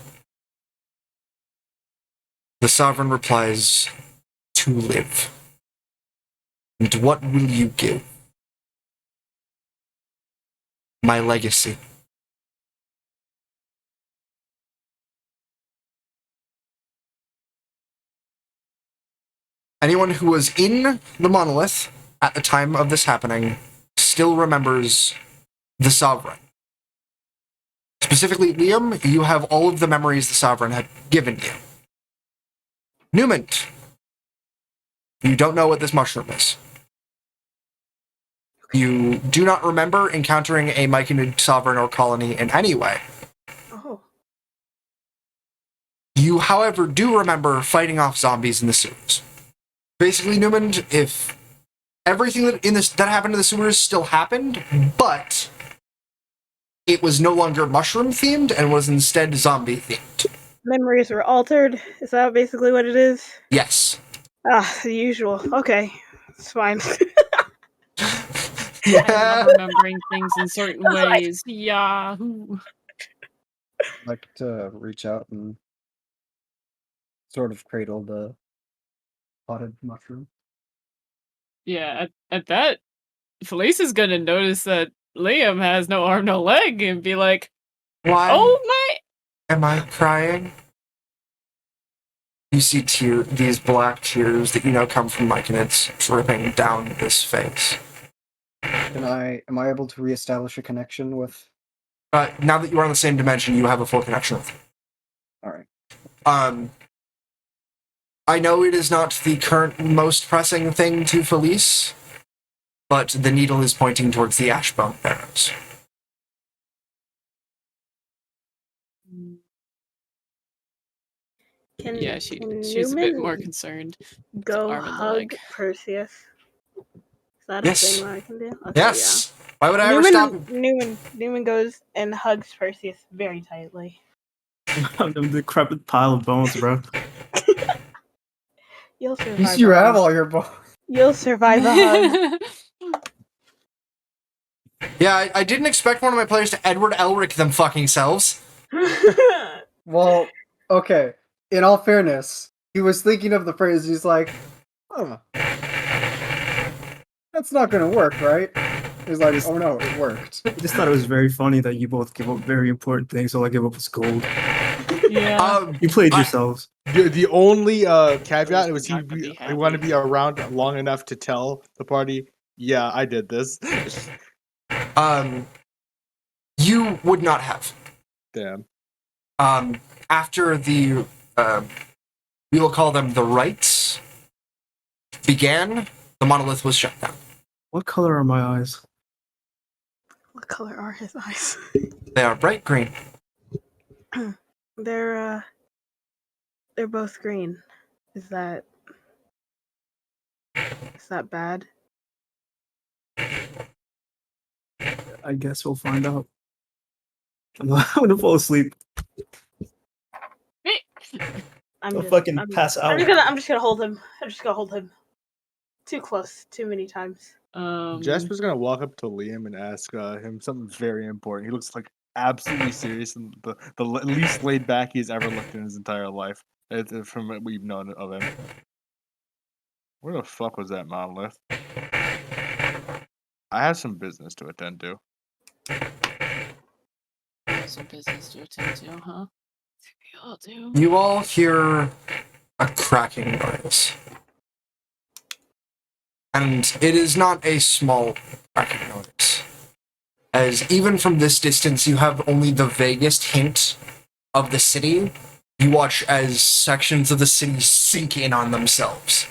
The Sovereign replies, "To live." "And what will you give?" "My legacy." Anyone who was in the monolith at the time of this happening still remembers the Sovereign. Specifically, Liam, you have all of the memories the Sovereign had given you. Neumond, you don't know what this mushroom is. You do not remember encountering a Myconid Sovereign or colony in any way. Oh. You, however, do remember fighting off zombies in the sewers. Basically, Neumond, if everything that happened in the sewers still happened, but it was no longer mushroom themed and was instead zombie themed. Memories were altered. Is that basically what it is? Yes. Ah, the usual. Okay, it's fine. I love remembering things in certain ways. Yahoo! I'd like to reach out and sort of cradle the potted mushroom. Yeah, at that, Felice is gonna notice that Liam has no arm, no leg, and be like, Why "Oh my!" am I crying? You see these black tears that you know come from Myconids dripping down his face. Am I able to reestablish a connection with? Now that you are in the same dimension, you have a full connection with him. All right. I know it is not the current most pressing thing to Felice, but the needle is pointing towards the Ashbone Barrows. Yeah, she's a bit Neumond more concerned. go Arm and hug leg. Perseus. Is that Yes. a thing that I can do? Okay, Yes! Why would Yeah. I ever stop? Newman goes and hugs Perseus very tightly. I'm a decrepit pile of bones, bro. You'll At survive. least you a have hug. all your bones. You'll survive a hug. Yeah, I didn't expect one of my players to Edward Elric them fucking selves. Well, okay. In all fairness, he was thinking of the phrase. He's like, "Huh, that's not gonna work, right?" He's like, "Oh no, it worked." I just thought it was very funny that you both give up very important things. All I give up was gold. Yeah. You played yourselves. The only caveat was Not gonna be he wanted to happy. be around long enough to tell the party, yeah, I did this. You would not have. Damn. After the, we will call them the rites, began, the monolith was shut down. What color are my eyes? What color are his eyes? They are bright green. They're both green. Is that bad? I guess we'll find out. I'm gonna fall asleep. I'll fucking pass out. I'm just gonna hold him. I'm just gonna hold him. Too close, too many times. Jasper's gonna walk up to Liam and ask him something very important. He looks like absolutely serious and the least laid back he's ever looked in his entire life, from what we've known of him. Where the fuck was that monolith? I have some business to attend to. Some business to attend to, huh? We all do. You all hear a cracking noise. And it is not a small cracking noise. As even from this distance, you have only the vaguest hint of the city. You watch as sections of the city sink in on themselves.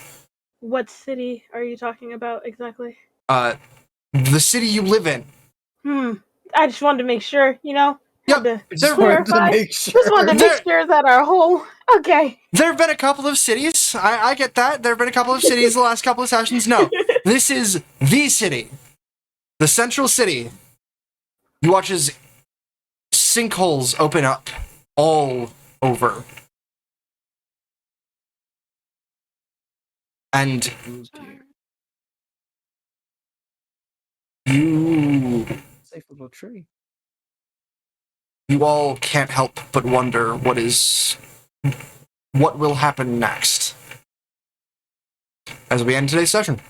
What city are you talking about exactly? The city you live in. I just wanted to make sure, Yep, just wanted to make sure that our whole... Okay. There have been a couple of cities. I get that. There have been a couple of cities the last couple of sessions. No, this is the city. The central city. You watch as sinkholes open up all over. And Safe little tree. You all can't help but wonder what will happen next as we end today's session.